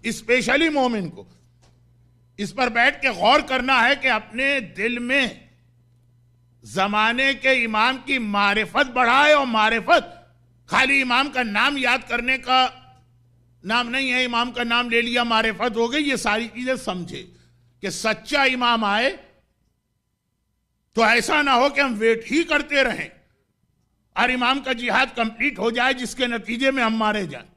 اسپیشلی مومن کو اس پر بیٹھ کے غور کرنا ہے کہ اپنے دل میں زمانے کے امام کی معرفت بڑھائے، اور معرفت خالی امام کا نام یاد کرنے کا نام نہیں ہے، امام کا نام لے لیا معرفت ہو گئی، یہ ساری چیزیں سمجھے کہ سچا امام آئے تو ایسا نہ ہو کہ ہم ویٹ ہی کرتے رہیں اور امام کا جہاد کمپلیٹ ہو جائے جس کے نتیجے میں ہم مارے جائیں،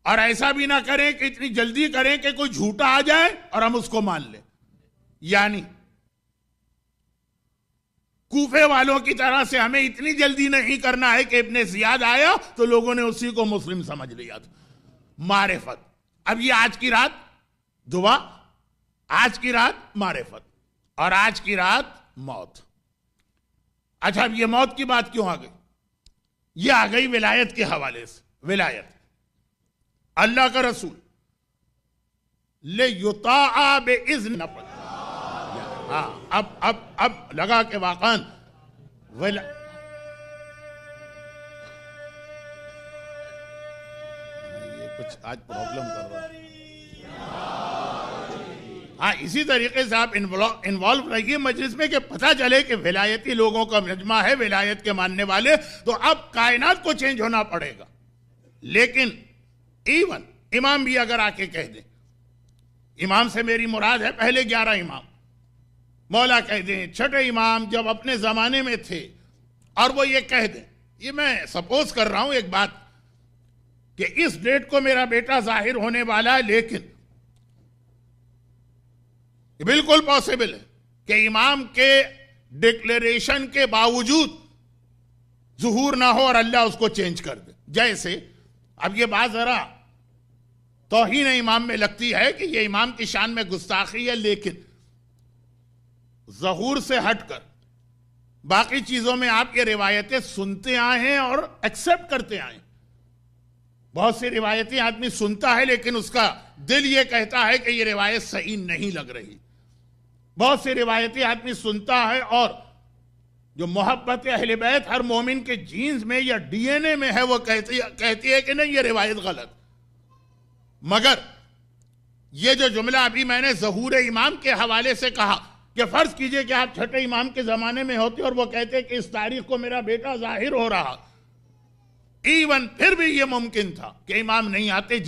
اور ایسا بھی نہ کریں کہ اتنی جلدی کریں کہ کوئی جھوٹا آ جائے اور ہم اس کو مان لیں۔ یعنی کوفے والوں کی طرح سے ہمیں اتنی جلدی نہیں کرنا ہے کہ ابن زیاد آیا تو لوگوں نے اسی کو مسلم سمجھ لیا تھا۔ معرفت، اب یہ آج کی رات دعا، آج کی رات معرفت، اور آج کی رات موت۔ اچھا، اب یہ موت کی بات کیوں آ گئی؟ یہ آ گئی ولایت کے حوالے سے۔ ولایت، اللہ کا رسول لِیُطَاعَ بِإِذْنِ، ہاں اب لگا کہ واقعاً یہ کچھ آج پرابلم کر رہا ہے۔ ہاں، اسی طریقے سے آپ انوالو رہیے مجلس میں کہ پتہ چلے کہ ولایتی لوگوں کا مجمع ہے، ولایت کے ماننے والے، تو اب کائنات کو چینج ہونا پڑے گا۔ لیکن ایون امام بھی اگر آ کے کہہ دیں، امام سے میری مراد ہے پہلے 11 امام، مولا کہہ دیں، چھٹے امام جب اپنے زمانے میں تھے اور وہ یہ کہہ دیں، یہ میں سپوز کر رہا ہوں ایک بات کہ اس ڈیٹ کو میرا بیٹا ظاہر ہونے والا ہے، لیکن یہ بالکل پاسبل ہے کہ امام کے ڈکلیریشن کے باوجود ظہور نہ ہو اور اللہ اس کو چینج کر دے۔ جیسے اب یہ بات ذرا توہین امام میں لگتی ہے کہ یہ امام کی شان میں گستاخی ہے، لیکن ظہور سے ہٹ کر باقی چیزوں میں آپ یہ روایتیں سنتے آئے ہیں اور ایکسپٹ کرتے آئے ہیں۔ بہت سی روایتیں آدمی سنتا ہے لیکن اس کا دل یہ کہتا ہے کہ یہ روایت صحیح نہیں لگ رہی۔ بہت سی روایتیں آدمی سنتا ہے اور جو محبت اہل بیت ہر مومن کے جینز میں یا ڈی این اے میں ہے وہ کہتی ہے کہ نہیں یہ روایت غلط۔ مگر یہ جو جملہ ابھی میں نے ظہور امام کے حوالے سے کہا کہ فرض کیجئے کہ آپ چھٹے امام کے زمانے میں ہوتے اور وہ کہتے کہ اس تاریخ کو میرا بیٹا ظاہر ہو رہا، ایون پھر بھی یہ ممکن تھا کہ امام نہیں آتے،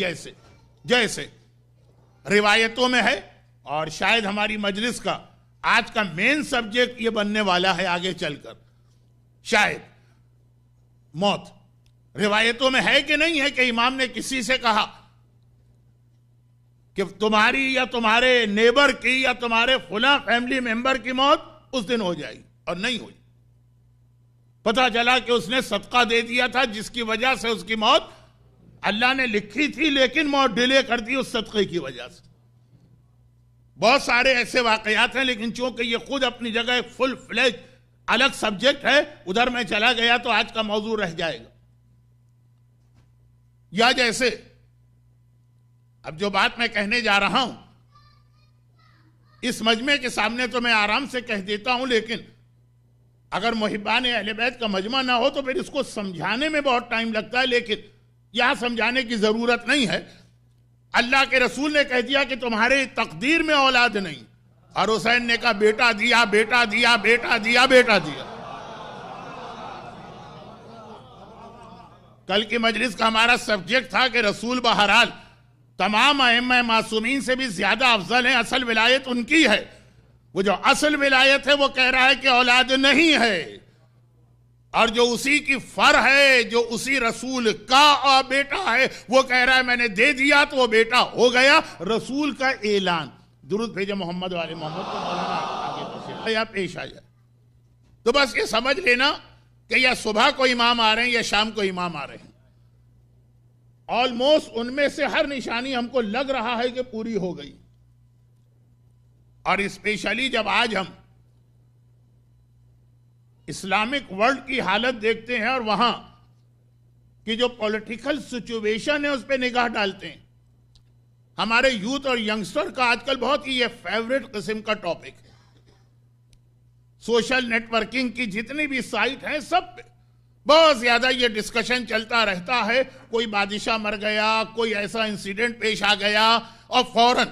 جیسے روایتوں میں ہے، اور شاید ہماری مجلس کا آج کا مین سبجیکٹ یہ بننے والا ہے آگے چل کر، شاید موت روایتوں میں ہے کہ نہیں ہے کہ امام نے کسی سے کہا کہ تمہاری یا تمہارے نیبر کی یا تمہارے فلاں فیملی ممبر کی موت اس دن ہو جائے گی، اور نہیں ہوئی۔ پتہ چلا کہ اس نے صدقہ دے دیا تھا جس کی وجہ سے اس کی موت اللہ نے لکھی تھی، لیکن موت ڈیلے کر دی اس صدقے کی وجہ سے۔ بہت سارے ایسے واقعات ہیں، لیکن چونکہ یہ خود اپنی جگہ ایک فل فلیج الگ سبجیکٹ ہے، ادھر میں چلا گیا تو آج کا موضوع رہ جائے گا۔ یا جیسے اب جو بات میں کہنے جا رہا ہوں اس مجمع کے سامنے تو میں آرام سے کہہ دیتا ہوں، لیکن اگر محبان اہل بیت کا مجمع نہ ہو تو پھر اس کو سمجھانے میں بہت ٹائم لگتا ہے، لیکن یہاں سمجھانے کی ضرورت نہیں ہے۔ اللہ کے رسول نے کہہ دیا کہ تمہارے تقدیر میں اولاد نہیں، اور حسین نے کہا بیٹا دیا، بیٹا دیا، بیٹا دیا، بیٹا دیا۔ کل کی مجلس کا ہمارا سبجیکٹ تھا کہ رسول بہرحال تمام ائمہ معصومین سے بھی زیادہ افضل ہیں، اصل ولایت ان کی ہے۔ وہ جو اصل ولایت ہے وہ کہہ رہا ہے کہ اولاد نہیں ہے، اور جو اسی کی فر ہے، جو اسی رسول کا بیٹا ہے، وہ کہہ رہا ہے میں نے دے دیا تو وہ بیٹا ہو گیا۔ رسول کا اعلان، درود بھیجے محمد والے محمد کو، مولانا آگے تشریف یا پیش آ جائے۔ تو بس یہ سمجھ لینا کہ یا صبح کو امام آ رہے ہیں یا شام کو امام آ رہے ہیں، آلموسٹ ان میں سے ہر نشانی ہم کو لگ رہا ہے کہ پوری ہو گئی۔ اور اسپیشلی جب آج ہم اسلامک ورلڈ کی حالت دیکھتے ہیں اور وہاں کی جو پولیٹیکل سچویشن ہے اس پہ نگاہ ڈالتے ہیں، ہمارے یوتھ اور ینگسٹر کا آج کل بہت ہی یہ فیوریٹ قسم کا ٹاپک ہے۔ سوشل نیٹ ورکنگ کی جتنی بھی سائٹ ہیں سب پہ بہت زیادہ یہ ڈسکشن چلتا رہتا ہے، کوئی بادشاہ مر گیا، کوئی ایسا انسیڈنٹ پیش آ گیا، اور فوراً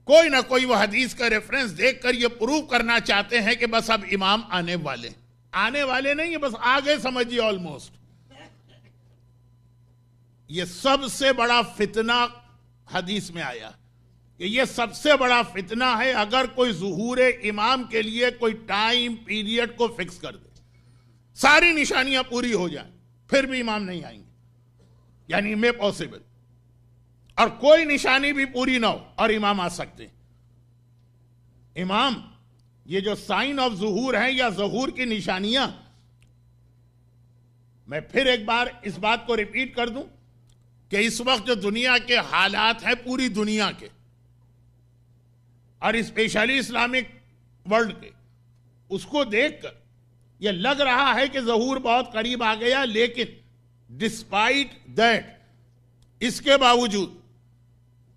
کوئی نہ کوئی وہ حدیث کا ریفرنس دیکھ کر یہ پروف کرنا چاہتے ہیں کہ بس اب امام آنے والے نہیں، بس آگے سمجھیے آلموسٹ۔ یہ سب سے بڑا فتنہ حدیث میں آیا کہ یہ سب سے بڑا فتنہ ہے اگر کوئی ظہور امام کے لیے کوئی ٹائم پیریڈ کو فکس کر دے، ساری نشانیاں پوری ہو جائیں پھر بھی امام نہیں آئیں گے، یعنی میں پاسبل، اور کوئی نشانی بھی پوری نہ ہو اور امام آ سکتے۔ امام یہ جو سائن آف ظہور ہیں یا ظہور کی نشانیاں، میں پھر ایک بار اس بات کو ریپیٹ کر دوں کہ اس وقت جو دنیا کے حالات ہیں پوری دنیا کے اور اسپیشلی اسلامک ورلڈ کے، اس کو دیکھ کر یہ لگ رہا ہے کہ ظہور بہت قریب آ گیا، لیکن ڈسپائٹ دیٹ، اس کے باوجود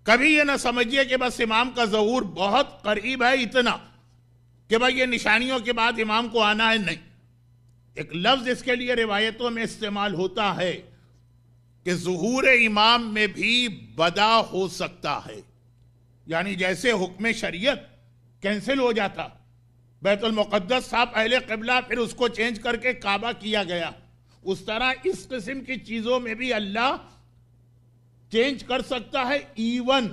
کبھی یہ نہ سمجھیے کہ بس امام کا ظہور بہت قریب ہے اتنا کہ بھائی یہ نشانیوں کے بعد امام کو آنا ہے، نہیں۔ ایک لفظ اس کے لیے روایتوں میں استعمال ہوتا ہے کہ ظہور امام میں بھی بدا ہو سکتا ہے، یعنی جیسے حکم شریعت کینسل ہو جاتا، بیت المقدس تھا پہلے قبلہ، پھر اس کو چینج کر کے کعبہ کیا گیا، اس طرح اس قسم کی چیزوں میں بھی اللہ چینج کر سکتا ہے۔ ایون،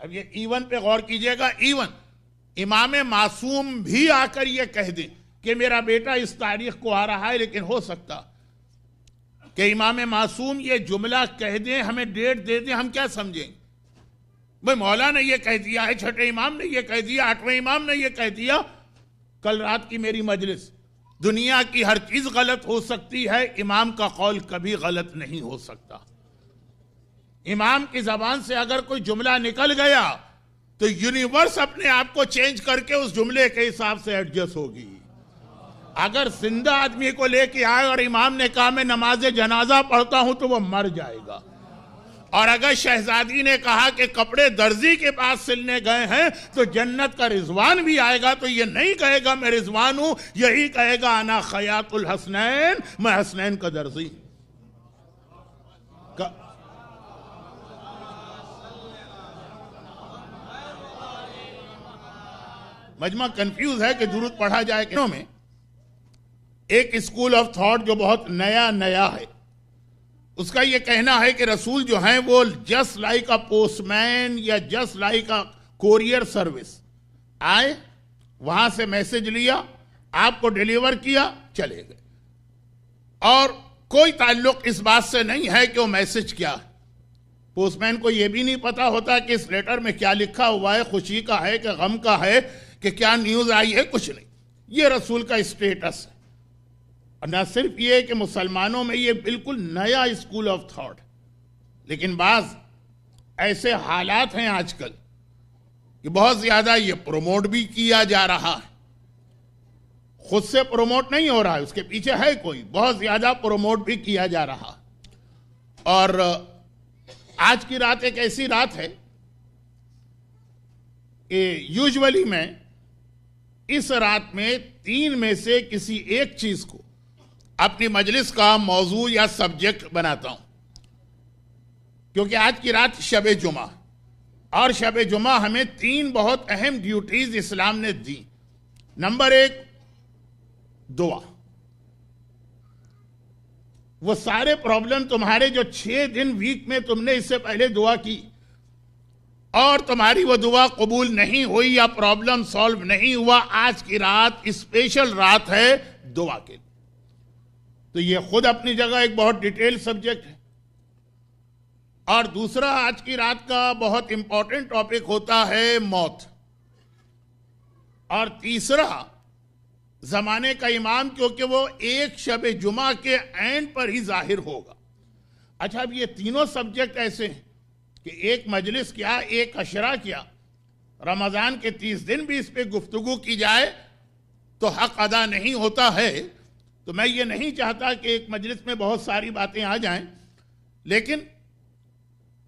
اب یہ ایون پہ غور کیجئے گا، ایون امام معصوم بھی آ کر یہ کہہ دیں کہ میرا بیٹا اس تاریخ کو آ رہا ہے، لیکن ہو سکتا کہ امام معصوم یہ جملہ کہہ دیں، ہمیں ڈیٹ دے دیں، ہم کیا سمجھیں؟ بھئی مولا نے یہ کہہ دیا ہے، چھٹے امام نے یہ کہہ دیا، آٹھویں امام نے یہ کہہ دیا۔ کل رات کی میری مجلس، دنیا کی ہر چیز غلط ہو سکتی ہے، امام کا قول کبھی غلط نہیں ہو سکتا۔ امام کی زبان سے اگر کوئی جملہ نکل گیا تو یونیورس اپنے آپ کو چینج کر کے اس جملے کے حساب سے ایڈجسٹ ہوگی۔ اگر زندہ آدمی کو لے کے آئے اور امام نے کہا میں نماز جنازہ پڑھتا ہوں تو وہ مر جائے گا، اور اگر شہزادی نے کہا کہ کپڑے درزی کے پاس سلنے گئے ہیں تو جنت کا رضوان بھی آئے گا، تو یہ نہیں کہے گا میں رضوان ہوں، یہی کہے گا انا خیاط الحسنین، میں حسنین کا درزی۔ مجمع کنفیوز ہے کہ درود پڑھا جائے کہ میں ایک اسکول آف تھاٹ جو بہت نیا ہے، اس کا یہ کہنا ہے کہ رسول جو ہیں وہ جسٹ لائک اے پوسٹ مین یا just like a courier service, آئے وہاں سے میسج لیا، آپ کو ڈیلیور کیا، چلے گئے، اور کوئی تعلق اس بات سے نہیں ہے کہ وہ میسج کیا ہے۔ پوسٹ مین کو یہ بھی نہیں پتا ہوتا کہ اس لیٹر میں کیا لکھا ہوا ہے، خوشی کا ہے کہ غم کا ہے کہ کیا نیوز آئی ہے، کچھ نہیں۔ یہ رسول کا اسٹیٹس ہے، اور نہ صرف یہ کہ مسلمانوں میں یہ بالکل نیا اسکول آف تھاٹ، لیکن بعض ایسے حالات ہیں آج کل کہ بہت زیادہ یہ پروموٹ بھی کیا جا رہا ہے، خود سے پروموٹ نہیں ہو رہا ہے، اس کے پیچھے ہے کوئی، بہت زیادہ پروموٹ بھی کیا جا رہا۔ اور آج کی رات ایک ایسی رات ہے کہ یوجولی میں اس رات میں 3 میں سے کسی ایک چیز کو اپنی مجلس کا موضوع یا سبجیکٹ بناتا ہوں، کیونکہ آج کی رات شب جمعہ، اور شب جمعہ ہمیں 3 بہت اہم ڈیوٹیز اسلام نے دی۔ نمبر 1، دعا۔ وہ سارے پرابلم تمہارے جو 6 دن ویک میں تم نے اس سے پہلے دعا کی اور تمہاری وہ دعا قبول نہیں ہوئی یا پرابلم سالو نہیں ہوا، آج کی رات اسپیشل رات ہے دعا کے لیے۔ تو یہ خود اپنی جگہ ایک بہت ڈیٹیل سبجیکٹ ہے۔ اور دوسرا، آج کی رات کا بہت امپورٹنٹ ٹاپک ہوتا ہے موت۔ اور تیسرا، زمانے کا امام، کیونکہ وہ ایک شب جمعہ کے اینڈ پر ہی ظاہر ہوگا۔ اچھا، اب یہ تینوں سبجیکٹ ایسے ہیں کہ ایک مجلس کیا، ایک عشرہ کیا، رمضان کے 30 دن بھی اس پہ گفتگو کی جائے تو حق ادا نہیں ہوتا ہے۔ تو میں یہ نہیں چاہتا کہ ایک مجلس میں بہت ساری باتیں آ جائیں، لیکن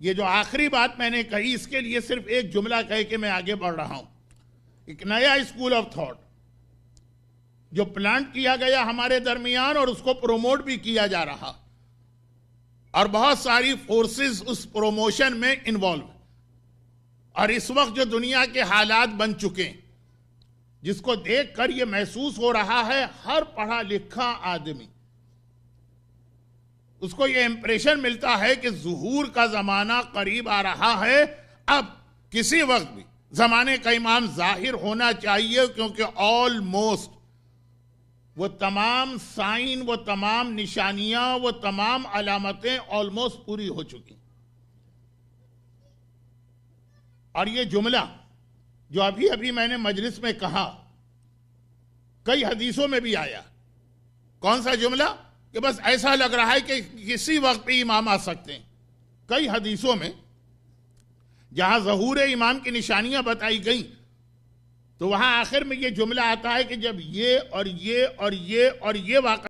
یہ جو آخری بات میں نے کہی، اس کے لیے صرف ایک جملہ کہہ کے میں آگے بڑھ رہا ہوں۔ ایک نیا اسکول آف تھاٹ جو پلانٹ کیا گیا ہمارے درمیان، اور اس کو پروموٹ بھی کیا جا رہا، اور بہت ساری فورسز اس پروموشن میں انوالو، اور اس وقت جو دنیا کے حالات بن چکے، جس کو دیکھ کر یہ محسوس ہو رہا ہے ہر پڑھا لکھا آدمی، اس کو یہ امپریشن ملتا ہے کہ ظہور کا زمانہ قریب آ رہا ہے۔ اب کسی وقت بھی زمانے کا امام ظاہر ہونا چاہیے، کیونکہ آلموسٹ وہ تمام سائن، وہ تمام نشانیاں، وہ تمام علامتیں آلموسٹ پوری ہو چکی۔ اور یہ جملہ جو ابھی میں نے مجلس میں کہا، کئی حدیثوں میں بھی آیا۔ کون سا جملہ؟ کہ بس ایسا لگ رہا ہے کہ کسی وقت بھی امام آ سکتے ہیں۔ کئی حدیثوں میں جہاں ظہور امام کی نشانیاں بتائی گئیں، تو وہاں آخر میں یہ جملہ آتا ہے کہ جب یہ اور یہ اور یہ اور یہ واقعہ